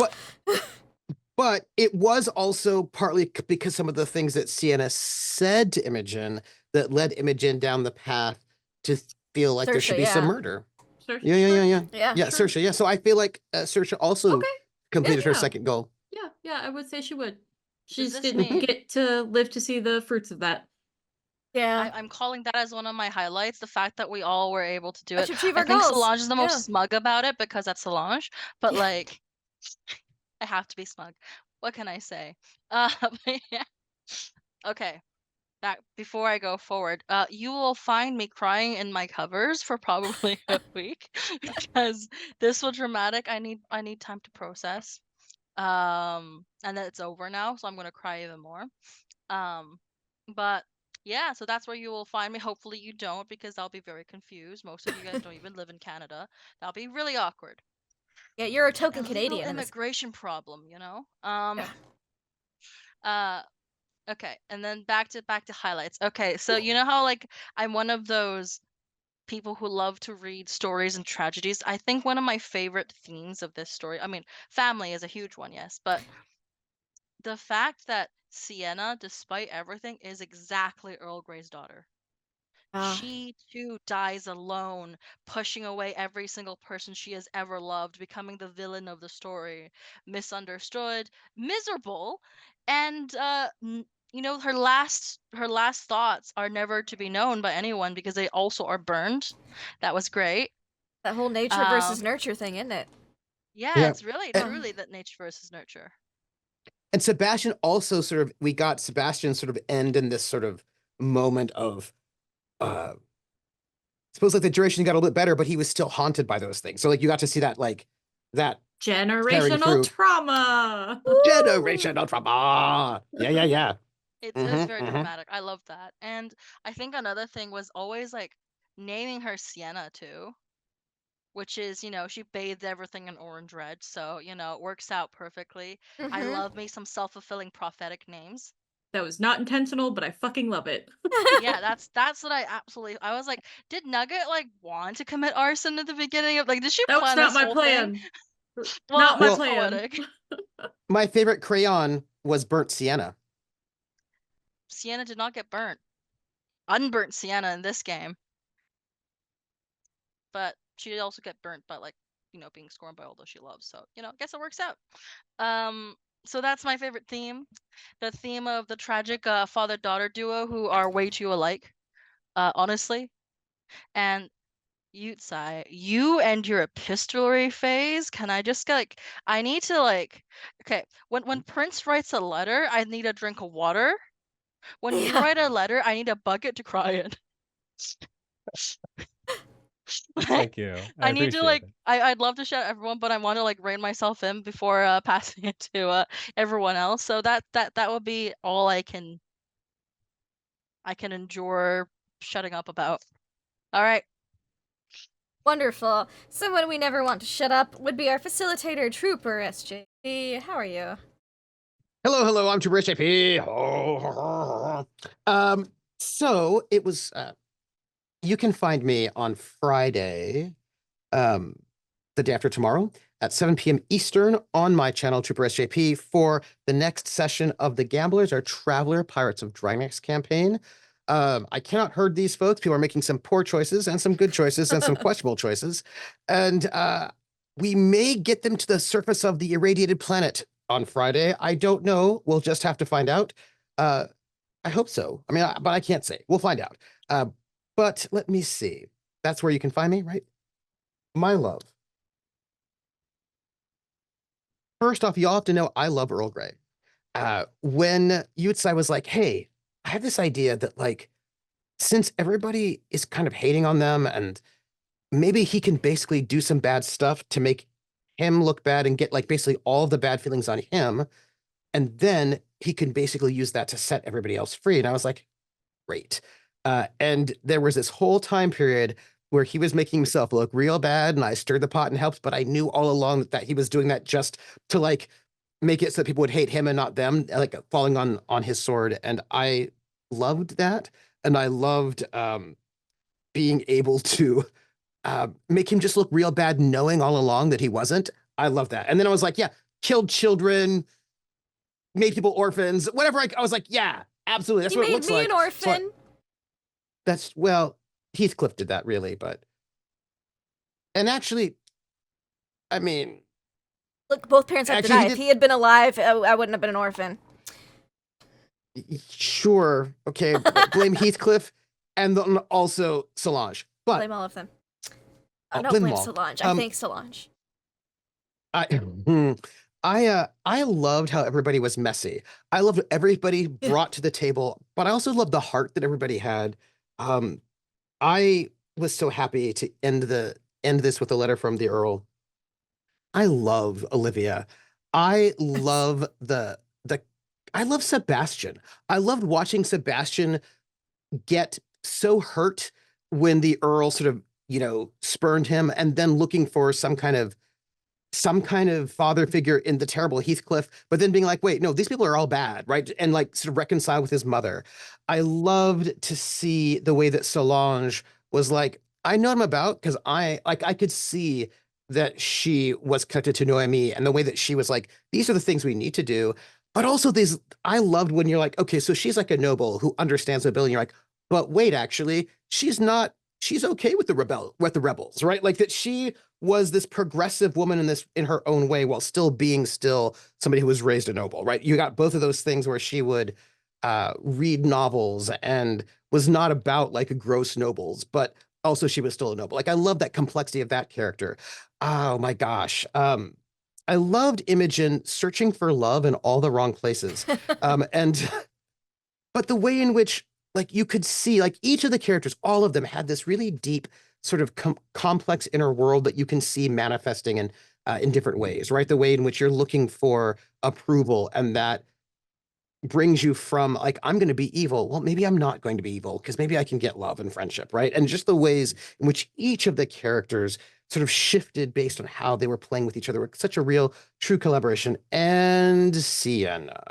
But it was also partly because some of the things that Sienna said to Imogen that led Imogen down the path to feel like there should be some murder. Saoirse. Yeah, Saoirse. Yeah, so I feel like Saoirse also completed her second goal. Yeah, I would say she would. She just didn't get to live to see the fruits of that. Yeah, I'm calling that as one of my highlights. The fact that we all were able to do it. Achieve I our think goals. Solange is the most smug about it because that's Solange. But like, I have to be smug. What can I say? Yeah. Okay. Back before I go forward, you will find me crying in my covers for probably a week because this was dramatic. I need time to process. And then it's over now, so I'm gonna cry even more. But yeah, so that's where you will find me. Hopefully you don't, because I'll be very confused. Most of you guys don't even live in Canada. That'll be really awkward. Yeah, you're a token And Canadian. Immigration problem, you know. Okay, and then back to highlights. Okay, so you know how like I'm one of those people who love to read stories and tragedies. I think one of my favorite themes of this story, I mean, family is a huge one, yes, but the fact that Sienna, despite everything, is exactly Earl Grey's daughter. She too dies alone, pushing away every single person she has ever loved, becoming the villain of the story, misunderstood, miserable, and you know, her last thoughts are never to be known by anyone because they also are burned. That was great. That whole nature versus nurture thing, isn't it? Yeah, it's really truly that nature versus nurture. And Sebastian also we got Sebastian sort of end in this sort of moment of suppose like the duration got a little bit better, but he was still haunted by those things. So like you got to see that that generational trauma. Generational trauma. Yeah. It's very dramatic. I love that. And I think another thing was always like naming her Sienna too, which is, you know, she bathed everything in orange red, so, you know, it works out perfectly. I love me some self-fulfilling prophetic names. That was not intentional, but I fucking love it. Yeah, that's what I was like, did Nugget like want to commit arson at the beginning of like did she plan this whole thing? Well, not my plan. Poetic. My favorite crayon was burnt sienna. Sienna did not get burnt. Unburnt Sienna in this game. But she did also get burnt by like, you know, being scorned by all those she loves. So, you know, I guess it works out. So that's my favorite theme. The theme of the tragic father-daughter duo who are way too alike, honestly. And Yutsai, you and your epistolary phase, can I just like, I need to like, okay, when Prince writes a letter, I need a drink of water. When you write a letter, I need a bucket to cry in. Thank you. I need to like it. I'd love to shout at everyone, but I want to like rein myself in before passing it to everyone else. So that would be all I can endure shutting up about. All right. Wonderful. Someone we never want to shut up would be our facilitator, Trooper SJP. How are you? Hello, I'm Trooper SJP. So it was you can find me on Friday, the day after tomorrow at 7 p.m. Eastern on my channel, Trooper SJP, for the next session of the Gamblers, our Traveler Pirates of Dragnex campaign. I cannot herd these folks. People are making some poor choices and some good choices and some questionable choices. And we may get them to the surface of the irradiated planet on Friday. I don't know. We'll just have to find out. I hope so. I mean, but I can't say. We'll find out. But let me see. That's where you can find me, right? My love. First off, you all have to know I love Earl Grey. When Yutsai was like, hey, I have this idea that like, since everybody is kind of hating on them and maybe he can basically do some bad stuff to make him look bad and get like basically all the bad feelings on him. And then he can basically use that to set everybody else free. And I was like, great. And there was this whole time period where he was making himself look real bad and I stirred the pot and helped, but I knew all along that he was doing that just to like make it so that people would hate him and not them, like falling on his sword. And I loved that. And I loved being able to make him just look real bad, knowing all along that he wasn't. I love that. And then I was like, yeah, killed children, made people orphans, whatever. I was like, yeah, absolutely. That's what it looks like. You made me an orphan. That's, well, Heathcliff did that really, but. And actually, I mean. Look, both parents have to die. If he had been alive, I wouldn't have been an orphan. Sure. Okay. Blame Heathcliff and then also Solange. But blame all of them. I don't blame Solange. I thank Solange. I loved how everybody was messy. I loved what everybody brought to the table, but I also loved the heart that everybody had. I was so happy to end this with a letter from the Earl. I love Olivia. I love I love Sebastian. I loved watching Sebastian get so hurt when the Earl sort of, you know, spurned him and then looking for some kind of father figure in the terrible Heathcliff, but then being like, wait, no, these people are all bad, right? And like sort of reconcile with his mother. I loved to see the way that Solange was like, I know what I'm about, because I could see that she was connected to Noemi and the way that she was like, these are the things we need to do. But also I loved when you're like, okay, so she's like a noble who understands nobility. And you're like, but wait, actually, she's not. She's okay with the rebels, right? Like that she was this progressive woman in her own way while still being somebody who was raised a noble, right? You got both of those things where she would read novels and was not about like a gross nobles, but also she was still a noble. Like I love that complexity of that character. Oh my gosh. I loved Imogen searching for love in all the wrong places. But the way in which like you could see like each of the characters, all of them had this really deep sort of complex inner world that you can see manifesting in different ways, right? The way in which you're looking for approval, and that brings you from like, I'm going to be evil. Well, maybe I'm not going to be evil because maybe I can get love and friendship, right? And just the ways in which each of the characters sort of shifted based on how they were playing with each other were such a real, true collaboration. And Sienna.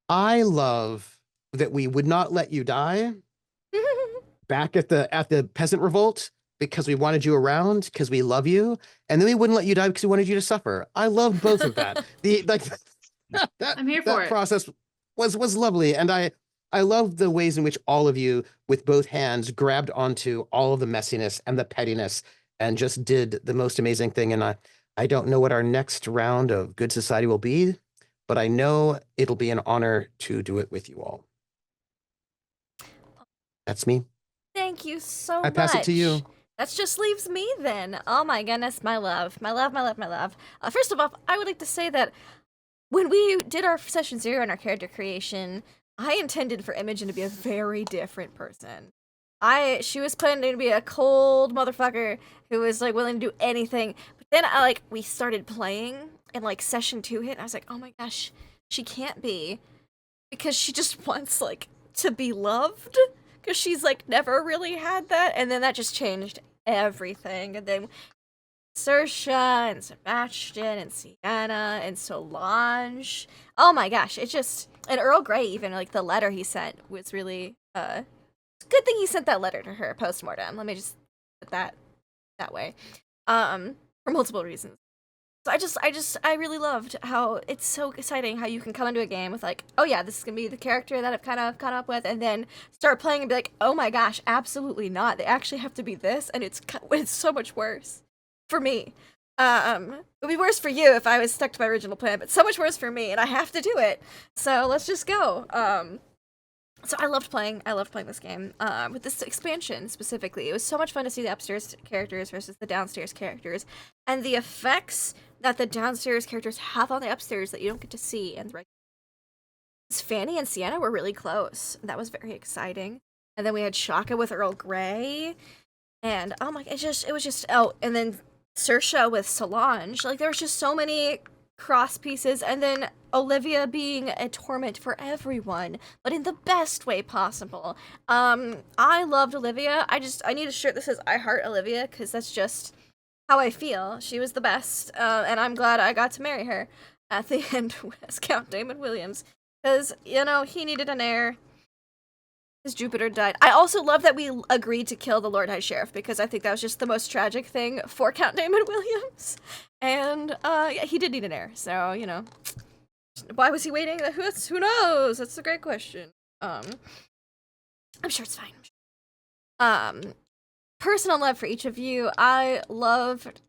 I love that we would not let you die back at the peasant revolt because we wanted you around because we love you, and then we wouldn't let you die because we wanted you to suffer. I love both of that. I'm here for it. Process was lovely, and I love the ways in which all of you with both hands grabbed onto all of the messiness and the pettiness and just did the most amazing thing. And I don't know what our next round of Good Society will be, but I know it'll be an honor to do it with you all. That's me. Thank you so much. I pass it to you. That just leaves me then. Oh my goodness, my love. My love, my love, my love. First of all, I would like to say that when we did our session 0 and our character creation, I intended for Imogen to be a very different person. She was planning to be a cold motherfucker who was like willing to do anything. But then we started playing and like session 2 hit, and I was like, oh my gosh, she can't be, because she just wants like to be loved, because she's like never really had that. And then that just changed everything. And then Saoirse and Sebastian and Sienna and Solange, oh my gosh, it just, and Earl Grey, even like the letter he sent was really good thing he sent that letter to her post-mortem. Let me just put that way, for multiple reasons. So I really loved how it's so exciting how you can come into a game with like, oh yeah, this is gonna be the character that I've kind of caught up with, and then start playing and be like, oh my gosh, absolutely not. They actually have to be this, and it's so much worse for me. It would be worse for you if I was stuck to my original plan, but so much worse for me, and I have to do it. So let's just go. So I loved playing this game, with this expansion specifically. It was so much fun to see the upstairs characters versus the downstairs characters, and the effects that the downstairs characters have on the upstairs that you don't get to see. And Fanny and Sienna were really close. That was very exciting. And then we had Shaka with Earl Grey, and oh my, it was just and then Saoirse with Solange. Like there was just so many cross pieces, and then Olivia being a torment for everyone, but in the best way possible. I loved Olivia. I need a shirt that says I heart Olivia, because that's just how I feel. She was the best, and I'm glad I got to marry her at the end as Count Damon Williams, because, you know, he needed an heir. His Jupiter died. I also love that we agreed to kill the Lord High Sheriff, because I think that was just the most tragic thing for Count Damon Williams. And yeah, he did need an heir, so, you know, why was he waiting? Who knows? That's a great question. I'm sure it's fine. Personal love for each of you. I loved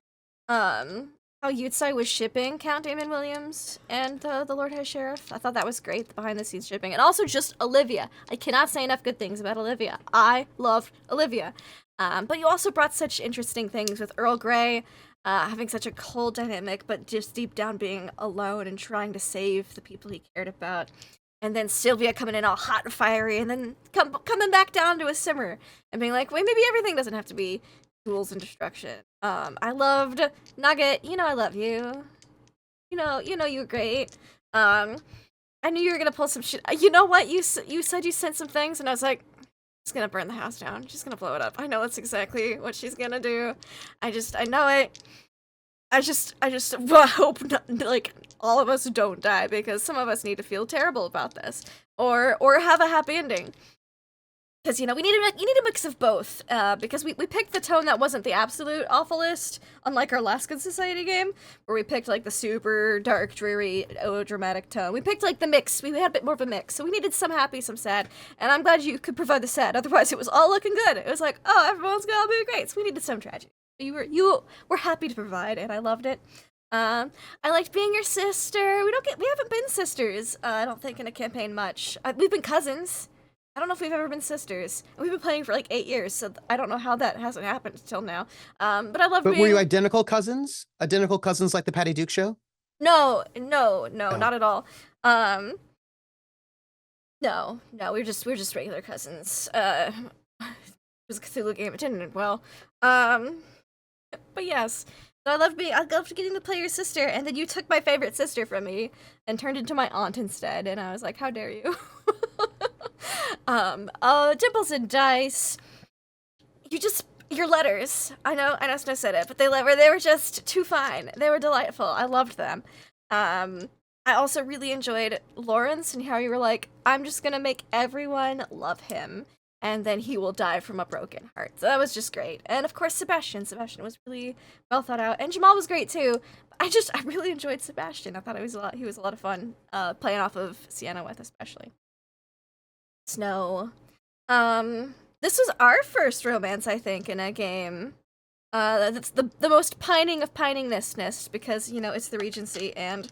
how Yutsai was shipping Count Damon Williams and the Lord High Sheriff. I thought that was great, the behind-the-scenes shipping. And also just Olivia. I cannot say enough good things about Olivia. I loved Olivia. But you also brought such interesting things with Earl Grey, having such a cold dynamic, but just deep down being alone and trying to save the people he cared about. And then Sylvia coming in all hot and fiery, and then coming back down to a simmer and being like, wait, maybe everything doesn't have to be tools and destruction. I loved Nugget. You know I love you. You know you were great. I knew you were gonna pull some shit. You know what? You said you sent some things, and I was like, she's gonna burn the house down. She's gonna blow it up. I know that's exactly what she's gonna do. I know it. I just hope not, like, all of us don't die, because some of us need to feel terrible about this, or have a happy ending. because, you know, you need a mix of both, because we picked the tone that wasn't the absolute awfulest, unlike our last Good Society game, where we picked, like, the super dark, dreary, dramatic tone. We picked, like, the mix. We had a bit more of a mix, so we needed some happy, some sad, and I'm glad you could provide the sad. Otherwise, it was all looking good. It was like, oh, everyone's gonna be great, so we needed some tragedy. You were happy to provide, and I loved it. I liked being your sister. We haven't been sisters, I don't think, in a campaign much. We've been cousins. I don't know if we've ever been sisters. And we've been playing for like 8 years, so I don't know how that hasn't happened until now. But I love being... were you identical cousins? Identical cousins like the Patty Duke show? No, not at all. No, we're just regular cousins. It was a Cthulhu game, it didn't end well. But yes. So I loved getting to play your sister, and then you took my favorite sister from me and turned into my aunt instead, and I was like, how dare you? Dimples and Dice. Your letters. I know Snow said it, but they were just too fine. They were delightful. I loved them. I also really enjoyed Lawrence and how you were like, I'm just gonna make everyone love him, and then he will die from a broken heart. So that was just great. And of course, Sebastian. Sebastian was really well thought out, and Jamal was great too. I really enjoyed Sebastian. I thought he was a lot of fun playing off of Sienna with, especially. Snow. This was our first romance, I think, in a game. That's the most pining of piningness, because, you know, it's the Regency, and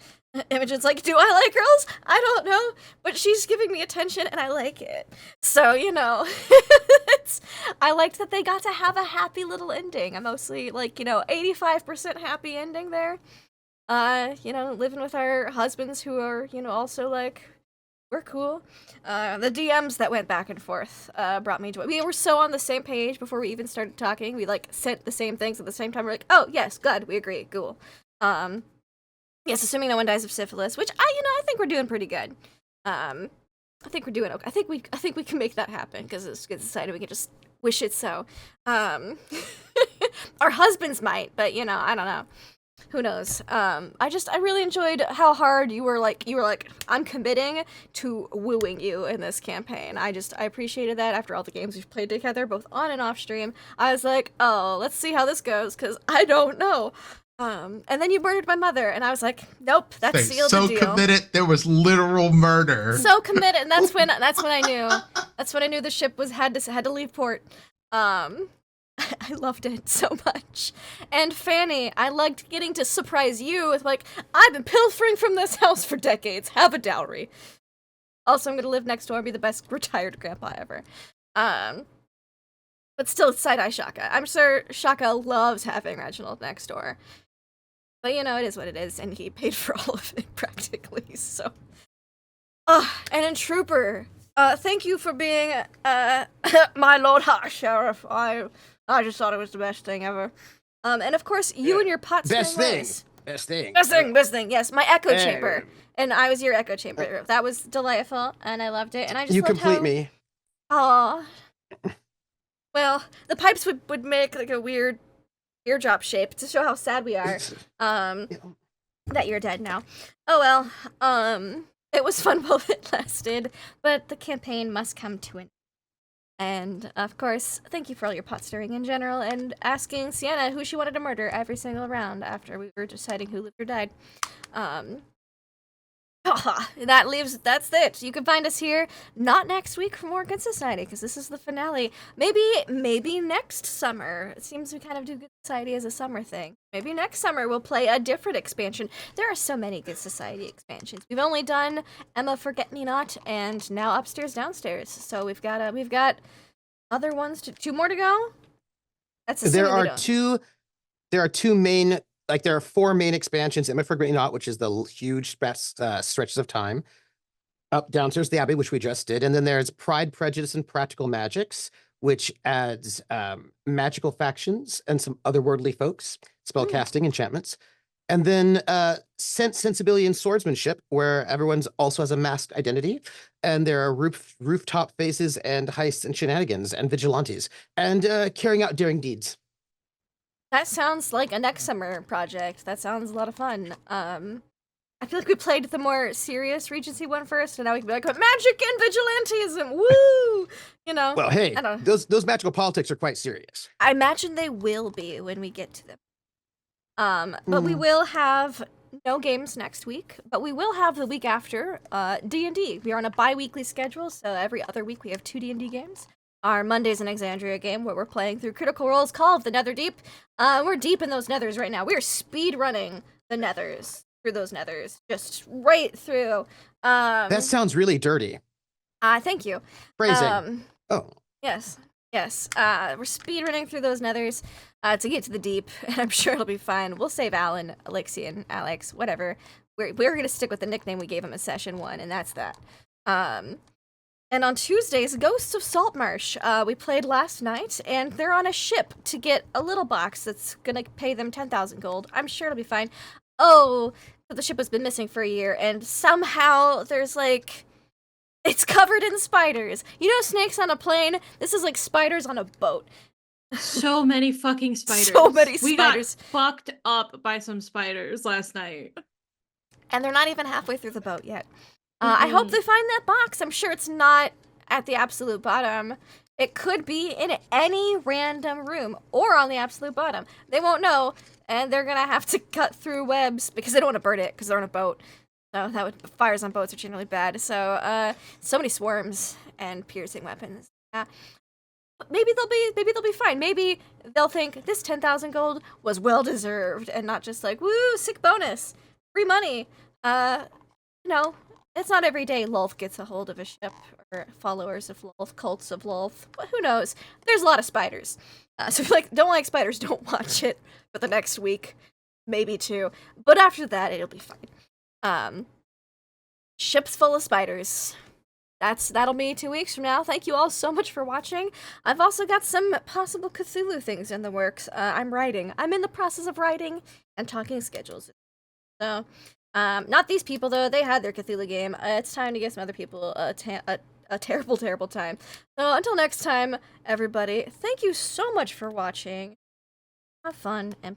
Imogen's like, do I like girls? I don't know, but she's giving me attention, and I like it. So, you know, I liked that they got to have a happy little ending. I'm mostly, like, you know, 85% happy ending there. You know, living with our husbands who are, you know, also, like, we're cool. The DMs that went back and forth brought me joy. We were so on the same page before we even started talking. We, like, sent the same things at the same time. We're like, oh, yes, good, we agree, cool. Yes, assuming no one dies of syphilis, which I think we're doing pretty good. I think we're doing okay. I think we can make that happen, because it's Good Society. We can just wish it so. Our husbands might, but, you know, I don't know. Who knows? I really enjoyed how hard you were like, I'm committing to wooing you in this campaign. I appreciated that after all the games we've played together, both on and off stream. I was like, oh, let's see how this goes, because I don't know. And then you murdered my mother, and I was like, nope, that's sealed the deal. So committed, there was literal murder. So committed, and that's when I knew. That's when I knew the ship had to leave port. I loved it so much. And Fanny, I liked getting to surprise you with, like, I've been pilfering from this house for decades. Have a dowry. Also, I'm gonna live next door and be the best retired grandpa ever. But still, side-eye Shaka. I'm sure Shaka loves having Reginald next door. But, you know, it is what it is, and he paid for all of it, practically, so. And then Trooper, thank you for being, my Lord High Sheriff. I just thought it was the best thing ever. And of course, you and your pot Best ways. thing. Best thing, yes. My echo chamber. And I was your echo chamber. That was delightful, and I loved it. And I just loved complete me. Aw. Well, the pipes would make, like, a weird eardrop shape to show how sad we are. That you're dead now. Oh well. It was fun while it lasted, but the campaign must come to an And, of course, thank you for all your pot stirring in general, and asking Sienna who she wanted to murder every single round after we were deciding who lived or died. That's it. You can find us here, not next week for more Good Society, because this is the finale. Maybe next summer. It seems we kind of do Good Society as a summer thing. Maybe next summer we'll play a different expansion. There are so many Good Society expansions. We've only done Emma Forget-Me-Not, and now Upstairs Downstairs. So we've got other ones, two more to go? That's there are two main... Like, there are 4 main expansions: Emma Forget-Me-Not, which is the huge stretches of time. Downstairs, the Abbey, which we just did. And then there's Pride, Prejudice, and Practical Magics, which adds magical factions and some otherworldly folks, spellcasting, enchantments. And then Sense, Sensibility, and Swordsmanship, where everyone's also has a masked identity. And there are rooftop phases and heists and shenanigans and vigilantes and carrying out daring deeds. That sounds like a next summer project. That sounds a lot of fun. I feel like we played the more serious Regency one first, and now we can be like, magic and vigilantism, woo! You know. Well, hey, I don't know. those magical politics are quite serious. I imagine they will be when we get to them. But we will have no games next week, but we will have the week after D&D. We are on a bi-weekly schedule, so every other week we have 2 D&D games. Our Monday's an Exandria game where we're playing through Critical Role's Call of the Netherdeep. We're deep in those nethers right now. We are speed running the nethers through those nethers, just right through. That sounds really dirty. Thank you. Phrasing. Yes. We're speed running through those nethers to get to the deep, and I'm sure it'll be fine. We'll save Alan, Alexi, and Alex, whatever. We're gonna stick with the nickname we gave him in session 1, and that's that. And on Tuesdays, Ghosts of Saltmarsh. We played last night, and they're on a ship to get a little box that's gonna pay them 10,000 gold. I'm sure it'll be fine. Oh, but the ship has been missing for a year, and somehow there's like... It's covered in spiders. You know snakes on a plane? This is like spiders on a boat. So many fucking spiders. So many We got spiders. fucked up by some spiders last night. And they're not even halfway through the boat yet. I hope they find that box. I'm sure it's not at the absolute bottom. It could be in any random room or on the absolute bottom. They won't know, and they're gonna have to cut through webs because they don't want to burn it because they're on a boat. So fires on boats are generally bad. So so many swarms and piercing weapons. Maybe they'll be fine. Maybe they'll think this 10,000 gold was well deserved and not just like, woo, sick bonus, free money. No, it's not every day Lolth gets a hold of a ship or followers of Lolth, cults of Lolth. But who knows? There's a lot of spiders. So if you don't like spiders, don't watch it for the next week, maybe 2. But after that, it'll be fine. Ships full of spiders. That'll be 2 weeks from now. Thank you all so much for watching. I've also got some possible Cthulhu things in the works. I'm in the process of writing and talking schedules. So, not these people though. They had their Cthulhu game. It's time to give some other people a terrible, terrible time. So until next time, everybody, thank you so much for watching. Have fun and